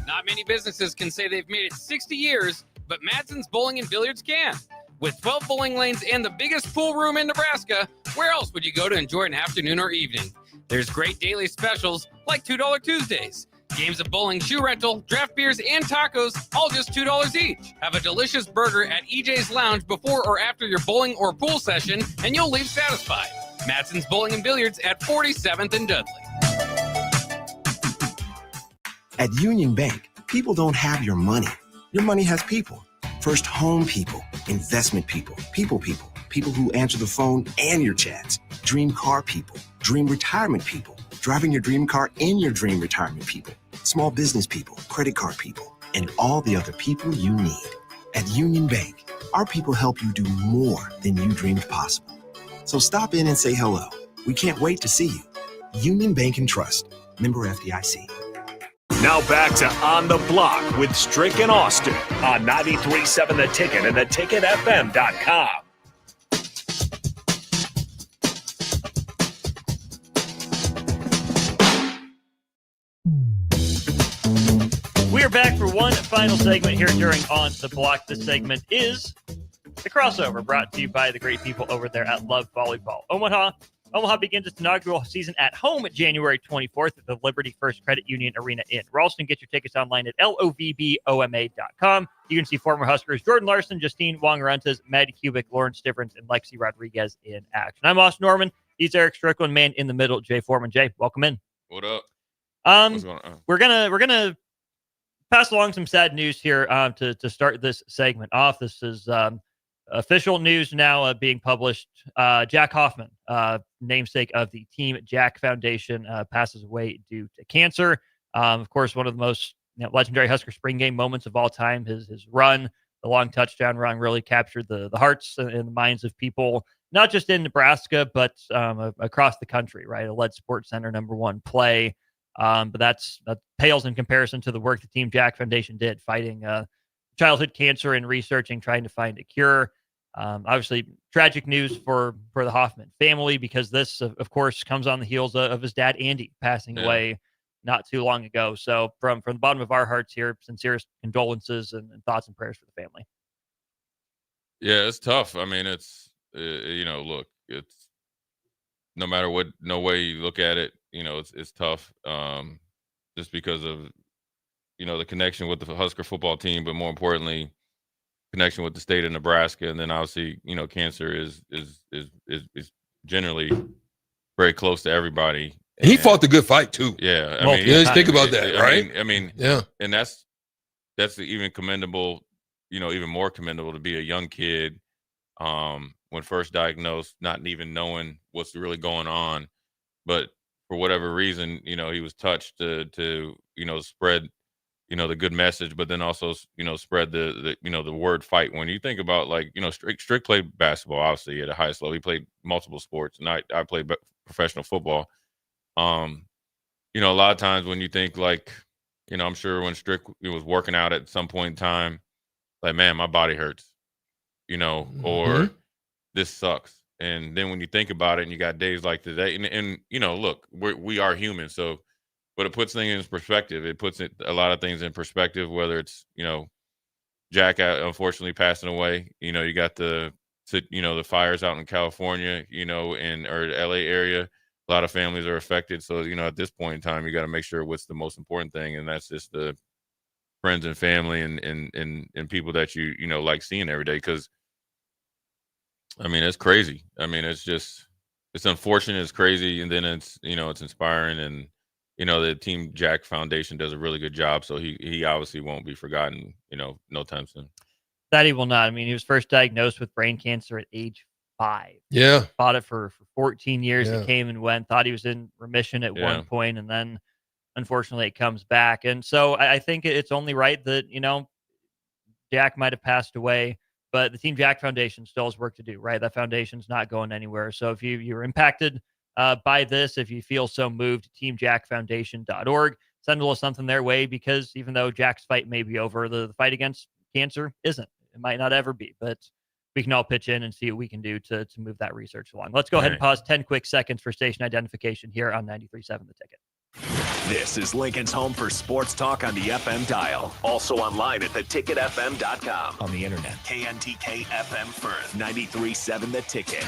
Not Not many businesses can say they've made it 60 years, but Madsen's Bowling and Billiards can. With 12 bowling lanes and the biggest pool room in Nebraska, where else would you go to enjoy an afternoon or evening? There's great daily specials like $2 Tuesdays. Games of bowling, shoe rental, draft beers, and tacos, all just $2 each. Have a delicious burger at EJ's Lounge before or after your bowling or pool session, and you'll leave satisfied. Madsen's Bowling and Billiards at 47th and Dudley. At Union Bank, people don't have your money. Your money has people. First home people, investment people, people who answer the phone and your chats. Dream car people, dream retirement people, driving your dream car in your dream retirement people. Small business people, credit card people, and all the other people you need. At Union Bank, our people help you do more than you dreamed possible. So stop in and say hello. We can't wait to see you. Union Bank and Trust. Member FDIC. Now back to On the Block with Strick and Austin on 93.7 The Ticket and theticketfm.com. We are back for one final segment here during On the Block. This segment is The Crossover, brought to you by the great people over there at Love Volleyball Omaha. Omaha begins its inaugural season at home at January 24th at the Liberty First Credit Union Arena in Ralston. Get your tickets online at lovboma.com. You can see former Huskers Jordan Larson, Justine Wong-Rentas, Maddie Kubik, Lauren Stivrins, and Lexi Rodriguez in action. I'm Austin Norman. He's Eric Strickland, man in the middle, Jay Foreman. Jay, welcome in. What up? What's going on? We're gonna pass along some sad news here to start this segment off. This is official news now being published. Jack Hoffman, namesake of the Team Jack Foundation, passes away due to cancer. Of course, one of the most legendary Husker spring game moments of all time. His run, the long touchdown run, really captured the hearts and the minds of people, not just in Nebraska, but across the country, right? It led Sports Center #1 play. But that pales in comparison to the work the Team Jack Foundation did, fighting childhood cancer and researching, trying to find a cure. Obviously, tragic news for the Hoffman family, because this, of course, comes on the heels of his dad, Andy, passing away not too long ago. So from the bottom of our hearts here, sincerest condolences and thoughts and prayers for the family. Yeah, it's tough. I mean, it's, look, it's no matter no way you look at it, it's tough just because of, the connection with the Husker football team, but more importantly, connection with the state of Nebraska. And then obviously, cancer is generally very close to everybody. And he fought the good fight too. Yeah. I mean, think about that, right? I mean, yeah. And that's even commendable, even more commendable to be a young kid when first diagnosed, not even knowing what's really going on. But for whatever reason, he was touched to spread, the good message, but then also, spread the word fight. When you think about, Strick played basketball, obviously, at the highest level. He played multiple sports, and I played professional football. A lot of times when you think, I'm sure when Strick was working out at some point in time, like, man, my body hurts, or this sucks. And then when you think about it and you got days like today, and look, we are human. So, but it puts things in perspective. It puts a lot of things in perspective, whether it's, Jack unfortunately passing away, you got the fires out in California, or the LA area. A lot of families are affected. So, at this point in time, you got to make sure what's the most important thing. And that's just the friends and family and people that you like seeing every day. Cause I mean, it's crazy. I mean, it's unfortunate. It's crazy. And then it's, it's inspiring. And, the Team Jack Foundation does a really good job. So he obviously won't be forgotten, no time soon. That he will not. I mean, he was first diagnosed with brain cancer at age 5. Yeah. Fought it for 14 years. Yeah. It came and went, thought he was in remission at one point, and then unfortunately it comes back. And so I think it's only right that, Jack might have passed away, but the Team Jack Foundation still has work to do, right? That foundation's not going anywhere. So if you're impacted by this, if you feel so moved, teamjackfoundation.org, send a little something their way, because even though Jack's fight may be over, the fight against cancer isn't. It might not ever be, but we can all pitch in and see what we can do to move that research along. Let's go ahead and pause 10 quick seconds for station identification here on 93.7 The Ticket. This is Lincoln's home for sports talk on the FM dial. Also online at theticketfm.com. On the internet, KNTK FM Firth, 93.7 The Ticket.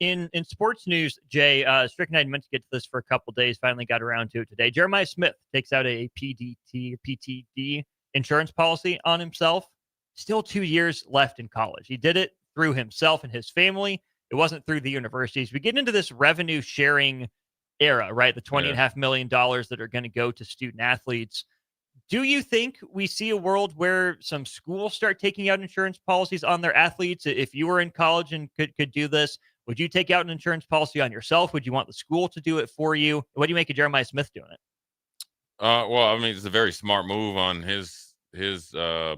In sports news, Jay, Strick and I meant to get to this for a couple days, finally got around to it today. Jeremiah Smith takes out a PTD insurance policy on himself. Still 2 years left in college. He did it through himself and his family. It wasn't through the universities. We get into this revenue sharing era, right? The $20.5 million that are going to go to student athletes. Do you think we see a world where some schools start taking out insurance policies on their athletes? If you were in college and could do this, would you take out an insurance policy on yourself? Would you want the school to do it for you? What do you make of Jeremiah Smith doing it? Well, I mean, it's a very smart move on his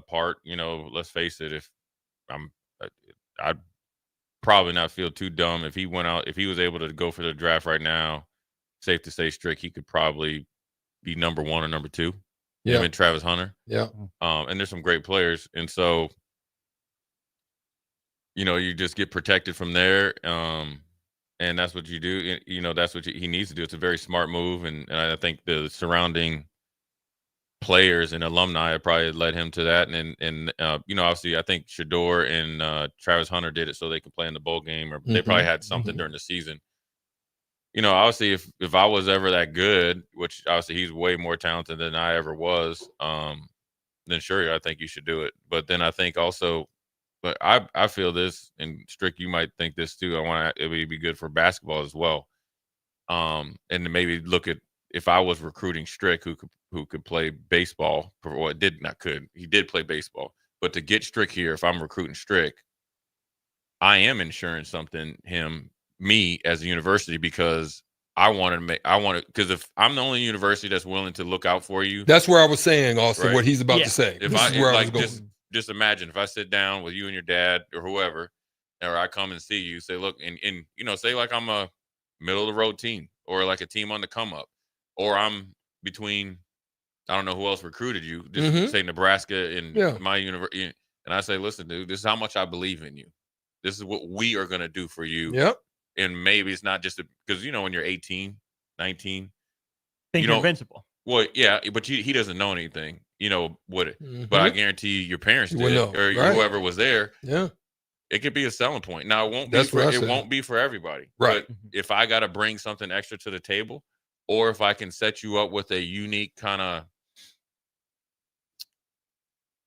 part. You know, let's face it. If I'd probably not feel too dumb if he went out, if he was able to go for the draft right now. Safe to say, Strick, he could probably be number 1 or number 2. Yeah. Him and Travis Hunter. Yeah. And there's some great players. And so, you know, you just get protected from there. And that's what you do. You know, that's what he needs to do. It's a very smart move. And I think the surrounding players and alumni probably led him to that. And you know, obviously, I think Shador and Travis Hunter did it so they could play in the bowl game, or they probably had something during the season. You know, obviously, if I was ever that good, which obviously he's way more talented than I ever was, then sure, I think you should do it. But then I think also, but I feel this, and Strick, you might think this too. It would be good for basketball as well. And to maybe look at if I was recruiting Strick, who could play baseball, or he did play baseball, but to get Strick here, if I'm recruiting Strick, I am insuring me as a university, because because if I'm the only university that's willing to look out for you. That's where I was saying also right? what he's about to say. Just imagine if I sit down with you and your dad or whoever, or I come and see you, say, look, and you know, say like I'm a middle of the road team, or like a team on the come up, or I'm between, I don't know who else recruited you, just say Nebraska and my university, and I say, listen, dude, this is how much I believe in you. This is what we are going to do for you. Yep. And maybe it's not just because, you know, when you're 18, 19, think you're invincible. Well, yeah, but he doesn't know anything, you know, would it? But I guarantee your parents did, or whoever was there. Yeah. It could be a selling point. Now, it won't be for everybody. Right. But if I got to bring something extra to the table, or if I can set you up with a unique kind of,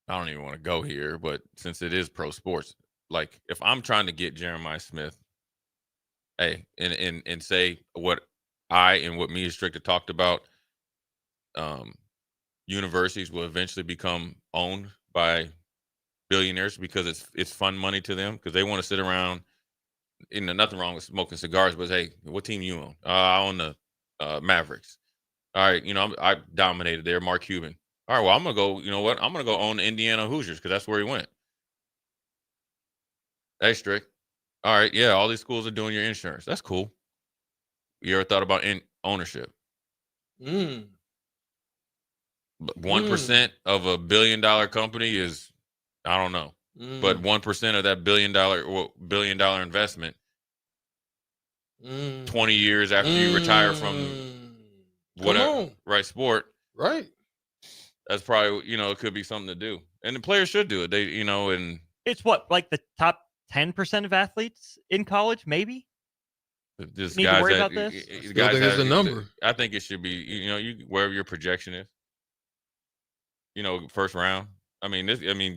I don't even want to go here, but since it is pro sports, like if I'm trying to get Jeremiah Smith, hey, and say what me and Strick talked about, universities will eventually become owned by billionaires because it's fun money to them, because they want to sit around. You know, nothing wrong with smoking cigars, but hey, what team you own? I own the Mavericks. All right, you know, I dominated there. Mark Cuban. All right, well, I'm gonna go. You know what? I'm gonna go own the Indiana Hoosiers because that's where he went. Hey, Strick. All right, yeah, all these schools are doing your insurance. That's cool. You ever thought about ownership? 1% of $1 billion company is, I don't know, but 1% of that $1 billion investment, 20 years after you retire from whatever, right, sport, right? That's probably, you know, it could be something to do, and the players should do it. They, you know, and it's what, like the top 10% of athletes in college, maybe. This need to worry about this. I think it's a number. I think it should be, you know, wherever your projection is. You know, first round. I mean,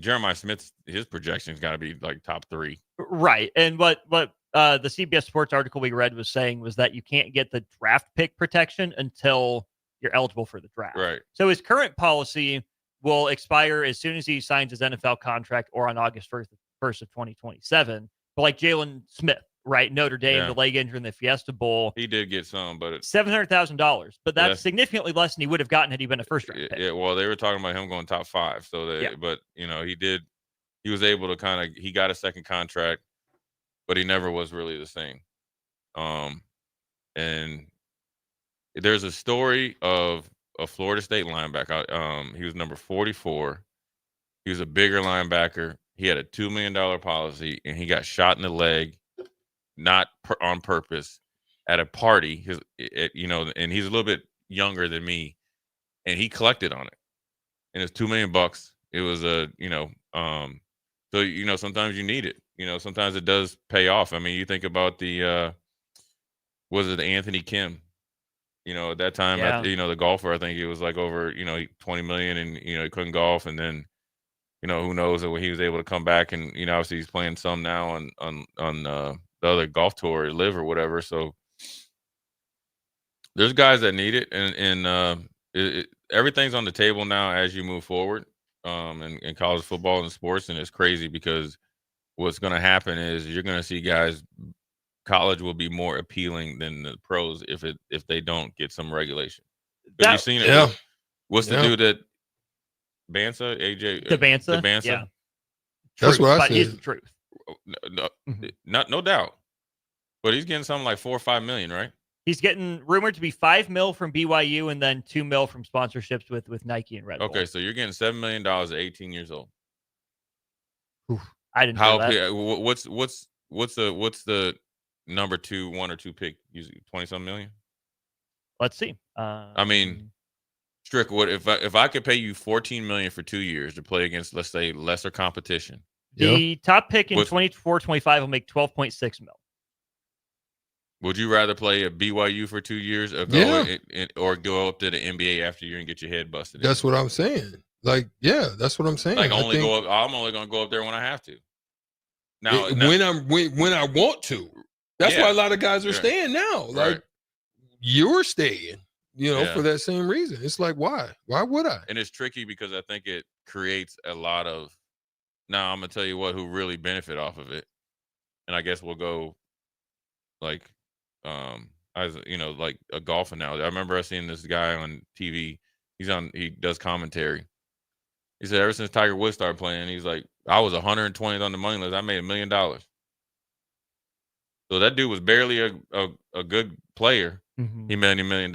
Jeremiah Smith's his projection's got to be like top 3. Right, and what the CBS Sports article we read was saying was that you can't get the draft pick protection until you're eligible for the draft. Right. So his current policy will expire as soon as he signs his NFL contract, or on August 1st of 2027. But like Jalen Smith, right? Notre Dame, the leg injury in the Fiesta Bowl. He did get some, but it's $700,000. But that's significantly less than he would have gotten had he been a first round pick. Yeah, well, they were talking about him going top 5. So but you know, he was able to he got a second contract, but he never was really the same. And there's a story of a Florida State linebacker. He was number 44. He was a bigger linebacker. He had a $2 million policy, and he got shot in the leg, not on purpose, at a party. You know, and he's a little bit younger than me, and he collected on it, and it's $2 million. It was so sometimes you need it. Sometimes it does pay off. I mean, you think about the Anthony Kim? At that time, the golfer, I think it was like over 20 million, and he couldn't golf, and then who knows when he was able to come back, and obviously he's playing some now on the other golf tour, Live or whatever. So there's guys that need it, and everything's on the table now as you move forward in college football and sports, and it's crazy because what's going to happen is you're going to see guys. College will be more appealing than the pros if they don't get some regulation. Have you seen it? Yeah. What's the dude that Bansa, AJ? Bansa? Yeah. That's what I said. He's the truth. No doubt. But he's getting something like $4 or $5 million, right? He's getting rumored to be $5 million from BYU and then $2 million from sponsorships with Nike and Red Bull. Okay, so you're getting $7 million at 18 years old. Oof, I didn't know that. What's the number 1 or 2 pick? Usually 20-some million. Let's see. I mean, Strick, what if I could pay you $14 million for 2 years to play against, let's say, lesser competition? The top pick in 24-25 will make $12.6 million. Would you rather play at BYU for 2 years or go up to the NBA after you and get your head busted? That's what I'm saying. Like, yeah, that's what I'm saying. Like, I'm only going to go up there when I have to. Now, when I want to. That's why a lot of guys are staying now. Like, you're staying, for that same reason. It's like, why? Why would I? And it's tricky because I think it creates a lot of. Now I'm gonna tell you who really benefit off of it, and I guess we'll go like like a golf analogy. I remember I seen this guy on TV. He does commentary. He said ever since Tiger Woods started playing, he's like, I was 120th on the money list. I made $1 million. So that dude was barely a good player. He made $1 million.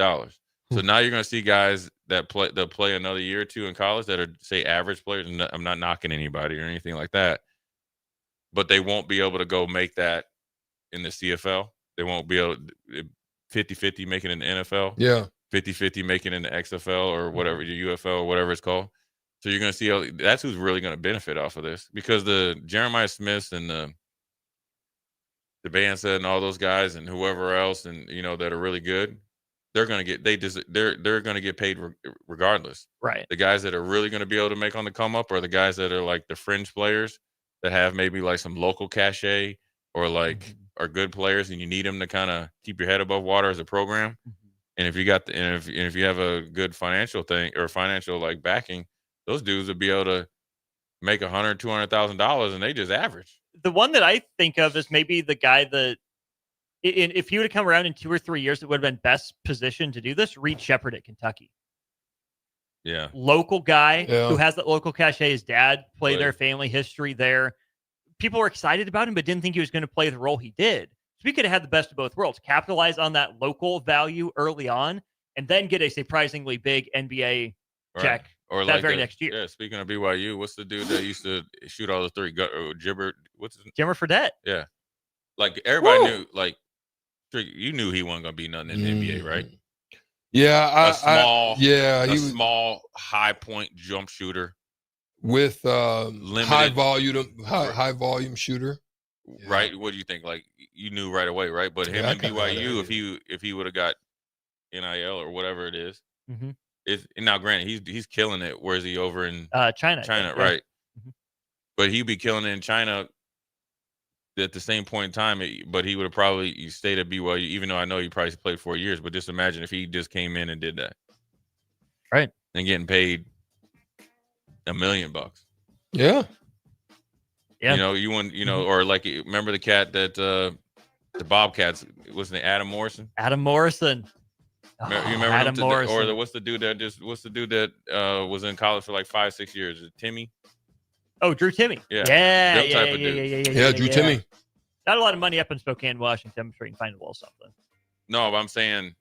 So now you're going to see guys that play another year or two in college that are, say, average players. And I'm not knocking anybody or anything like that, but they won't be able to go make that in the CFL. They won't be able to 50-50 making it in the NFL. Yeah. 50-50 making it in the XFL or whatever, the UFL or whatever it's called. So you're going to see that's who's really going to benefit off of this, because the Jeremiah Smiths and the Bansa and all those guys and whoever else and that are really good, they're going to get they're going to get paid regardless. Right. The guys that are really going to be able to make on the come up are the guys that are like the fringe players that have maybe like some local cachet or like are good players, and you need them to kind of keep your head above water as a program. And if you got if you have a good financial thing or financial like backing, those dudes would be able to make $100,000-$200,000, and they just average. The one that I think of is maybe the guy that, if he would have come around in 2 or 3 years, it would have been best positioned to do this. Reed Shepherd at Kentucky. Yeah. Local guy who has that local cachet. His dad played there, family history there. People were excited about him, but didn't think he was going to play the role he did. So we could have had the best of both worlds, capitalize on that local value early on, and then get a surprisingly big NBA check or that like very next year. Yeah, speaking of BYU, what's the dude that used to shoot all the three? Jimmer Fredette. Yeah. Like everybody knew, like you knew he wasn't going to be nothing in the NBA, right? Yeah. A small high point jump shooter with high volume shooter. Right. What do you think? Like you knew right away, right? But him and BYU, if he would have got NIL or whatever it is, now granted he's killing it. Where is he over in China? Right. But he'd be killing it in China at the same point in time. But he would have probably stayed at BYU, even though I know he probably played 4 years. But just imagine if he just came in and did that, right? And getting paid $1 million. Yeah. You want or like remember the cat that the Bobcats, wasn't it Adam Morrison? Adam Morrison. You remember Adam Morrison? Or what's the dude that was in college for like 5-6 years? Is it Timmy? Oh, Drew Timmy. Yeah. Drew Timmy. Not a lot of money up in Spokane, Washington. I'm sure you can find a little something. No, but I'm saying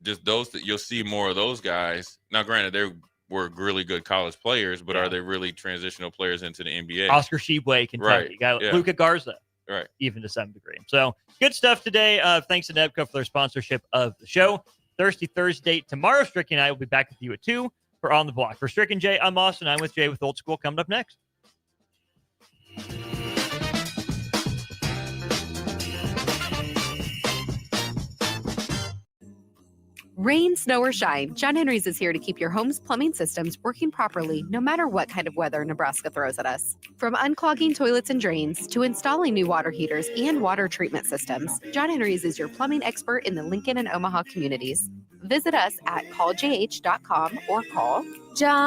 just those that you'll see more of those guys. Now, granted, they were really good college players, but are they really transitional players into the NBA? Oscar Tshiebwe, Kentucky. Right. Luka Garza. Right. Even to some degree. So good stuff today. Thanks to Nebco for their sponsorship of the show. Thirsty Thursday tomorrow. Strick and I will be back with you at 2 for On the Block. For Strick and Jay, I'm Austin. I'm with Jay with Old School. Coming up next. Rain, snow, or shine, John Henry's is here to keep your home's plumbing systems working properly no matter what kind of weather Nebraska throws at us. From unclogging toilets and drains to installing new water heaters and water treatment systems, John Henry's is your plumbing expert in the Lincoln and Omaha communities. Visit us at calljh.com or call John.